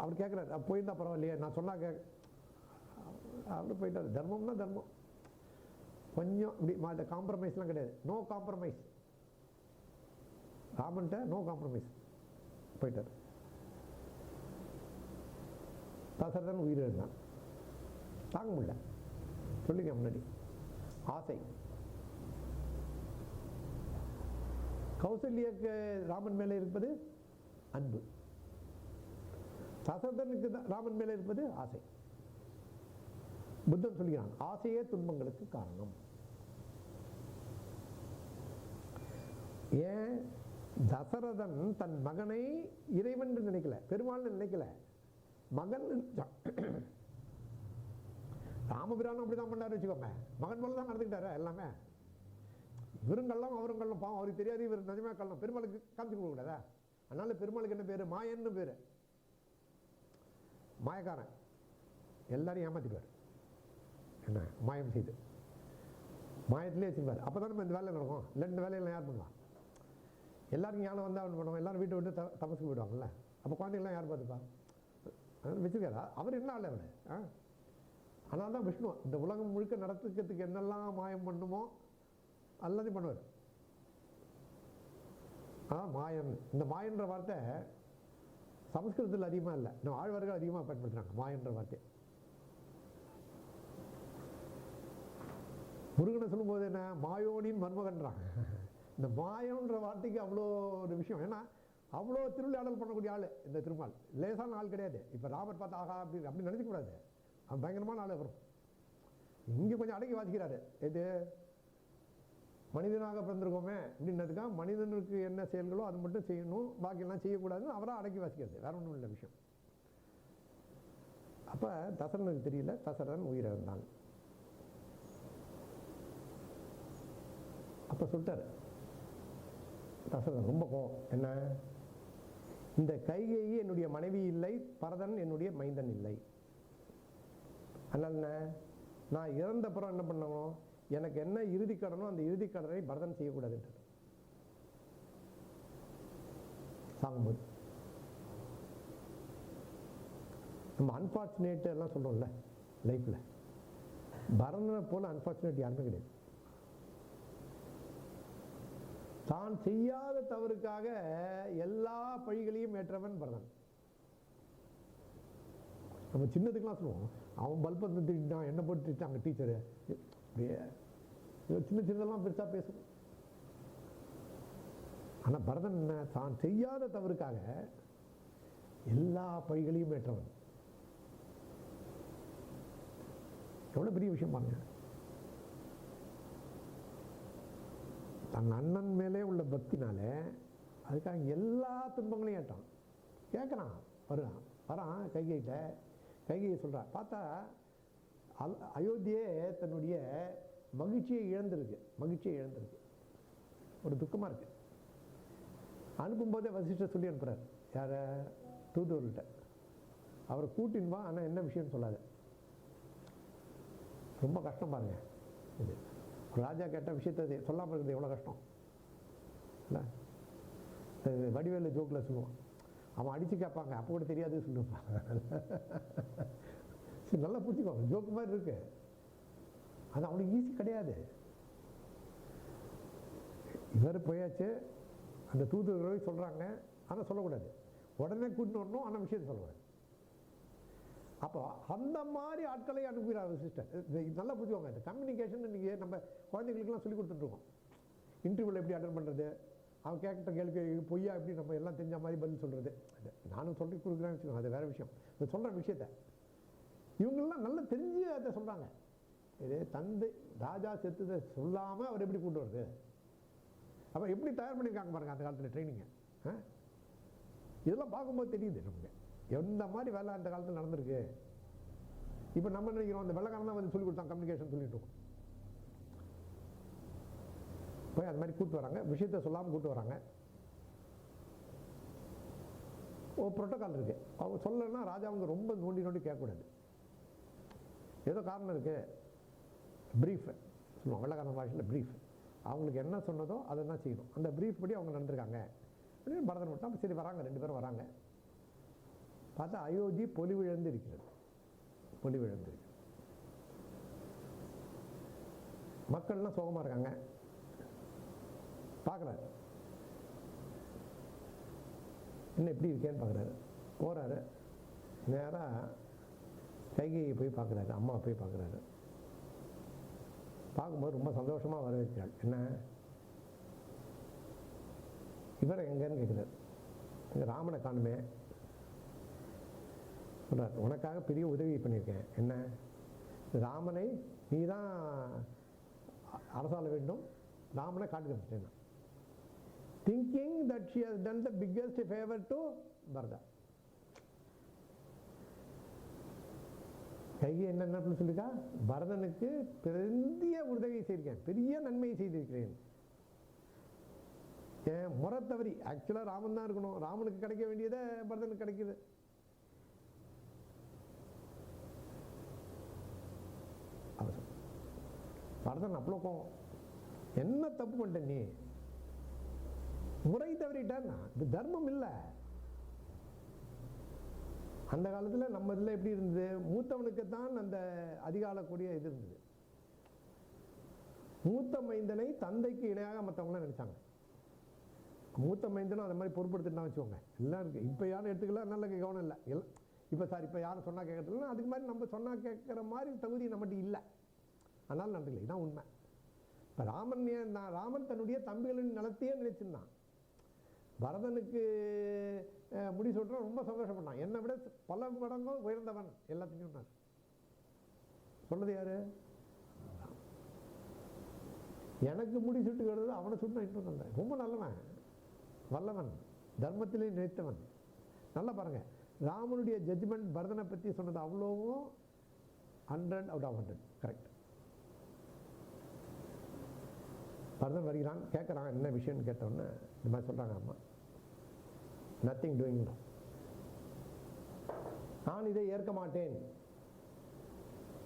அவர் கேட்குறாரு, போயிருந்தா பரவாயில்லையே, நான் சொன்னா அப்படி போயிட்டாரு. தர்மம்னா தர்மம், கொஞ்சம் இப்படி காம்ப்ரமைஸ்லாம் கிடையாது. No compromise. ராமன்ட்ட நோ காம்ப்ரமைஸ் போயிட்டார். தசரதன் உயிர் இருந்தான், தாங்க முடியல. சொல்லிங்க முன்னாடி ஆசை. கௌசல்யாக்கு ராமன் மேலே இருப்பது அன்பு, தசரதனுக்கு ராமன் மேலே இருப்பது ஆசை. புத்தன் சொல்கிறான், ஆசையே துன்பங்களுக்கு காரணம். ஏன்? தசரதன் தன் மகனை இறைவன் நினைக்கல, பெருமாள் நினைக்கல, மகன். ராமபிரானும் அப்படிதான் பண்ணாரு வச்சுக்கோங்க. மகன் போல தான் நடந்துக்கிட்டாரு எல்லாமே. இவரும் கள்ளம் அவரும் கள்ளம், பாவம் அவருக்கு தெரியாது இவர் நிஜமா கள்ளம். பெருமாளுக்கு காமிச்சு கொடுக்க கூடாதா? அதனால பெருமாளுக்கு என்ன பேரு? மாயன்னு பேரு. மாயக்காரன், எல்லாரையும் ஏமாத்திடுவார். என்ன மாயம் செய்து மாயத்திலே வச்சுருப்பார். அப்போ தான் நம்ம இந்த வேலை நடக்கும். இல்லை இந்த வேலையெல்லாம் யார் பண்ணுவான்? எல்லாருக்கும் ஞானம் வந்தால் அவன் பண்ணுவான். எல்லாரும் வீட்டை விட்டு தபசுக்கு போயிடுவாங்கல்ல. அப்போ குழந்தைங்களாம் யார் பார்த்துப்பா? வச்சுருக்காரா? அவர் என்ன ஆள் அவர்? அதனால தான் விஷ்ணு இந்த உலகம் முழுக்க நடத்துக்கிறதுக்கு என்னெல்லாம் மாயம் பண்ணுமோ எல்லாத்தையும் பண்ணுவார். மாயன். இந்த மாயன்ற வார்த்தை சமஸ்கிருதத்தில் அதிகமாக இல்லை, நம்ம ஆழ்வார்கள் அதிகமாக பயன்படுத்துகிறாங்க மாயன்ற வார்த்தை. முருகனை சொல்லும்போது என்ன? மாயோனின் மருமகன்றாங்க. இந்த மாயன்ற வார்த்தைக்கு அவ்வளோ ஒரு விஷயம். ஏன்னா அவ்வளோ திருவிளையாடல் பண்ணக்கூடிய ஆள் இந்த திருமால். லேசான ஆள் கிடையாது. இப்போ ராமர் பார்த்தா ஆகா அப்படி நினைக்க கூடாது. அவன் பயங்கரமான ஆள். வரும் இங்கே கொஞ்சம் அடக்கி வாசிக்கிறாரு. இது மனிதனாக பிறந்திருக்கோமே அப்படின்னதுக்காக மனிதனுக்கு என்ன செயல்களோ அது மட்டும் செய்யணும், பாக்கியெல்லாம் செய்யக்கூடாதுன்னு அவராக அடக்கி வாசிக்கிறது. வேற ஒன்றும் இல்லை விஷயம். அப்போ தசரனுக்கு தெரியல, தசரன் உயிரிழந்தான். அப்போ சொல்லிட்டாரு தசரதன் ரொம்ப கோவம். என்ன? இந்த கைகேயி என்னுடைய மனைவி இல்லை, பரதன் என்னுடைய மைந்தன் இல்லை. அதனால என்ன? நான் இறந்தப்புறம் என்ன பண்ணணும்? எனக்கு என்ன இறுதி கடனோ அந்த இறுதி கடனை பரதன் செய்யக்கூடாது. சாகும்போது நம்ம அன்பார்ச்சுனேட் எல்லாம் சொல்றோம்ல லைஃப்ல, பரதனை போல அன்பார்ச்சுனேட் யாருமே கிடையாது. தான் செய்யாத தவறுக்காக எல்லா பழிகளையும் ஏற்றவன் பரதன். நம்ம சின்னதுக்கெல்லாம் சொல்லுவோம், அவன் பல்பை திட்டான், என்ன போட்டு திட்டாங்க டீச்சரு, சின்ன சின்னதெல்லாம் பெருசா பேசும். ஆனா பரதன் என்ன? தான் செய்யாத தவறுக்காக எல்லா பழிகளையும் ஏற்றவன். எவ்வளவு பெரிய விஷயம் பாருங்க. தன் அண்ணன் மேலே உள்ள பக்தினால அதுக்காக எல்லா துன்பங்களையும் ஏற்றான். கேட்கறான், வரான் கைகையை சொல்றான். பார்த்தா அயோத்தியே தன்னுடைய மகிழ்ச்சியை இழந்திருக்கு. ஒரு துக்கமா இருக்கு. அனுப்பும்போதே வசிஷ்டர் சொல்லி அனுப்புறாரு. யார? தூதுவர்கிட்ட. அவரை கூட்டின்பா, ஆனா என்ன விஷயம் சொல்லாத. ரொம்ப கஷ்டம் பாருங்க. இது ராஜா கேட்ட விஷயத்தை சொல்லாம இருக்குது எவ்வளவு கஷ்டம் இல்ல? வடிவேலு ஜோக்ல சொல்லுவான், அவன் அடிச்சு கேட்பாங்க, அப்போ கூட தெரியாது சொல்லுவான். நல்லா புரிஞ்சுக்கோ, ஜோக்கு மாதிரி இருக்கு. அது அவனுக்கு ஈஸி கிடையாது. இவர் போயாச்சு, அந்த தூதுவர்கள் சொல்றாங்க, ஆனால் சொல்லக்கூடாது. உடனே கூட்டின்னு வரணும், ஆனால் விஷயத்தை சொல்லக்கூடாது. அப்போ அந்த மாதிரி ஆட்களை அனுப்புகிறார் சிஸ்டர். நல்லா புரிஞ்சுக்கோங்க. இந்த கம்யூனிகேஷன் நீங்கள் நம்ம குழந்தைங்களுக்குலாம் சொல்லி கொடுத்துட்ருக்கோம். இன்டர்வியூவில் எப்படி அட்டன் பண்ணுறது, அவன் கேட்குற கேள்வி பொய்யா எப்படி நம்ம எல்லாம் தெரிஞ்ச மாதிரி பதில் சொல்கிறது. நானும் சொல்லி கொடுக்குறேன்னு வச்சுக்கோங்க, அது வேறு விஷயம். இப்போ சொல்கிற விஷயத்த இவங்கெல்லாம் நல்லா தெரிஞ்சு அதை சொல்கிறாங்க. இது தந்தை ராஜா செத்துதை சொல்லாமல் அவர் எப்படி கொண்டு வருது. அப்போ எப்படி தயார் பண்ணியிருக்காங்க பாருங்கள் அந்த காலத்தில் ட்ரைனிங்கை. இதெல்லாம் பார்க்கும்போது தெரியுது நமக்கு எந்த மாதிரி வேலை அந்த காலத்தில் நடந்திருக்கு. இப்போ நம்ம நினைக்கிறோம் அந்த வெள்ளைக்காரன் தான் வந்து சொல்லிக் கொடுத்தாங்க கம்யூனிகேஷன் சொல்லிட்டு இருக்கோம். போய் அது மாதிரி கூப்பிட்டு வராங்க, விஷயத்த சொல்லாமல் கூப்பிட்டு வராங்க. ஒரு ப்ரோட்டோக்கால் இருக்குது. அவங்க சொல்லலைன்னா ராஜாவுங்க ரொம்ப நோண்டி நோண்டி கேட்கக்கூடாது. ஏதோ காரணம் இருக்குது, ப்ரீஃப் சொல்லுவோம் வெள்ளைக்காரன் பாஷையில் ப்ரீஃப். அவங்களுக்கு என்ன சொன்னதோ அதை தான் செய்யணும். அந்த ப்ரீஃப் படி அவங்க நடந்திருக்காங்க அப்படின்னு பரதன் விட்டால் சரி வராங்க. 2 பேரும் வராங்க. பார்த்தா அயோத்தி பொலிவிழந்து இருக்கிறது. பொலிவிழந்து இருக்கு. மக்கள்லாம் சோகமாக இருக்காங்க. பார்க்குறாரு என்ன எப்படி இருக்கேன்னு பார்க்குறாரு. போகிறாரு நேராக கைகையை போய் பார்க்குறாரு, அம்மா போய் பார்க்குறாரு. பார்க்கும்போது ரொம்ப சந்தோஷமாக வரவேற்கிறாள். என்ன இவரை எங்கன்னு கேட்குறாரு. இங்கே ராமனை காணுமே சொல்கிறார். உனக்காக பெரிய உதவி பண்ணியிருக்கேன். என்ன ராமனை நீ தான் அரசாள வேண்டும், ராமனை காட்டு காமிச்சிட்டேன். Thinking that she has done the biggest favour to Bharata. Kaikeyi என்ன சொல்லியிருக்கா, பரதனுக்கு பெரிய உதவி செய்திருக்கேன், பெரிய நன்மையை செய்திருக்கிறேன். ஏன் முறை தவறி ஆக்சுவலாக ராமன் தான் இருக்கணும், ராமனுக்கு கிடைக்க வேண்டியதை பரதனுக்கு கிடைக்குது. பரதன் அவ்வளோ கோவம். என்ன தப்பு பண்ணிட்ட நீ, முறை தவறிட்டான்னா இது தர்மம் இல்லை. அந்த காலத்தில் நம்ம இதில் எப்படி இருந்தது, மூத்தவனுக்குத்தான் அந்த அதிகாலக்கூடிய இது இருந்தது. மூத்த மைந்தனை தந்தைக்கு இணையாக மற்றவங்களாம் நினைச்சாங்க. மூத்த மைந்தனும் அந்த மாதிரி பொறுப்படுத்திட்டு வச்சுக்கோங்க. எல்லாம் இருக்கு. இப்போ யாரும் எடுத்துக்கலாம், நல்ல கவனம் இல்லை எல்லாம். இப்போ சார் இப்போ யாரும் சொன்னால் கேட்கறதுல அதுக்கு மாதிரி நம்ம சொன்னால் கேட்குற மாதிரி தகுதி நம்மகிட்ட இல்லை. அதனால் நடந்துக்கல. இதுதான் உண்மை. இப்போ ராமன் தன்னுடைய தம்பிகளின் நலத்தையே நினைச்சிருந்தான். பரதனுக்கு முடி சொல்ற ரொம்ப சந்தோஷப்பட்டான். என்னை விட பல மடங்கும் உயர்ந்தவன் எல்லாத்தையும் சொன்னது யாரு, எனக்கு முடி சுட்டுக்கிறது அவனை சுட்டு இன்னும் நல்ல ரொம்ப நல்லவன், வல்லவன், தர்மத்திலே நினைத்தவன். நல்லா பாருங்க, ராமனுடைய ஜட்ஜ்மெண்ட் பரதனை பற்றி சொன்னது அவ்வளோவும் 100 out of 100 கரெக்ட். பரதன் வருகிறான், கேட்குறான் என்ன விஷயம்னு கேட்டோன்னே இந்த மாதிரி சொல்கிறாங்க, அம்மா நத்திங் டூயிங், நான் இதை ஏற்க மாட்டேன்.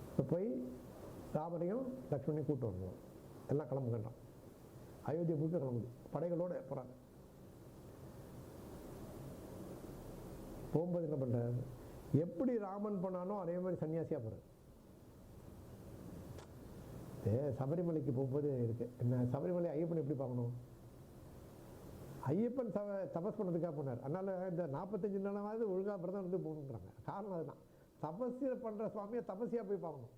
இப்போ போய் ராமரையும் லக்ஷ்மணையும் கூப்பிட்டு வரணும், எல்லாம் கிளம்புகின்றான். அயோத்தியை முழுக்க கிளம்புது, படைகளோடு போகிறாங்க. போகும்போது என்ன பண்ணுறாரு, எப்படி ராமன் போனானோ அதே மாதிரி சன்னியாசியாக போகிறார். சபரிமலைக்கு போகும்போது இருக்கு என்ன, சபரிமலை ஐயப்பன் எப்படி பார்க்கணும், ஐயப்பன் தபஸ் பண்ணதுக்காக போனார். அதனால இந்த 45 நாளாவது ஒழுங்காக பிரதம் வந்து போகணுன்றாங்க. காரணம் அதுதான், தபஸிய பண்ணுற சுவாமியை தபஸியாக போய் பார்க்கணும்.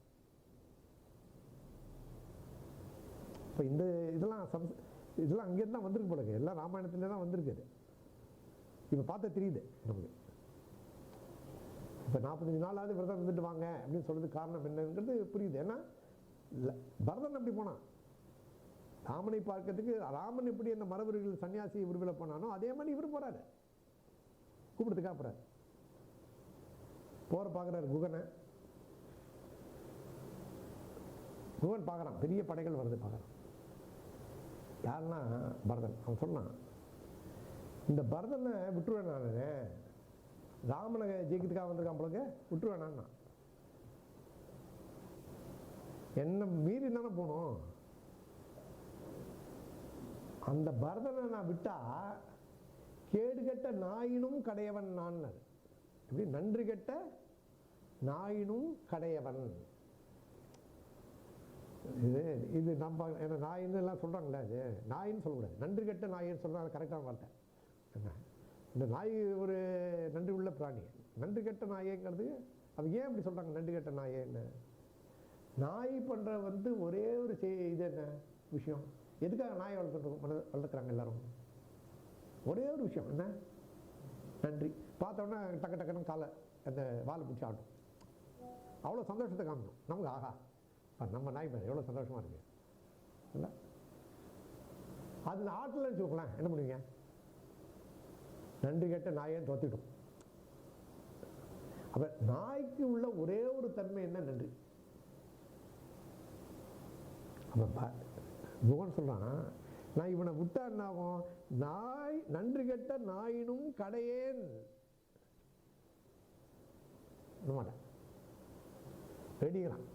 இப்போ இந்த இதெல்லாம் அங்கேருந்து தான் வந்திருக்கு போல, எல்லாம் ராமாயணத்துல தான் வந்திருக்குது. இப்போ பார்த்தா தெரியுது நமக்கு. இப்போ 45 நாளாவது விரதம் இருந்துட்டு வாங்க அப்படின்னு சொல்றதுக்கு காரணம் என்னங்கிறது புரியுது. ஏன்னா பரதன் அப்படி போனான் ராமனை பார்க்கறதுக்கு. ராமன் எப்படி அந்த மரபுகள் சன்னியாசி உருவில போனானோ அதே மாதிரி இவர் போறாரு, கூப்பிடுறதுக்காக போறாரு. போற பார்க்குறாரு குகனை. குகன் பார்க்குறான், பெரிய படைகள் வருது பார்க்குறான். யாருன்னா பரதன். அவன் சொன்னான், இந்த பரதனை விட்டுருவேன் நான், ராமனை ஜெயிக்கிறதுக்காக வந்திருக்கான் போலங்க, விட்டுருவேன் நான், என்ன மீறி தானே போகணும். அந்த பரதனை நான் விட்டா கேடுகட்ட நாயினும் கடையவன் நான். எப்படி நன்றி கெட்ட நாயினும் கடையவன். இது நம்ம என்ன நாயின்னு எல்லாம் சொல்றாங்களே, அது நாயின்னு சொல்லக்கூடாது, நன்றி கெட்ட நாயின்னு சொல்றாங்க, கரெக்டான வார்த்தை. என்ன இந்த நாய் ஒரு நன்றி உள்ள பிராணி, நன்றி கெட்ட நாய்ங்கிறது அவங்க ஏன் இப்படி சொல்கிறாங்க நன்றி கெட்ட நாயேன்னு? நாய் பண்ணுற வந்து ஒரே ஒரு இது என்ன விஷயம், எதுக்காக நாயை வளர்க்குறாங்க எல்லாரும்? ஒரே ஒரு விஷயம் என்ன, நன்றி. பார்த்தோன்னா டக்கு டக்குன்னு காலை அந்த வாழை பிடிச்சி ஆடும், அவ்வளோ சந்தோஷத்தை காமிக்கும் நமக்கு. ஆஹா, நம்ம நாய் பேர் எவ்வளோ சந்தோஷமாக இருக்கு இல்லை? அது ஆட்டில் வச்சுக்கலாம், என்ன பண்ணுவீங்க? நன்றி கேட்ட நாயேன்னு தோத்திடும். அப்போ நாய்க்கு உள்ள ஒரே ஒரு தன்மை என்ன, நன்றி. அப்போ புகன் சொல்கிறான், நான் இவனை விட்டா என்ன ஆகும்? நாய் நன்றி கெட்ட நாயினும் கடையேன் மாட்டேன். ரெடிங்கிறான்,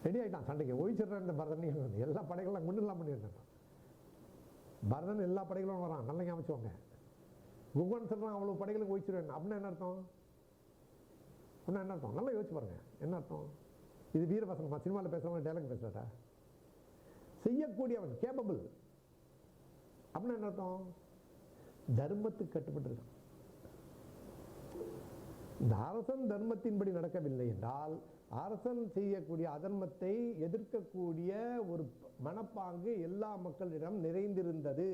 ரெடி ஆகிட்டான் சண்டைக்கு. ஒழிச்சிடுறேன் இந்த பரதனையும், எல்லா படைகளும் முன்னெல்லாம் பண்ணியிருந்தான். பரதன் எல்லா படைகளும் வரான், நல்லா ஞாபகம். புகன் சொல்கிறான் அவ்வளோ படைகளும் ஒழிச்சிடுவேன். அப்படின்னா என்ன அர்த்தம்? அப்படின்னா என்ன அர்த்தம்? நல்லா யோசிச்சு பாருங்க, என்ன அர்த்தம்? இது வீரவசனமா? சினிமாவில் பேசுகிறவங்க டைலாக் பேசுகிறா? செய்யக்கூடியவன், கேப்பபிள். அப்படின்னா என்ன அர்த்தம்? தர்மத்துக்கு கட்டுப்பட்டிருக்கான். இந்த அரசன் தர்மத்தின்படி நடக்கவில்லை என்றால் அரசன் செய்யக்கூடிய அதர்மத்தை எதிர்க்கக்கூடிய ஒரு மனப்பாங்கு எல்லா மக்களிடம் நிறைந்திருந்தது.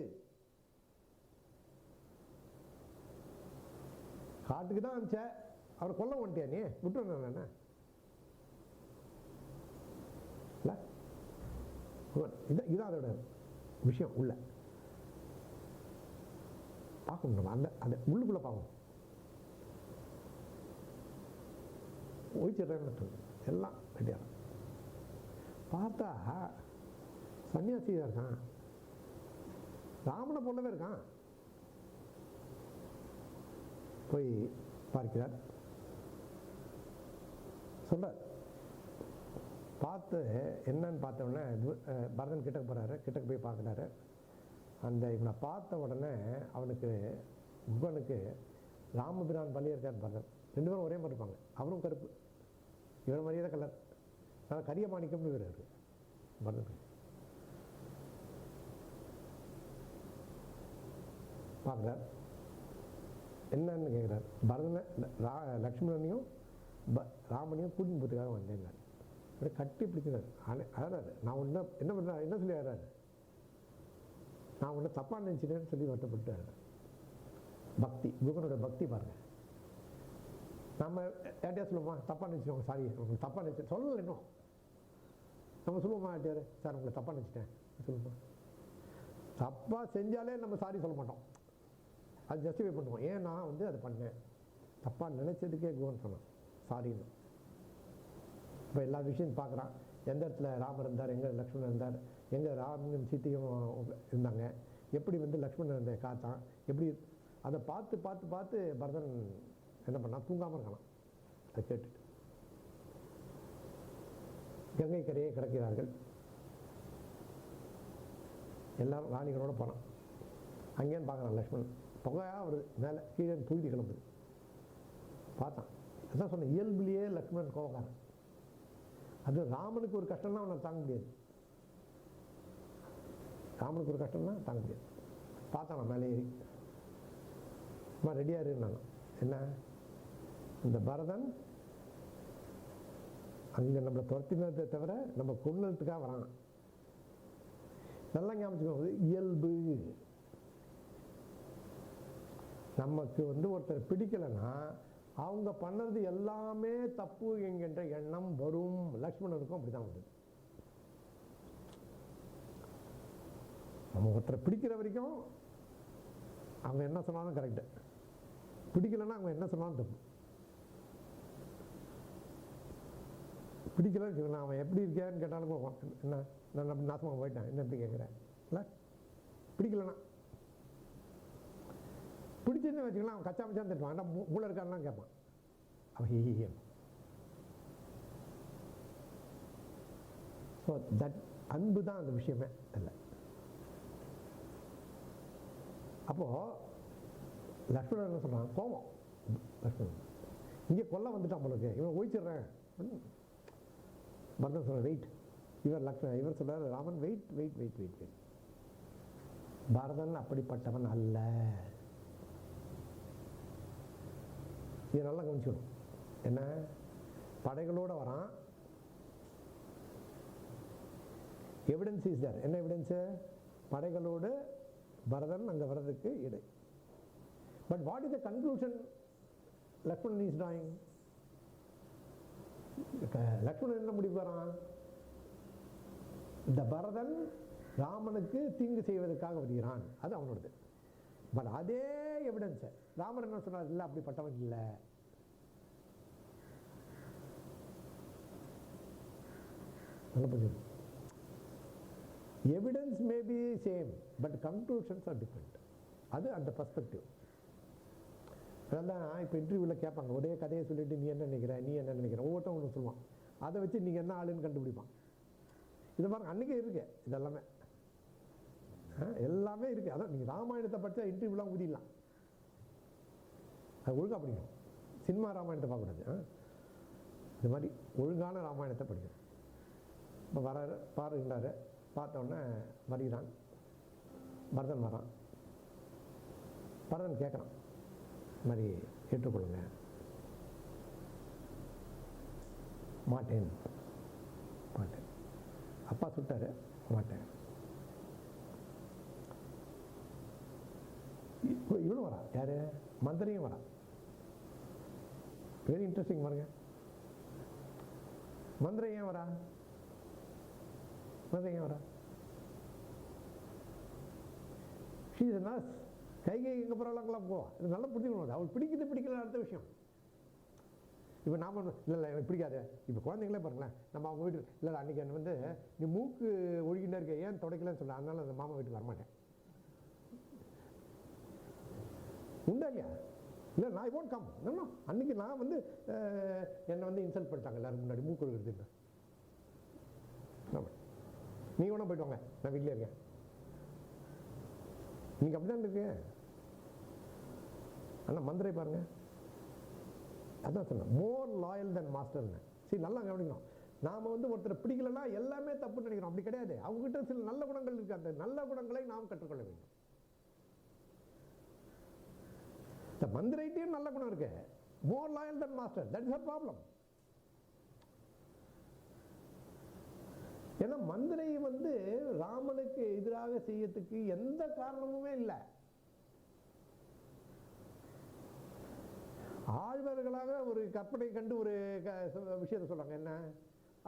காட்டுக்கு தான் அனுப்பிச்ச, அவரை கொல்ல வந்துட்டியா நீ? விட்டு என்ன இதான் அதோட விஷயம். உள்ள பார்க்கணும், நம்ம அந்த அந்த உள்ளுக்குள்ள பார்க்கணும். ஒழிச்சிடுறேன்னு எல்லாம் ரெடியாக பார்த்தா சன்னியாசியாக இருக்கான், ராமனை போலவே இருக்கான். போய் பார்க்கிறார், சொல்றார். பார்த்து என்னன்னு பார்த்தோன்னே பரதன் கிட்டக்கு போகிறாரு, கிட்டக்கு போய் பார்க்குறாரு. அந்த இவனை பார்த்த உடனே அவனுக்கு குகனுக்கு ராமபிரான் பள்ளி இருக்கார் பரதன். ரெண்டு பேரும் ஒரே மாதிரி இருப்பாங்க. அவரும் கருப்பு, இவன் மாதிரியே தான் கலர். ஆனால் கரிய மாணிக்கம்னு வேறு இருக்கு பரதன். பார்க்குறார், என்னன்னு கேட்குறாரு. பரதனை லக்ஷ்மணனையும் ராமனையும் கூட்டின்னு போகிறதுக்காக வந்தேன். அப்படியே கட்டி பிடிக்கிறார். அழறாரு. நான் ஒன்று என்ன பண்ணுறேன், என்ன சொல்லி அழறாரு? நான் ஒன்று தப்பாக நினச்சிட்டேன்னு சொல்லி வருத்தப்பட்டு பக்தி, குகனோட பக்தி பாருங்க. நம்ம யார்ட்டையா சொல்லுவோமா, தப்பாக நினச்சிடுவோம், சாரி உங்களுக்கு தப்பாக நினச்சி சொல்லலை. இன்னும் நம்ம சொல்லுவோமா யார்ட்டையாரு, சார் உங்களை தப்பாக நினச்சிட்டேன் சொல்லுவோம். தப்பாக செஞ்சாலே நம்ம சாரி சொல்ல மாட்டோம், அது ஜஸ்டிஃபை பண்ணுவோம். ஏன் நான் வந்து அதை பண்ணேன், தப்பாக நினச்சதுக்கே குகன் சொன்னான் சாரின்னு. இப்போ எல்லா விஷயம் பார்க்குறான். எந்த இடத்துல ராமர் இருந்தார், எங்கே லக்ஷ்மணன் இருந்தார், எங்கே ராமனும் சீத்தையும் இருந்தாங்க, எப்படி வந்து லக்ஷ்மணன் இருந்த காத்தான், எப்படி அதை பார்த்து பார்த்து பார்த்து பரதன் என்ன பண்ணான், தூங்காமல் இருக்கலாம். அதை கேட்டுட்டு கங்கை கரையை கிடக்கிறார்கள். எல்லாரும் ராணிகளோட போனான். அங்கேன்னு பார்க்குறான் லக்ஷ்மணன், புகையாக வருது மேலே, கீழே புழுதி கிளம்புது. பார்த்தான். அதான் சொன்ன, இயல்புலேயே லக்ஷ்மணன் கோபக்காரன். அது ராமனுக்கு ஒரு கஷ்டம்னா அவனை தாங்க முடியாது. ராமனுக்கு ஒரு கஷ்டம்னா தாங்க முடியாது. பார்த்தான் மேலே ஏறி, அம்மா ரெடியாக இருந்தாங்க. என்ன, இந்த பரதன் அங்கே நம்மளை துரத்தினதை தவிர நம்ம கொன்னதுக்காக வரான். நல்லா ஞாபகம், இயல்பு. நமக்கு வந்து ஒருத்தர் பிடிக்கலைன்னா அவங்க பண்ணது எல்லாமே தப்பு என்கின்ற எண்ணம் வரும். லக்ஷ்மணனுக்கும் அப்படிதான் வருது. நம்ம ஒருத்தரை பிடிக்கிற வரைக்கும் அவங்க என்ன சொன்னாலும் கரெக்டு, பிடிக்கலன்னா அவங்க என்ன சொன்னாலும் தப்பு. பிடிக்கலன்னு வச்சுக்கோங்க, அவன் எப்படி இருக்கான்னு கேட்டாலும் என்ன, நான் அப்படி நாசமாக போயிட்டேன், என்ன எப்படி கேட்குறேன் இல்லை. பிடிக்கலன்னா பிடிச்சிருந்து வச்சுக்கலாம், அவன் கச்சா மச்சான் திட்டுவான், ஆனால் மூளை இருக்கான்லாம் கேட்பான். அவன் ஸோ தட் அன்பு தான் அந்த விஷயமே இல்லை. அப்போது லக்ஷ்மணன் என்ன சொல்கிறான், கோபம். லக்ஷ்மணன் இங்கே கொல்ல வந்துட்டான் போலுக்கு, இவன் ஒழிச்சிடுறேன். பரதன் சொல்ற வெயிட், இவர் சொல்றாரு Raman wait wait wait wait wait. Bharathan அப்படிப்பட்டவன் அல்ல. இதை நல்லா கவனிச்சிடும். என்ன படைகளோட வரான். Evidence is there. என்ன எவிடன்ஸு? படைகளோடு பரதன் அங்கே வர்றதுக்கு இடை. But what is the conclusion Lakshmanan is dying? Lakshmanan என்ன முடிவு வரான்? இந்த பரதன் ராமனுக்கு தீங்கு செய்வதற்காக வருகிறான், அது அவனோடது. பட் அதே எவிடன்ஸை ராமர் என்ன சொன்னார்? இல்லை, அப்படிப்பட்டவன் இல்லை. Evidence may be same, but conclusions are different. அது அந்த பர்ஸ்பெக்டிவ். அதெல்லாம் இப்போ இன்டர்வியூவில் கேட்பாங்க, ஒரே கதையை சொல்லிட்டு நீ என்ன நினைக்கிற, நீ என்ன நினைக்கிற, ஒவ்வொருத்தன் ஒன்று சொல்லுவான். அதை வச்சு நீங்கள் என்ன ஆளுன்னு கண்டுபிடிப்பான். இது பாருங்க, அன்றைக்கே இருக்கு இதெல்லாமே, எல்லாமே இருக்கு. அதான் நீங்கள் ராமாயணத்தை படித்தா இன்டர்வியூலாம் ஊதிடலாம். அது ஒழுங்காக படிக்கணும். சினிமா ராமாயணத்தை பார்க்கக்கூடாது. இது மாதிரி ஒழுங்கான ராமாயணத்தை படிக்கணும். இப்போ வர பாருங்கிறாரு, பார்த்தோன்னே வருகிறான், பரதன் வரான். பரதன் கேட்குறான், இது மாதிரி ஏற்றுக்கொள்ளுங்க. மாட்டேன் மாட்டேன். அப்பா சுட்டாரு, மாட்டேன். இவனும் வரா, யாரு? மந்திரியும் வரா. வெரி இன்ட்ரெஸ்டிங் பாருங்க. மந்திரி ஏன் வரா? மந்திரி ஏன் வரா? She is nurse. கைகை எங்கே போகிறாங்களாம் போ. இது நல்லா புரிஞ்சுக்கணும். அவள் பிடிக்குது பிடிக்கல அடுத்த விஷயம். இப்போ நாம இல்லை எனக்கு பிடிக்காது. இப்போ குழந்தைங்களே பாருங்களேன், நம்ம அவங்க வீட்டு இல்லை அன்றைக்கி என்ன வந்து நீ மூக்கு ஒழுகிட்டே இருக்க, ஏன் தொடக்கலன்னு சொல்ல, அதனால அந்த மாமா வீட்டுக்கு வரமாட்டேன். உண்டா இல்லையா? இல்லை நான் ஓன்ட் கம். இன்னும் அன்றைக்கி நான் வந்து என்னை வந்து இன்சல்ட் பண்ணிட்டாங்க எல்லாரும் முன்னாடி, மூக்கு ஒழுகிறது. நீங்கள் ஒன்றும் போய்ட்டு வாங்க, நான் வீட்டிலே இருக்கேன். நீங்கள் அப்படி தான் இருக்கு. ஆனால் மந்திரை பாருங்க, அதான் சொன்னேன், மோர் லாயல் தென் மாஸ்டர்னு. சரி, நல்லா கவனிக்கணும். நாம் வந்து ஒருத்தரை பிடிக்கலன்னா எல்லாமே தப்புன்னு நினைக்கிறோம். அப்படி கிடையாது. அவங்ககிட்ட சில நல்ல குணங்கள் இருக்கு. அந்த நல்ல குணங்களை நாம் கற்றுக்கொள்ள வேண்டும். இந்த மந்திரைட்டையும் நல்ல குணம் இருக்கு. More loyal than master, that is a problem. ஏன்னா மந்திரை வந்து ராமனுக்கு எதிராக செய்யறதுக்கு எந்த காரணமுமே இல்லை. ஆழ்வார்களாக ஒரு கற்பனை கண்டு ஒரு விஷயத்தை சொல்றாங்க. என்ன?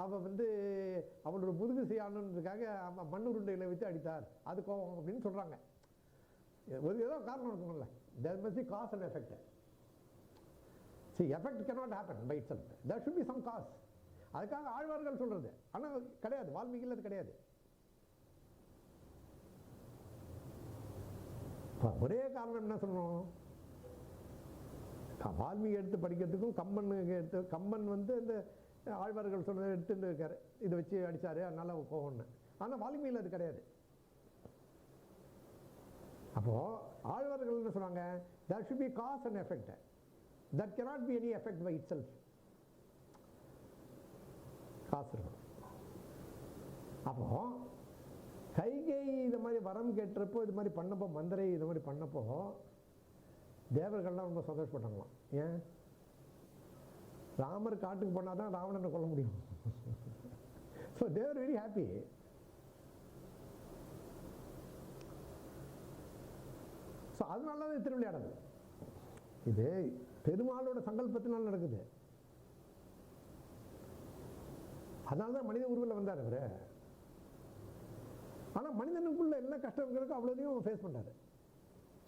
அவ வந்து அவளோட முதுகு செய்யணுன்றதுக்காக மண்ணுருண்டைகளை வச்சு அடித்தார், அது கோபம் அப்படின்னு சொல்றாங்க. ஒரு ஏதோ காரணம் இருக்கும்ல. there must be cause and effect. see, effect cannot happen by itself. there should be some cause. அதுக்காக ஆழ்வார்கள் சொல்றது. ஆனா கிடையாது, வால்மீகியில் அது கிடையாது. ஒரே காரணம் என்ன சொல்லணும்? வால்மீகி எடுத்து படிக்கிறதுக்கும் கம்பனுக்கு எடுத்து, கம்பன் வந்து இந்த ஆழ்வார்கள் சொல்றதை எடுத்துட்டு இருக்காரு, இதை வச்சு அடிச்சாரு அதனால கோவம்னு. ஆனால் வால்மீகியில் அது கிடையாது. அப்போ ஆழ்வார்கள் என்ன சொல்றாங்க? there should be cause and effect. that cannot be any effect by itself. காசு இருக்கணும். அப்போ கைகை இது மாதிரி வரம் கேட்டுறப்போ, இது மாதிரி பண்ணப்போ, மந்திரை இது மாதிரி பண்ணப்போ தேவர்கள்லாம் ரொம்ப சந்தோஷப்பட்டாங்களாம். ஏன்? ராமர் காட்டுக்கு போனாதான் ராவணனை கொல்ல முடியும். So they are very happy. So அதனால தான் திருவிளையாடல். இது பெருமாளோட சங்கல்பத்தினால் நடக்குது. அதனால தான் மனித உருவில் வந்தார் அவரு. ஆனால் மனிதனுக்குள்ள என்ன கஷ்டம் இருக்கோ அவ்வளோதையும் ஃபேஸ் பண்ணாரு.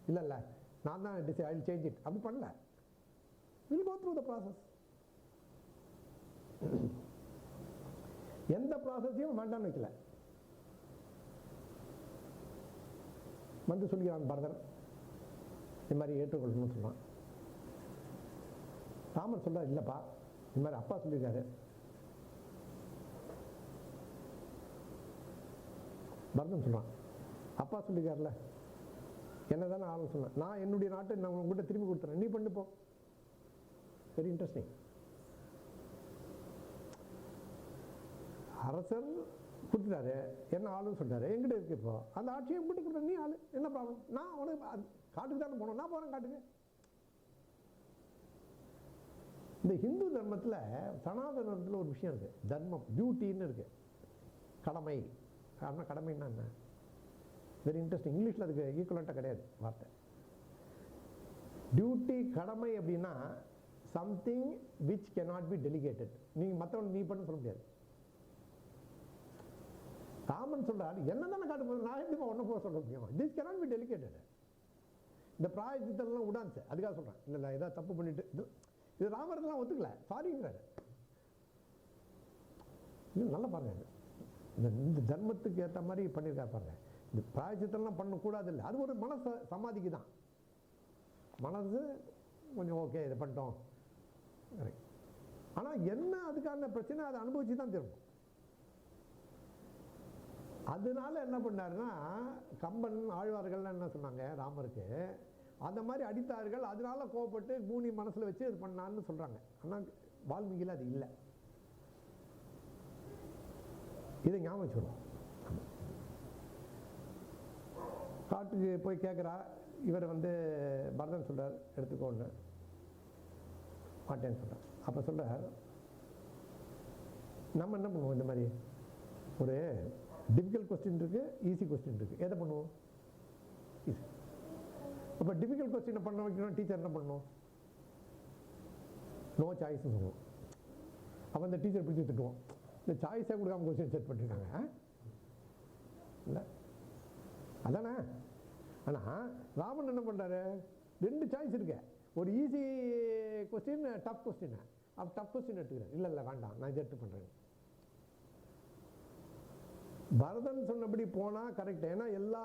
இல்லை இல்லை நான் தான் ஐ வில் சேஞ்ச் இட் அப்படி பண்ணல. Will go through the process. எந்த ப்ராசஸையும் வேண்டாம்னு வைக்கல. வந்து சொல்லிக்கிறான் பரதன், இது மாதிரி ஏற்றுக்கொள்ளணும்னு சொல்றான். ராமர் சொல்றார், இல்லைப்பா இது மாதிரி அப்பா சொல்லியிருக்காரு. பரதன் சொல்றான், அப்பா சொல்லியிருக்காருல, என்னதானே ஆளும் சொன்னேன், நான் என்னுடைய நாட்டை நான் உங்ககிட்ட திரும்பி கொடுத்துறேன், நீ பண்ணு போ. Very interesting. அரசர் கொடுத்துட்டாரு, என்ன ஆளுன்னு சொல்லிட்டாரு, எங்கிட்ட இருக்கு இப்போ அந்த ஆட்சியை எங்கிட்ட கொடுத்தா நீ ஆளு, என்ன ப்ராப்ளம்? நான் உனக்கு காட்டுக்கு தானே போனோம், நான் போறேன் காட்டுக்கு. இந்த ஹிந்து தர்மத்தில் சனாதன தர்மத்தில் ஒரு விஷயம் இருக்குது, தர்மம் டியூட்டின்னு இருக்குது, கடமை. ஆனால் கடமைன்னா என்ன? Very interesting. இங்கிலீஷில் அதுக்கு ஈக்குவலண்ட்டாக கிடையாது வார்த்தை. டியூட்டி கடமை அப்படின்னா something which cannot be delegated. நீங்கள் மற்றவங்க நீ பண்ண சொல்ல முடியாது. ராமன் சொல்றார், என்ன தானே காட்டு, நான் எப்படி ஒன்றை போக சொல்ல முடியும்? This cannot be delegated. இந்த பிராயச்சித்தெல்லாம் உடான்ச்சு, அதுக்காக சொல்கிறேன். இல்லை இல்லை ஏதாவது தப்பு பண்ணிட்டு இது ராமரெல்லாம் ஒத்துக்கல, சாரிங்கிறாரு. நல்லா பாருங்க, இந்த தர்மத்துக்கு ஏற்ற மாதிரி பண்ணியிருக்காரு பாருங்க. இந்த பிராயச்சித்தெல்லாம் பண்ணக்கூடாது இல்லை, அது ஒரு மனசு சமாதிக்கு தான். மனசு கொஞ்சம் ஓகே இதை பண்ணிட்டோம். ஆனால் என்ன அதுக்கான பிரச்சனை அதை அனுபவிச்சு தான் திரும்பும். அதனால என்ன பண்ணாருன்னா, கம்பன் ஆழ்வார்கள்லாம் என்ன சொன்னாங்க ராமருக்கு, அந்த மாதிரி அடித்தார்கள், அதனால கோவப்பட்டு பூனி மனசில் வச்சு இது பண்ணான்னு சொல்கிறாங்க. ஆனால் வால்மீகியில் அது இல்லை. இதை ஞாபகம் வச்சுக்கணும். காட்டுக்கு போய் கேட்குறா, இவர் பரதன் சொல்கிறார் எடுத்துக்கோன்னு, மாட்டேன்னு சொல்கிறார். அப்போ சொல்கிறார், நம்ம என்ன பண்ணுவோம், இந்த மாதிரி ஒரு டிஃபிகல்ட் கொஸ்டின் இருக்குது, ஈஸி கொஸ்டின் இருக்குது, எதை பண்ணுவோம்? ஈஸி. அப்போ டிஃபிகல்ட் கொஸ்டினை பண்ண வைக்கணும், டீச்சர் என்ன பண்ணணும்? நோ சாய்ஸ்ன்னு சொல்லுவோம். அப்போ இந்த டீச்சர் பிடிச்சி திட்டுவோம், இந்த சாய்ஸே கொடுக்காம கொஸ்டின் செட் பண்ணியிருக்காங்க இல்லை, அதானே? ஆனால் ராமன் என்ன பண்ணுறாரு, 2 சாய்ஸ் இருக்கு, ஒரு ஈஸி கொஸ்டின், டஃப் கொஸ்டின். அப்போ டஃப் கொஸ்டின் எடுத்துக்கிறேன், இல்லை இல்லை வேண்டாம் நான் இதை எடுத்து பண்ணுறேன். பரதன் சொன்னபடி போனால் கரெக்ட். ஏன்னா எல்லா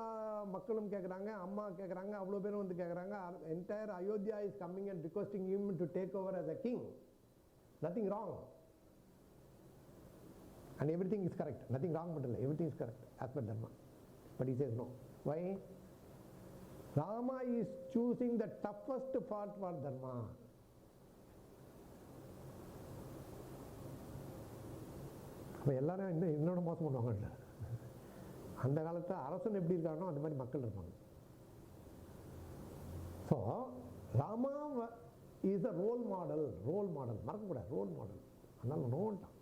மக்களும் கேட்குறாங்க, அம்மா கேட்குறாங்க, அவ்வளோ பேரும் கேட்குறாங்க. Entire Ayodhya is coming and requesting him to take over as a king. Nothing wrong. And everything is correct. Nothing wrong பண்ணல, everything is correct as per Dharma. But he says no. Why? Rama is choosing the toughest part for Dharma. அப்போ எல்லாரும் என்னோட மோசம் பண்ணுவாங்க. அந்த காலத்தில் அரசன் எப்படி இருக்கானோ அந்த மாதிரி மக்கள் இருப்பாங்க. So Rama is a role model. Role model மறக்கக்கூடாது, ரோல் மாடல். அதனால நோன்ட்டான்.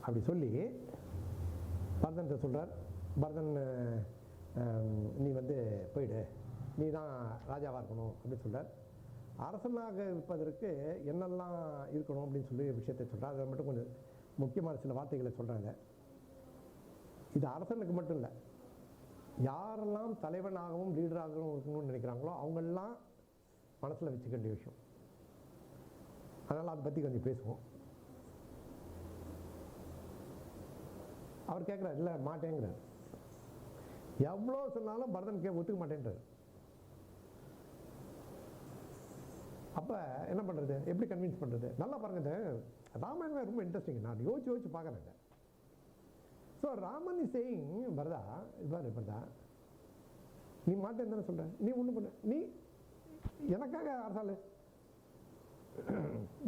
அப்படி சொல்லி பரதன் சொல்கிறார், பரதன் நீ போயிடு, நீ தான் ராஜாவாக இருக்கணும் அப்படின்னு சொல்கிறார். அரசனாக இருப்பதற்கு என்னெல்லாம் இருக்கணும் அப்படின்னு சொல்லி விஷயத்தை சொல்கிறார். அதை மட்டும் கொஞ்சம் முக்கியமான சில வார்த்தைகளை சொல்கிறாங்க. இது அரசனுக்கு மட்டும் இல்லை, யாரெல்லாம் தலைவனாகவும் லீடராகவும் இருக்கணும்னு நினைக்கிறாங்களோ அவங்களெல்லாம் மனசில் வச்சுக்க வேண்டிய விஷயம். அதனால் அதை பற்றி கொஞ்சம் பேசுவோம். அவர் கேட்குறாரு, இல்லை மாட்டேங்கிறார். எவ்வளோ சொன்னாலும் பரதன் ஒத்துக்க மாட்டேன்றார். அப்போ என்ன பண்ணுறது, எப்படி கன்வின்ஸ் பண்ணுறது? நல்லா பாருங்க, ராமாயணம் ரொம்ப இன்ட்ரெஸ்டிங். நான் யோசிச்சு பார்க்குறேங்க. ஸோ ராமன் இஸ் சேயிங், பரதா இவ்வாறு, பரதா நீ மாட்டேன்னு தானே சொல்கிற, நீ ஒன்றும் பண்ண, நீ எனக்காக அரசாள்,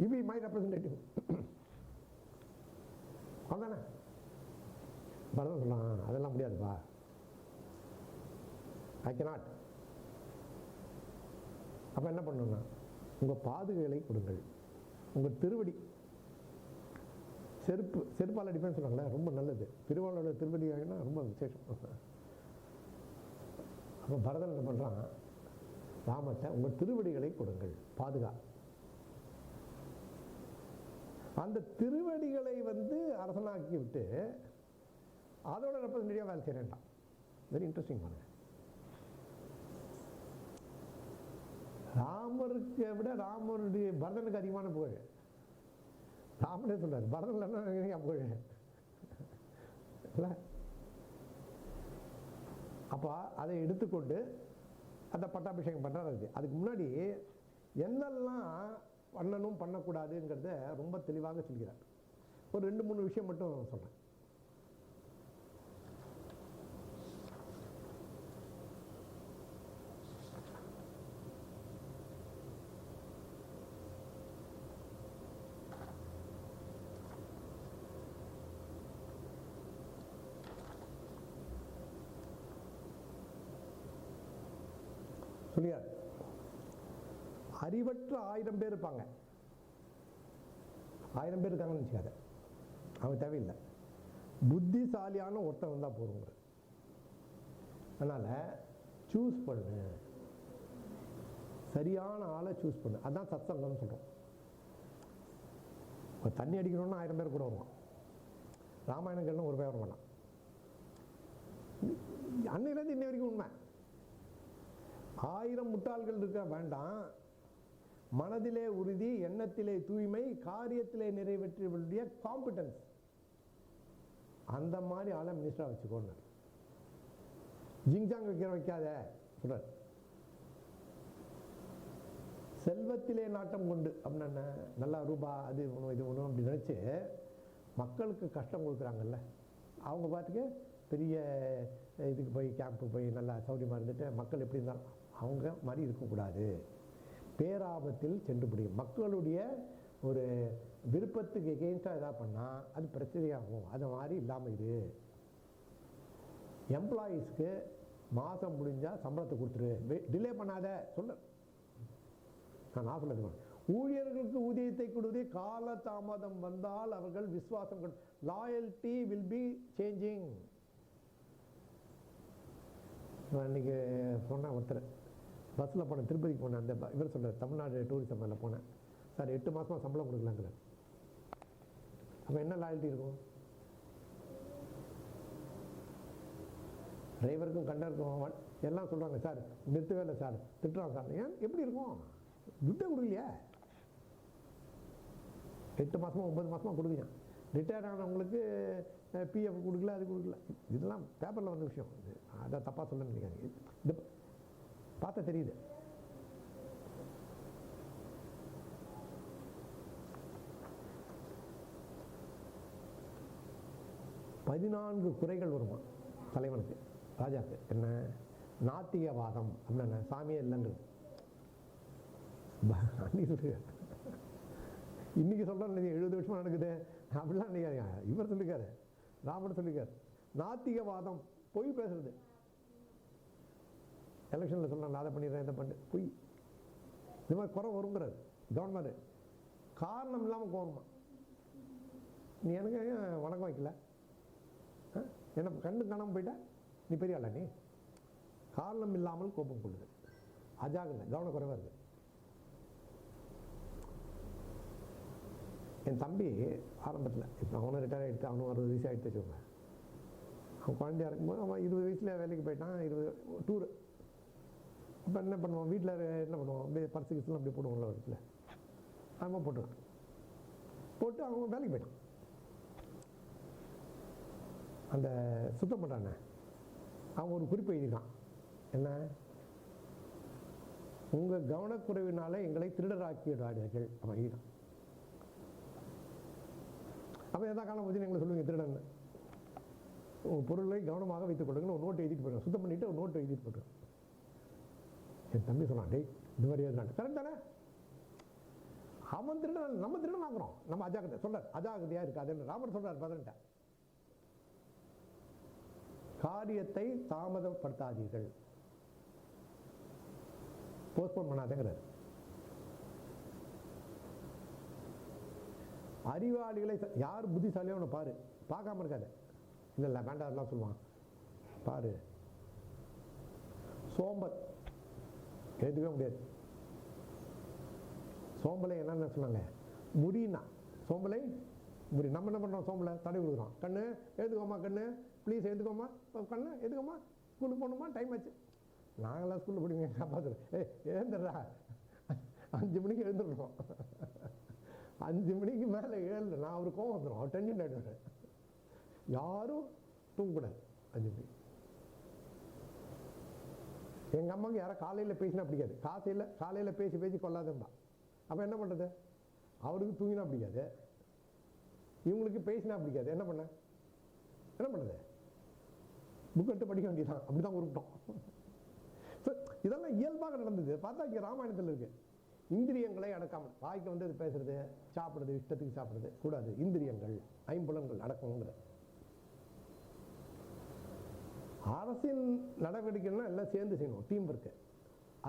யூ பி மை ரெப்ரசன்டேட்டிவ், அதானே? பரதன் சொல்லலாம், அதெல்லாம் முடியாதுப்பா, ஐ கேனாட். அப்போ என்ன பண்ணணும்னா, உங்கள் பாதுகளை கொடுங்கள், உங்கள் திருவடி, செருப்பால் அடிப்பேன்னு சொல்கிறாங்களே, ரொம்ப நல்லது. திருவாளோட திருவடி ஆகினா ரொம்ப விசேஷம். அப்போ பரதன் என்ன பண்ணுறான், ராமத்தை உங்கள் திருவடிகளை கொடுங்கள், பாதுகா. அந்த திருவடிகளை அரசனாக்கி விட்டு அதோட ரெப்ரசன்டேட்டிவாக வேலை செய்யறேன்டான். வெரி இன்ட்ரெஸ்டிங் பாருங்க. ராமருக்கு விட ராமருடைய பரதனுக்கு அதிகமான புகழ். ராமனே சொல்றாரு, பரதன் என்ன புகழ் இல்லை? அப்போ அதை எடுத்துக்கொண்டு அந்த பட்டாபிஷேகம் பண்ணுறாரு. அதுக்கு முன்னாடி என்னெல்லாம் பண்ணணும் பண்ணக்கூடாதுங்கிறத ரொம்ப தெளிவாக சொல்கிறார். ஒரு 2-3 விஷயம் மட்டும் சொல்கிறேன். சொல்லியார் அறிவற்ற 1000 பேர் இருப்பாங்க. 1000 பேர் இருக்காங்கன்னு வச்சுக்காத, அவங்க தேவையில்லை. புத்திசாலியான ஒருத்தன் வந்தால் போதுங்கிற. அதனால் சூஸ் பண்ணு, சரியான ஆளை சூஸ் பண்ணு. அதுதான் சத்சங்கம்னு சொல்கிறோம். இப்போ தண்ணி அடிக்கணும்னா 1000 பேர் கூட வருவான். ராமாயணம் கேள்னா ஒரு பேர் வர மாட்டான். அன்னையிலேருந்து இன்னை வரைக்கும் உண்மை. 1000 முட்டாள்கள் இருக்க வேண்டாம். மனதிலே உறுதி, எண்ணத்திலே தூய்மை, காரியத்திலே நிறைவேற்றிய காம்பிடன்ஸ், அந்த மாதிரி ஆளை மினிஸ்டராக வச்சுக்கோன்னு. ஜிங்ஜாங் வைக்காத சொல்றார். செல்வத்திலே நாட்டம் கொண்டு அப்படின்னா நல்லா ரூபா அது ஒன்றும் இது ஒன்றும் அப்படி நினச்சி மக்களுக்கு கஷ்டம் கொடுக்குறாங்கல்ல, அவங்க பார்த்துக்கு பெரிய இதுக்கு போய் கேம்புக்கு போய் நல்லா சௌரியமாக இருந்துட்டு மக்கள் எப்படி இருந்தாலும் அவங்க மாதிரி இருக்கக்கூடாது. பேராபத்தில் சென்று முடியும். மக்களுடைய ஒரு விருப்பத்துக்கு எகெயின்ஸ்டாக எதாவது பண்ணால் அது பிரச்சனையாகும். அது மாதிரி இல்லாமல் இது. எம்ப்ளாயீஸ்க்கு மாதம் முடிஞ்சால் சம்பளத்தை கொடுத்துரு, டிலே பண்ணாத சொல்ல. நான் சொல்லுங்க, ஊழியர்களுக்கு ஊதியத்தை கொடுத்தே கால தாமதம் வந்தால் அவர்கள் விசுவாசம் லாயல்டி வில் பி சேஞ்சிங். அன்றைக்கி சொன்னேன், ஒருத்தர் பஸ்ஸில் போனேன், திருப்பதிக்கு போனேன். அந்த இவர் சொல்கிறார், தமிழ்நாடு டூரிசம் மேலே போனேன் சார், 8 மாதமாக சம்பளம் கொடுக்கலாங்கிற. அப்போ என்ன லாயல்ட்டி இருக்கும்? டிரைவருக்கும் கண்டருக்கும் எல்லாம் சொல்கிறாங்க, சார் நிறுத்தவே இல்லை சார், திட்டுறான் சார். ஏன் எப்படி இருக்கும்? துட்டே கொடுக்கலையா? 8 மாதமாக 9 மாதமாக கொடுக்குங்க. ரிட்டையர்ட் ஆனவங்களுக்கு பிஎஃப் கொடுக்கல, அது கொடுக்கல. இதெல்லாம் பேப்பரில் வந்த விஷயம். அதை தப்பாக சொல்ல நினைக்காது. இது பார்த்தா தெரியுது. பதினான்கு குறைகள் வருமா தலைவனுக்கு, ராஜாக்கு. என்ன? நாத்திகவாதம் அப்படின்னா சாமியே இல்லைன்றது. இன்னைக்கு சொல்கிறேன், 70 வருஷமாக நடக்குது அப்படிலாம் நினைக்காதீங்க. இவர் சொல்லிக்காரு, ராமன் சொல்லிக்காரு. நாத்திகவாதம், பொய் பேசுறது. எலெக்ஷனில் சொல்கிறேன், அதை பண்ணிடுறேன், இதை பண்ணு, பொய். இந்த மாதிரி குறை வருங்கிறார் கவர்னர். காரணம் இல்லாமல் கோருமா? நீ எனக்கு வணக்கம் வைக்கல, என்ன கண்ணு காணாமல் போயிட்டா நீ பெரிய ஆளா? நீ காரணம் இல்லாமல் கோபம் கொள்ளுது. அஜாகிரதை, கவனக்குறைவாக இருக்குது. என் தம்பி ஆரம்பத்தில், இப்போ அவனும் ரிட்டையர் ஆகிடுச்சு, அவனும் 60 வயசு ஆகிடுச்சு வச்சுக்கோங்க. அவன் குழந்தையாக இருக்கும்போது அவன் 20 வயசில் வேலைக்கு போயிட்டான். 20 டூரு. அப்போ என்ன பண்ணுவான், வீட்டில் என்ன பண்ணுவான், அப்படியே பர்சு கிஸ்லாம் அப்படி போடுவாங்கள வீட்டில், அவன் போட்டுருவான். போட்டு அவன் வேலைக்கு போயிட்டான். அந்த சுத்தம் பண்ணுறானே அவன் ஒரு குறிப்பு எழுதிக்கான். என்ன? உங்கள் கவனக்குறைவினால எங்களை திருடராக்கிடுவார்கள். அவன் எழுதிட்டான். அப்போ எதாவது காலம் வச்சு எங்களை சொல்லுவீங்க திருடன். உங்கள் பொருளை கவனமாக வைத்துக் கொள்ளுங்கன்னு ஒரு நோட்டு எழுதிட்டு போயிடும். சுத்தம் பண்ணிவிட்டு ஒரு நோட்டு எழுதிட்டு போய்டும். என் தம்பி சொன்னான், டேய் இந்த மாதிரி எழுதுனான். கரெக்ட் தானே? அவன் திருடன், நம்ம திருடன் ஆகுறோம். நம்ம அஜாக்கிரதை சொல்கிறார், அஜாக்கிரதையாக இருக்காதுன்னு ராமர் சொல்கிறார். பதினெட்ட காரியத்தை தாமதப்படுத்தாதீர்கள், போஸ்ட்போன் பண்ணாதேங்கிறார். அறிவாளிகளை யார் புத்திசாலியோ அவனை பாரு, பார்க்காம இருக்காது. இல்லை இல்லை வேண்டாம் அதெல்லாம் சொல்லுவான் பாரு. சோம்பல் எழுதுவே முடியாது. சோம்பலை என்னென்ன சொன்னாங்க? முடினா சோம்பலை முடி. நம்ம என்ன பண்ணுறோம்? சோம்பலை தடவி கொடுக்குறோம். கண்ணு எழுதுக்கோமா, கண்ணு ப்ளீஸ் எழுதுக்கோமா, கண்ணு எழுதுக்கோமா, ஸ்கூலுக்கு போகணுமா, டைம் ஆச்சு. நாங்களாம் ஸ்கூலில் படிங்க காப்பாற்றுறோம். எழுந்துடுறா, 5 மணிக்கு எழுந்துடுறோம். 5 மணிக்கு மேலே ஏழு நான் அவர் கோவம் வந்துடும், அவர் டென்ஷன் ஆகிடுவார். யாரும் தூங்கக்கூடாது 5 மணிக்கு. எங்கள் அம்மாவுக்கு யாரும் காலையில் பேசினா பிடிக்காது. காலையில் பேசி கொள்ளாதும்பா. அப்போ என்ன பண்ணுறது? அவருக்கு தூங்கினா பிடிக்காது, இவங்களுக்கு பேசினா பிடிக்காது. என்ன பண்ணுறது? புக் எடுத்து படிக்க வேண்டியதான். அப்படி தான் உருட்டோம். இதெல்லாம் இயல்பாக நடந்தது. பார்த்தா இங்கே ராமாயணத்தில் இருக்குது. இந்திரியங்களை அடக்காமல், வாய்க்கு வந்து பேசுறது, சாப்பிடுறது, இஷ்டத்துக்கு சாப்பிடுறது கூடாது. இந்திரியங்கள், ஐம்புலன்கள் அடக்கணுங்கிற. அரசின் நடவடிக்கைன்னா எல்லாம் சேர்ந்து செய்யணும், டீம் ஒர்க்கு.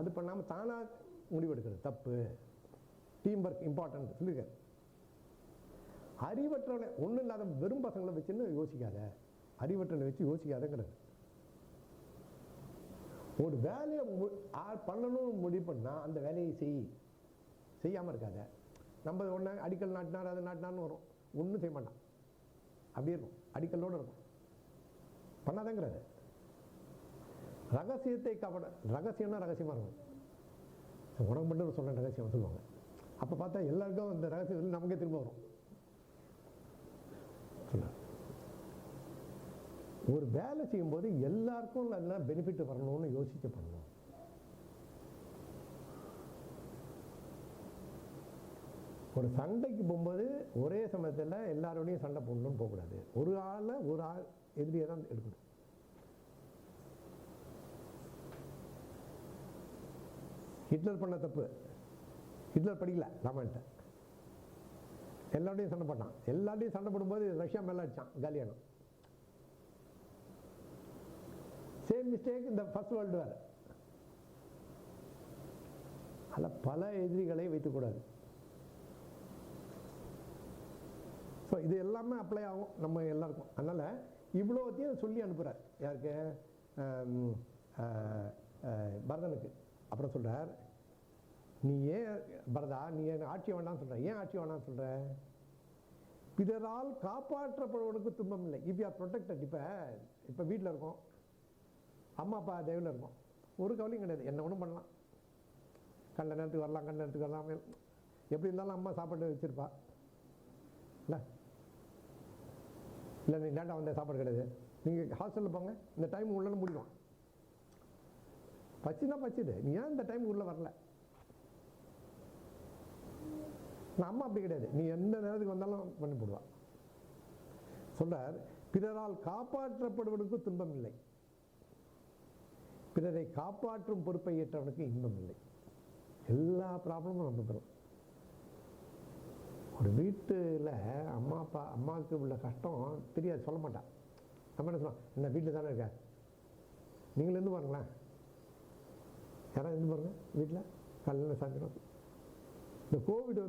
அது பண்ணாமல் தானாக முடிவெடுக்கிறது தப்பு. டீம் ஒர்க் இம்பார்ட்டன்ட் சொல்லியிருக்காரு. அறிவற்றவனை ஒன்றும் இல்லாத வெறும் பசங்களை வச்சுன்னு யோசிக்காத, அறிவற்றனை வச்சு யோசிக்காதங்கிறது. ஒரு வேலையை பண்ணணும்னு முடிவு பண்ணால் அந்த வேலையை செய்யாமல் இருக்காத. நம்ம ஒன்று அடிக்கல் நாட்டினார் அது நாட்டினார்னு வரும், ஒன்றும் செய்ய மாட்டான், அப்படியே இருக்கும், அடிக்கல்லோடு இருக்கும், பண்ணாதங்கிறது. ரகசியத்தை காப்பாட, ரகசியம்னா ரகசியமாக இருக்கும். உனக்கு மட்டும் சொல்ல ரகசியம் சொல்லுவாங்க. அப்போ பார்த்தா எல்லாருக்கும் அந்த ரகசியம் நமக்கே திரும்ப வரும். ஒரு வேலை செய்யும்போது எல்லாருக்கும் நல்லா பெனிஃபிட் வரணும்னு யோசிச்சு பண்ணணும். ஒரு சண்டைக்கு போகும்போது ஒரே சமயத்தில் எல்லாரோடையும் சண்டை போடணும்னு போகக்கூடாது. ஒரு ஆள் எதிரியை தான் எடுக்கணும். ஹிட்லர் பண்ண தப்பு, ஹிட்லர் படிக்கல ராமாயணத்தை, எல்லாருடையும் சண்டை போட்டான். எல்லாருடையும் சண்டை போடும்போது ரஷ்யா மேலே அடிச்சான், காலியானம். சேம் மிஸ்டேக் இந்த ஃபர்ஸ்ட் வேர்ல்டு வார். அதில் பல எதிரிகளை வைத்துக்கூடாது. ஸோ இது எல்லாமே அப்ளை ஆகும் நம்ம எல்லாருக்கும். அதனால் இவ்வளோத்தையும் சொல்லி அனுப்புகிறார். யாருக்கு? பரதனுக்கு. அப்புறம் சொல்கிறார், நீ ஏன் பரதா நீ ஆட்சி வேண்டாம்னு சொல்கிற? ஏன் ஆட்சி வேண்டாம்னு சொல்கிற? பிறரால் காப்பாற்றப்படுவனுக்கு துன்பம் இல்லை. If you are protected. இப்போ வீட்டில் இருக்கோம், அம்மா அப்பா தெய்வில் இருக்கும், ஒரு கவலையும் கிடையாது, என்ன ஒன்றும் பண்ணலாம், கண்ட நேரத்துக்கு வரலாம், கண்ட நேரத்துக்கு வரலாம், எப்படி இருந்தாலும் அம்மா சாப்பாடு வச்சுருப்பா இல்லை நீ லேட்டாக வந்த சாப்பாடு கிடையாது. நீங்கள் ஹாஸ்டலில் போங்க, இந்த டைம் உள்ளே முடியும், பச்சுனா பச்சுது, நீ ஏன் இந்த டைம் உள்ளே வரல? நான் அம்மா அப்படி கிடையாது, நீ எந்த நேரத்துக்கு வந்தாலும் பண்ணி போடுவா. சொல்றார், பிறரால் காப்பாற்றப்படுவனுக்கு துன்பம் இல்லை, பிறரை காப்பாற்றும் பொறுப்பை ஏற்றவனுக்கு இன்பம் இல்லை. எல்லா ப்ராப்ளமும் நம்ம தரும். ஒரு வீட்டில் அம்மாவுக்கு உள்ள கஷ்டம் தெரியாது, சொல்ல மாட்டான். நம்ம என்ன சொல்லுவோம், என்ன வீட்டில் தானே இருக்க, நீங்களும் இருந்து பாருங்களேன், யாராவது இருந்து பாருங்க வீட்டில் காலையில் சாயந்தரம். இந்த கோவிட்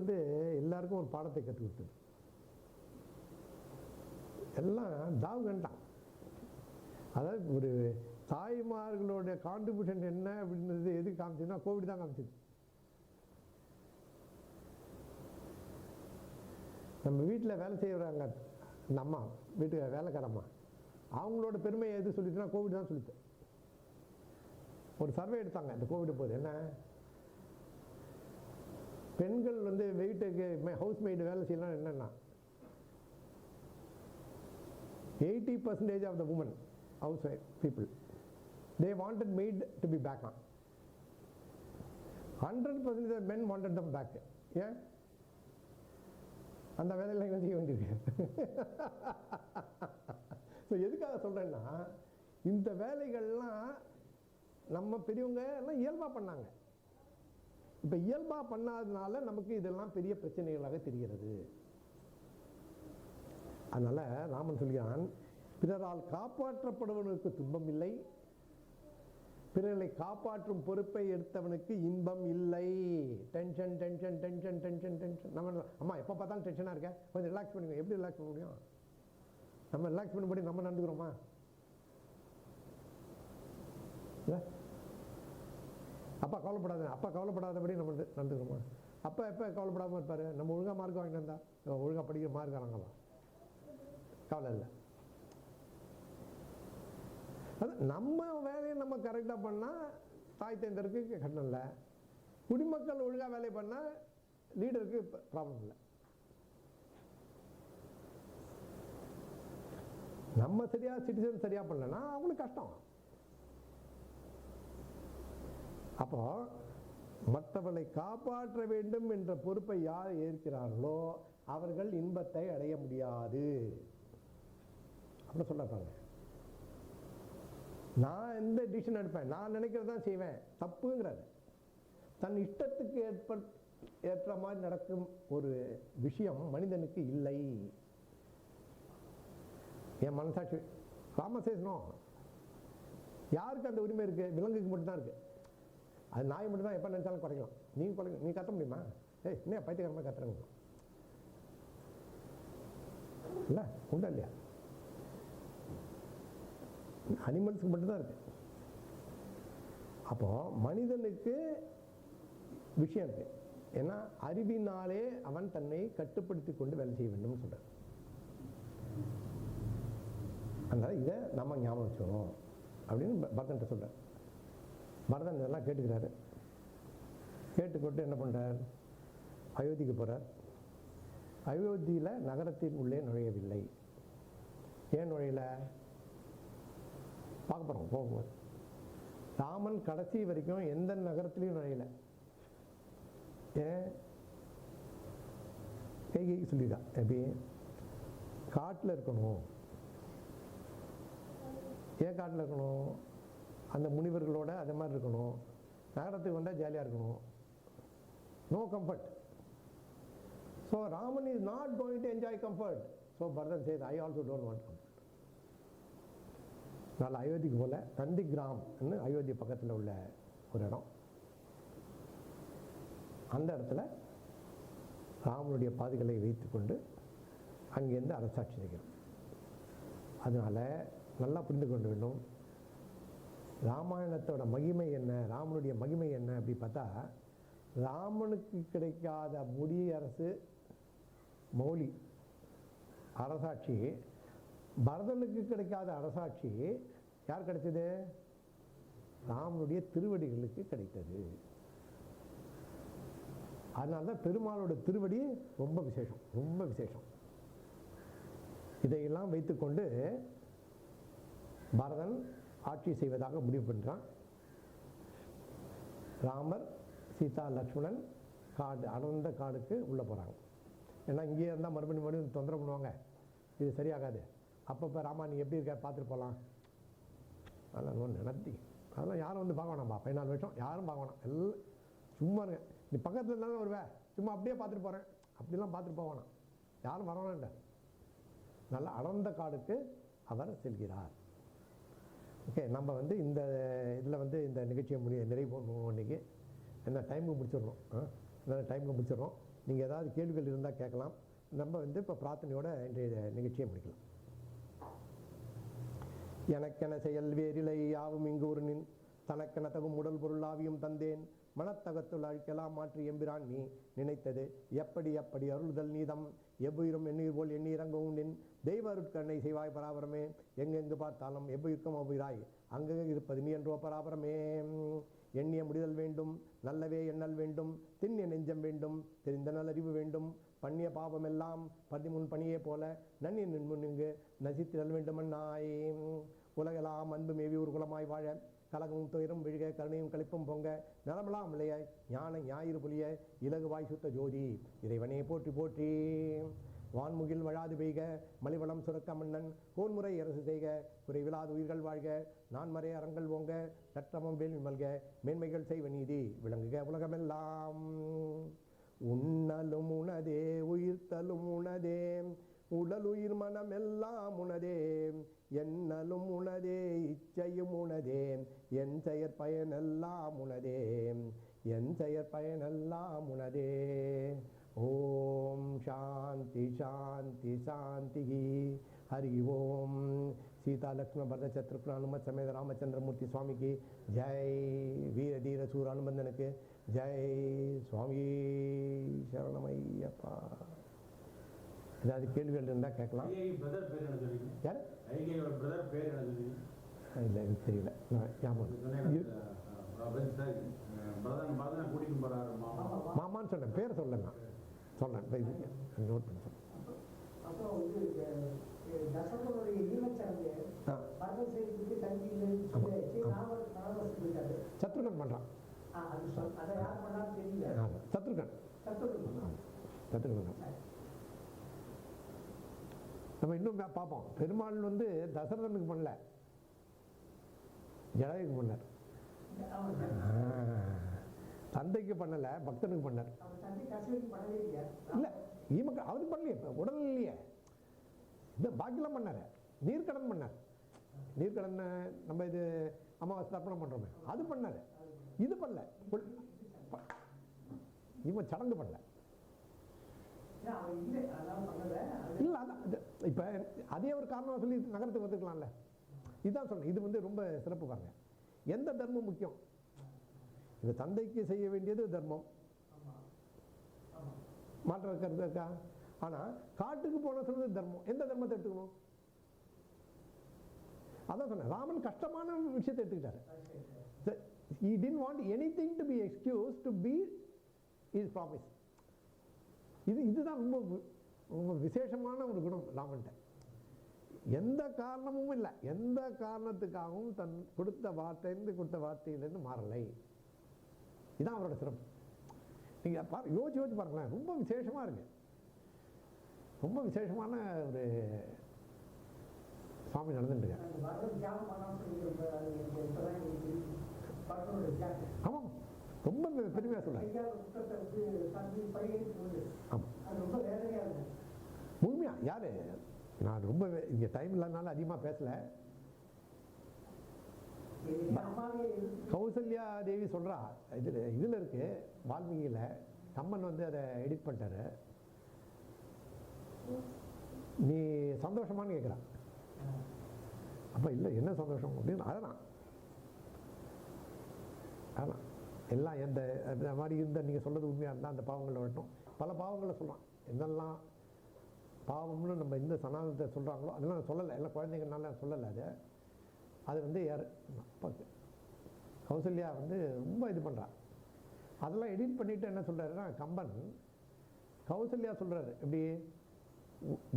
எல்லாருக்கும் ஒரு பாடத்தை கற்றுக் கொடுத்தது. எல்லாம் தாவு கண்டான். அதாவது ஒரு தாய்மார்களுடைய கான்ட்ரிபியூஷன் என்ன அப்படின்றது எது காமிச்சுன்னா கோவிட் தான் காமிச்சது. நம்ம வீட்டில் வேலை செய்கிறாங்க இந்த அம்மா, வீட்டுக்கு வேலைக்காரம்மா, அவங்களோட பெருமையை எது சொல்லிட்டுனா கோவிட் தான் சொல்லிட்டு. ஒரு சர்வே எடுத்தாங்க இந்த கோவிட் போது, என்ன பெண்கள் வெயிட்டுக்கு ஹவுஸ் மெய்டு வேலை செய்யலாம் என்னன்னா 80% of the woman house people they wanted maid to be back on. 100% of the men wanted them back. ஏன் அந்த வேலையில் என்ன செய்ய வேண்டியிருக்கு? ஸோ எதுக்காக சொல்கிறேன்னா, இந்த வேலைகள்லாம் நம்ம பெரியவங்க எல்லாம் இயல்பாக பண்ணாங்க. இப்போ இயல்பாக பண்ணாததுனால நமக்கு இதெல்லாம் பெரிய பிரச்சனைகளாக தெரிகிறது. அதனால் ராமன் சொல்கிறான், பிறரால் காப்பாற்றப்படுவனுக்கு துன்பம் இல்லை, பிறரை காப்பாற்றும் பொறுப்பை எடுத்தவனுக்கு இன்பம் இல்லை. Tension tension tension tension tension. நம்ம அம்மா எப்போ பார்த்தாலும் டென்ஷனாக இருக்க, கொஞ்சம் ரிலாக்ஸ் பண்ணுங்க. எப்படி ரிலாக்ஸ் பண்ண முடியும்? நம்ம ரிலாக்ஸ் பண்ணும்படி நம்ம நடந்துக்கிறோமா? இல்லை, அப்பா கவலைப்படாத, அப்பா கவலைப்படாதபடி நம்ம நடந்துக்கிறோமா? அப்பா எப்போ கவலைப்படாமல் இருப்பார்? நம்ம ஒழுங்காக மார்க் வாங்கிட்டு வந்தா, ஒழுங்காக படிக்கிற மார்க் வராங்களாம், கவலை இல்லை. அது நம்ம வேலையை நம்ம கரெக்டாக பண்ணால் தாய் தேர்ந்தருக்கு கட்டணம் இல்லை, குடிமக்கள் ஒழுங்காக வேலையை பண்ணால் லீடருக்கு ப்ராப்ளம் இல்லை. நம்ம சரியா சிட்டிசன் சரியா பண்ணலன்னா அவங்களுக்கு கஷ்டம். அப்போ மற்றவர்களை காப்பாற்ற வேண்டும் என்ற பொறுப்பை யார் ஏற்கிறார்களோ அவர்கள் இன்பத்தை அடைய முடியாது அப்படின்னு சொல்றாங்க. நான் எந்த டிசிஷன் எடுப்பேன், நான் நினைக்கிறதான் செய்வேன், தப்புங்கிறாரு. தன் இஷ்டத்துக்கு ஏற்ற மாதிரி நடக்கும் ஒரு விஷயம் மனிதனுக்கு இல்லை. என் மனசாட்சி ராமசேஷனம் யாருக்கு அந்த உரிமை இருக்கு? விலங்குக்கு மட்டும்தான் இருக்கு. அது நாய் மட்டும் தான் எப்போ நினச்சாலும் குறைக்கலாம். நீங்கள் குறைக்க நீ கத்த முடியுமா? ஏய் என்ன பைத்தியக்காரமாக கத்துறங்க இல்லை, உண்டா இல்லையா? அனிமல்ஸுக்கு மட்டும்தான் இருக்கு. அப்போ மனிதனுக்கு விஷயம் இருக்கு. ஏன்னா அறிவினாலே அவன் தன்னை கட்டுப்படுத்தி கொண்டு வேலை செய்ய வேண்டும் சொல்றார். அதனால இதை நம்ம ஞாபகம் வச்சுக்கணும் அப்படின்னு பரதன்ட்ட சொல்றார். பரதன் இதெல்லாம் கேட்டுக்கிறாரு. கேட்டுக்கொண்டு என்ன பண்றார்? அயோத்திக்கு போறார். அயோத்தியில நகரத்தின் உள்ளே நுழையவில்லை. ஏன் நுழையல? பார்க்க போறோம் போகும்போது. ராமன் கடைசி வரைக்கும் எந்த நகரத்திலையும் நுழையல. ஏன்? கைகைக்கு சொல்லிடா எப்படி காட்டில் இருக்கணும். ஏன் காட்டில் இருக்கணும்? அந்த முனிவர்களோட அதே மாதிரி இருக்கணும். நகரத்துக்கு வந்தால் ஜாலியாக இருக்கணும். No comfort. So Raman is not going to enjoy comfort. So Bharathan says I also don't want comfort. நல்ல அயோத்திக்கு போல நந்தி கிராம்னு அயோத்தி பக்கத்தில் உள்ள ஒரு இடம். அந்த இடத்துல ராமனுடைய பாதுகளை வைத்துக்கொண்டு அங்கேருந்து அரசாட்சி செய்கிறோம். அதனால நல்லா புரிந்து கொண்டு வேண்டும். ராமாயணத்தோட மகிமை என்ன, ராமனுடைய மகிமை என்ன அப்படி பார்த்தா, ராமனுக்கு கிடைக்காத முடியரசு மௌலி அரசாட்சி, பரதனுக்கு கிடைக்காத அரசாட்சி யார் கிடைச்சது? ராமனுடைய திருவடிகளுக்கு கிடைத்தது. அதனால தான் பெருமாளோட திருவடி ரொம்ப விசேஷம், ரொம்ப விசேஷம். இதையெல்லாம் வைத்துக்கொண்டு பரதன் ஆட்சி செய்வதாக முடிவு பண்ணுறான். ராமர், சீதா, லக்ஷ்மணன் காடு, அடர்ந்த காடுக்கு உள்ளே போகிறாங்க. ஏன்னா இங்கேயே இருந்தால் மறுபடியும் தொந்தரவு பண்ணுவாங்க, இது சரியாகாது. அப்பப்போ ராமா நீ எப்படி இருக்க பார்த்துட்டு போகலாம், அதெல்லாம் நடத்தி அதெல்லாம் யாரும் வந்து பார்க்க வேணாம்பா. 14 வருஷம் யாரும் பார்க்க வேணாம், எல்லாம் சும்மா இருங்க. நீ பக்கத்தில் இருந்தாலும் வருவேன், சும்மா அப்படியே பார்த்துட்டு போகிறேன் அப்படிலாம் பார்த்துட்டு போக வேணாம், யாரும் வரவேணாண்ட. நல்ல அடர்ந்த காடுக்கு அவர் செல்கிறார். ஓகே, நம்ம வந்து இந்த இதில் வந்து இந்த நிகழ்ச்சியை நிறைவு பண்ணுவோம். இன்றைக்கி என்ன டைமுக்கு முடிச்சிடணும், டைமுக்கு முடிச்சிடறோம். நீங்கள் ஏதாவது கேள்விகள் இருந்தால் கேட்கலாம். நம்ம வந்து இப்போ பிரார்த்தனையோட இன்றைய நிகழ்ச்சியை முடிக்கலாம். எனக்கென செயல் வேறிலை யாவும் இங்கு ஒரு நின் தனக்கென தகும் உடல் பொருள் ஆவியும் தந்தேன் மனத்தகத்துள் அழிக்கலாம் மாற்றி எம்பிரான் நீ நினைத்தது எப்படி அப்படி அருள்தல் நீதம் எவ்வுயிரும் எண்ணீர் போல் எண்ணி இறங்கவும் நின் தெய்வ அருட்கண்ணை செய்வாய் பராபரமே எங்கெங்கு பார்த்தாலும் எவ்வுயிர்க்கும் அவ்வுயிராய் அங்கங்கே இருப்பது நீ என்றோ பராபரமே. எண்ணிய முடிதல் வேண்டும், நல்லவே எண்ணல் வேண்டும், திண்ணிய நெஞ்சம் வேண்டும், தெரிந்த நல்லறிவு வேண்டும், பண்ணிய பாவம் எல்லாம் பதிமுன் பணியே போல நன்னிய நின்முன்னுங்கு நசித்திடல் வேண்டுமன்னாய். உலகெல்லாம் அன்பு மேவி ஒரு குலமாய் வாழ கலகமும் துயரும் விழுக கருணையும் கழிப்பும் பொங்க நலமெல்லாம் விளைய ஞான ஞாயிறு புலிய இலகுவாய் சுத்த ஜோதி இறைவனே போற்றி போற்றி. வான்முகில் வழாது பெய்க மலிவளம் சுரக்க மன்னன் கோன்முறை அரசு செய்க குறைவிலாது உயிர்கள் வாழ்க நான்மறை அறங்கள் ஓங்க சற்றமம் வேள்வி மல்க மேன்மைகள் செய்வ நீதி விளங்குக உலகமெல்லாம். உண்ணலும் உணதே உயிர்த்தலும் உணதே உடலுயிர் மனமெல்லாம் உணதே எண்ணலும் உணதே இச்சையும் உணதே என் செயற் பயனெல்லாம் உணதே என் செயற் பயனெல்லாம் உணதே. ஓம் சாந்தி சாந்தி சாந்தி. ஹரி ஓம். சீதா லக்ஷ்மண பரத சத்ருக்ன அனுமத் சமேத ராமச்சந்திரமூர்த்தி சுவாமிக்கு ஜெய். வீர தீர சூர அனுபந்தனுக்கு ஜெய். சுவாமி சரணமையப்பா. ஏதாவது கேள்விகள் இருந்தால் கேட்கலாம். யார்? இல்லை எனக்கு தெரியல, மாமான்னு சொன்னேன், பேரை சொல்லுங்க சொன்னேன், நோட் பண்ண சொன்னேன். சத்ருகன் பண்றான். சத்ருகன் நம்ம இன்னும் பார்ப்போம். பெருமாள் வந்து தசரதனுக்கு பண்ணல, ஜடாயுக்கு பண்ணார். தந்தைக்கு பண்ணல, பக்தனுக்கு பண்ணார். இல்ல ஈமக்கு அவருக்கு பண்ணலையே, உடல் இல்லையே, இந்த பாக்கியெல்லாம் பண்ணாரு. நீர்க்கடன் பண்ணார். நீர்க்கடன் நம்ம இது அமாவாசை தர்ப்பணம் பண்றோமே அது பண்ணாரு. இது பண்ணல, இவன் சடங்கு பண்ணல. இல்ல அதான் இப்ப அதே ஒரு காரணம் சொல்லி நகரத்துக்கு வந்துக்கலாம்ல. இதுதான் சொல்றேன், இது வந்து ரொம்ப சிறப்பு பாருங்க. எந்த தர்மம் முக்கியம்? இது தந்தைக்கு செய்ய வேண்டியது தர்மம், மாற்ற கருத்து இருக்கா? ஆனா காட்டுக்கு போன சொல்றது தர்மம். எந்த தர்மத்தை எடுத்துக்கணும்? அதான் சொன்னேன், ராமன் கஷ்டமான விஷயத்தை எடுத்துக்கிட்டாரு. He didn't want anything to be excused to be his promise. இதுதான் ரொம்ப ரொம்ப விசேஷமான ஒரு குணம் ராமன்ட்ட. எந்த காரணமும் இல்லை, எந்த காரணத்துக்காகவும் தன் கொடுத்த வார்த்தையிலிருந்து மாறலை. இதுதான் அவரோட சிறப்பு. நீங்க யோசிச்சு பாருங்களேன், ரொம்ப விசேஷமா இருக்கு. ரொம்ப விசேஷமான ஒரு சுவாமி நடந்துட்டு. ஆமாம், ரொம்ப பெருமையா சொல்ல. உண்மையா யாரு, நான் ரொம்ப இங்க டைம் இல்லாதனால அதிகமா பேசல. கௌசல்யா தேவி சொல்றா, இதுல இருக்கு வால்மீகியில. கம்மன் வந்து அதை எடிட் பண்ணிட்டாரு. நீ சந்தோஷமானு கேட்குறான். அப்ப இல்லை என்ன சந்தோஷம் அப்படின்னு. அதான் அதான் எல்லாம் எந்த மாதிரி இருந்த நீங்கள் சொல்றது உண்மையாக இருந்தால் அந்த பாவங்களை வரட்டும். பல பாவங்களை சொல்கிறான். என்னெல்லாம் பாவம்னு நம்ம இந்த சனாதனத்தை சொல்கிறாங்களோ அதெல்லாம் நான் சொல்லலை, எல்லாம் குழந்தைங்கனால சொல்லலை. அது வந்து யார் அப்பாவுக்கு கௌசல்யா வந்து ரொம்ப இது பண்ணுறான். அதெல்லாம் எடிட் பண்ணிவிட்டு என்ன சொல்கிறாருன்னா, கம்பன் கௌசல்யா சொல்கிறாரு, எப்படி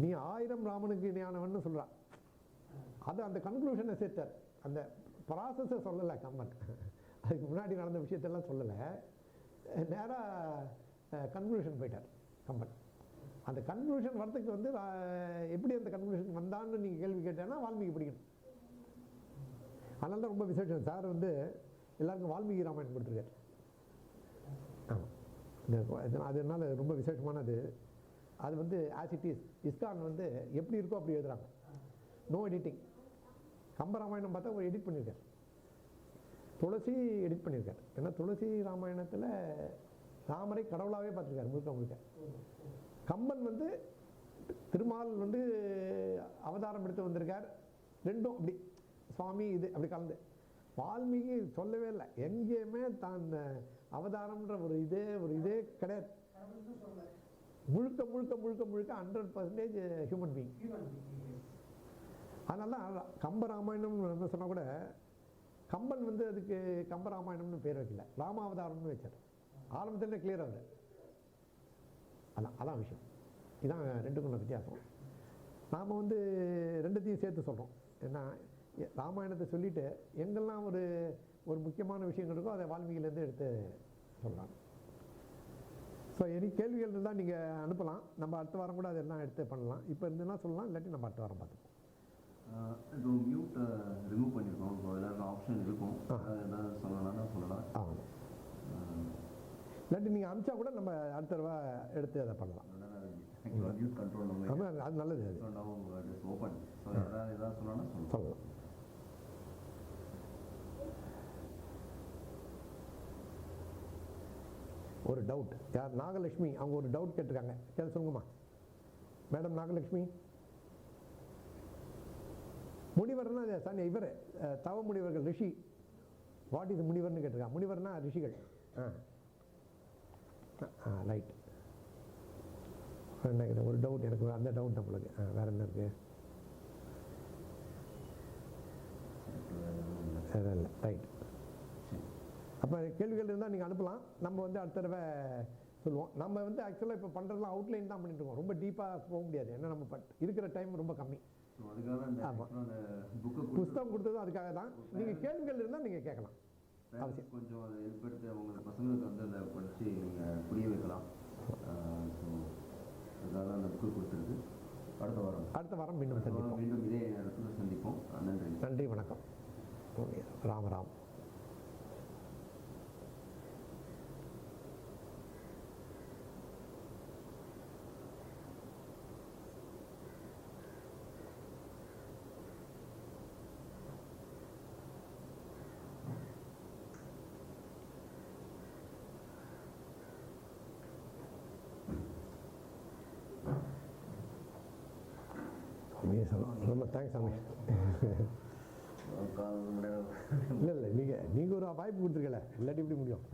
நீ 1000 ராமனுக்கு இணையானவன்னு சொல்கிறான். அது அந்த கன்க்ளூஷனை சேர்த்தார். அந்த ப்ராசஸை சொல்லலை கம்பன், அதுக்கு முன்னாடி நடந்த விஷயத்தெல்லாம் சொல்லலை. நேராக கன்க்ளூஷன் போயிட்டார் கம்பன். அந்த கன்க்ளூஷன் வரத்துக்கு வந்து எப்படி அந்த கன்க்ளூஷன் வந்தான்னு நீங்கள் கேள்வி கேட்டேன்னா வால்மீகி பிடிக்கணும். அதனால தான் ரொம்ப விசேஷம். சார் வந்து எல்லாருக்கும் வால்மீகி ராமாயணம் கொடுத்துருக்காரு. ஆமாம், அதனால ரொம்ப விசேஷமானது. அது வந்து ஆஸ் இட் இஸ் இஸ்கான் வந்து எப்படி இருக்கோ அப்படி எழுதுறாங்க, நோ எடிட்டிங். கம்பராமாயணம் பார்த்தா ஒரு எடிட் பண்ணியிருக்காரு, துளசி எடிட் பண்ணியிருக்காரு. ஏன்னா துளசி ராமாயணத்தில் ராமரை கடவுளாகவே பார்த்துருக்காரு முழுக்க முழுக்க. கம்பன் வந்து திருமால் வந்து அவதாரம் எடுத்து வந்திருக்கார், ரெண்டும் அப்படி சுவாமி இது அப்படி கலந்து. வால்மீகி சொல்லவே இல்லை, எங்கேயுமே தான் அவதாரம்ன்ற ஒரு இதே கிடையாது. முழுக்க முழுக்க முழுக்க முழுக்க 100% ஹியூமன் பீயிங். அதனால தான் கம்பராமாயணம் சொன்னால் கூட கம்பன் வந்து அதுக்கு கம்பராமாயணம்னு பேர் வைக்கல, ராமாவதாரம்னு வச்சார். ஆரம்பத்தில் கிளியர் ஆகுது. அதான் விஷயம். இதுதான் ரெண்டுக்குள்ள வித்தியாசம். நாம் வந்து ரெண்டுத்தையும் சேர்த்து சொல்கிறோம். ஏன்னா ராமாயணத்தை சொல்லிவிட்டு எங்கெல்லாம் ஒரு முக்கியமான விஷயங்கள் இருக்கோ அதை வால்மீகிலேருந்து எடுத்து சொல்லலாம். ஸோ எனி கேள்விகள் இருந்தால் நீங்கள் அனுப்பலாம். நம்ம அடுத்த வாரம் கூட அதெல்லாம் எடுத்து பண்ணலாம். இப்போ இருந்துன்னா சொல்லலாம், இல்லாட்டி நம்ம அடுத்த வாரம் பார்த்துப்போம். இப்போ மியூட் ரிமூவ் பண்ணியிருக்கோம். இப்போ எல்லாருக்கும் ஆப்ஷன் இருக்கும், எதாவது சொல்லலாம். ஆமாம், இல்லாட்டி நீங்கள் அனுப்பிச்சா கூட நம்ம அடுத்த தடவை எடுத்து அதை பண்ணலாம். மியூட் கண்ட்ரோல் அது நல்லது. அது ஓப்பன். ஸோ எதாவது சொல்லலாம். ஒரு டவுட், யார் நாகலட்சுமி அவங்க ஒரு டவுட் கேட்டிருக்காங்க, சொல்லுங்கம்மா. மேடம் நாகலட்சுமி. முனிவர்னா இவர் தவ முனிவர்கள், ரிஷி. வாட் இஸ் முனிவர்னு கேட்டிருக்காங்க. முனிவர்னா ரிஷிகள். ரைட். ஒரு டவுட் எனக்கு, அந்த டவுட் நம்மளுக்கு வேற என்ன இருக்கு? இல்லை, ரைட். அப்போ கேள்விகள் இருந்தால் நீங்கள் அனுப்பலாம். நம்ம வந்து அடுத்த தடவை சொல்லுவோம். நம்ம வந்து ஆக்சுவலாக இப்போ பண்ணுறதுலாம் அவுட்லைன் தான் பண்ணிட்டு இருக்கோம். ரொம்ப டீப்பாக போக முடியாது, ஏன்னா நம்ம இருக்கிற டைம் ரொம்ப கம்மி. ஆமாம், புத்தகம் கொடுத்ததும் அதுக்காக தான். நீங்கள் கேள்விகள் இருந்தால் நீங்கள் கேட்கலாம். அவசியம் கொஞ்சம் அதை ஏற்படுத்தி அவங்க பசங்களுக்கு வந்து அதை படித்து நீங்கள் புரிய வைக்கலாம். ஸோ அதுக்காக அந்த புக்கு கொடுத்துருக்கு. அடுத்த வாரம் மீண்டும் இதே இடத்துல சந்திப்போம். நன்றி, வணக்கம். ராமராம். நீ சொல்லலாம். ரொம்ப தேங்க்ஸ் சாமி. இல்லை இல்லை நீங்கள் ஒரு வாய்ப்பு கொடுத்துருக்கல, இல்லாட்டி இப்படி முடியும்.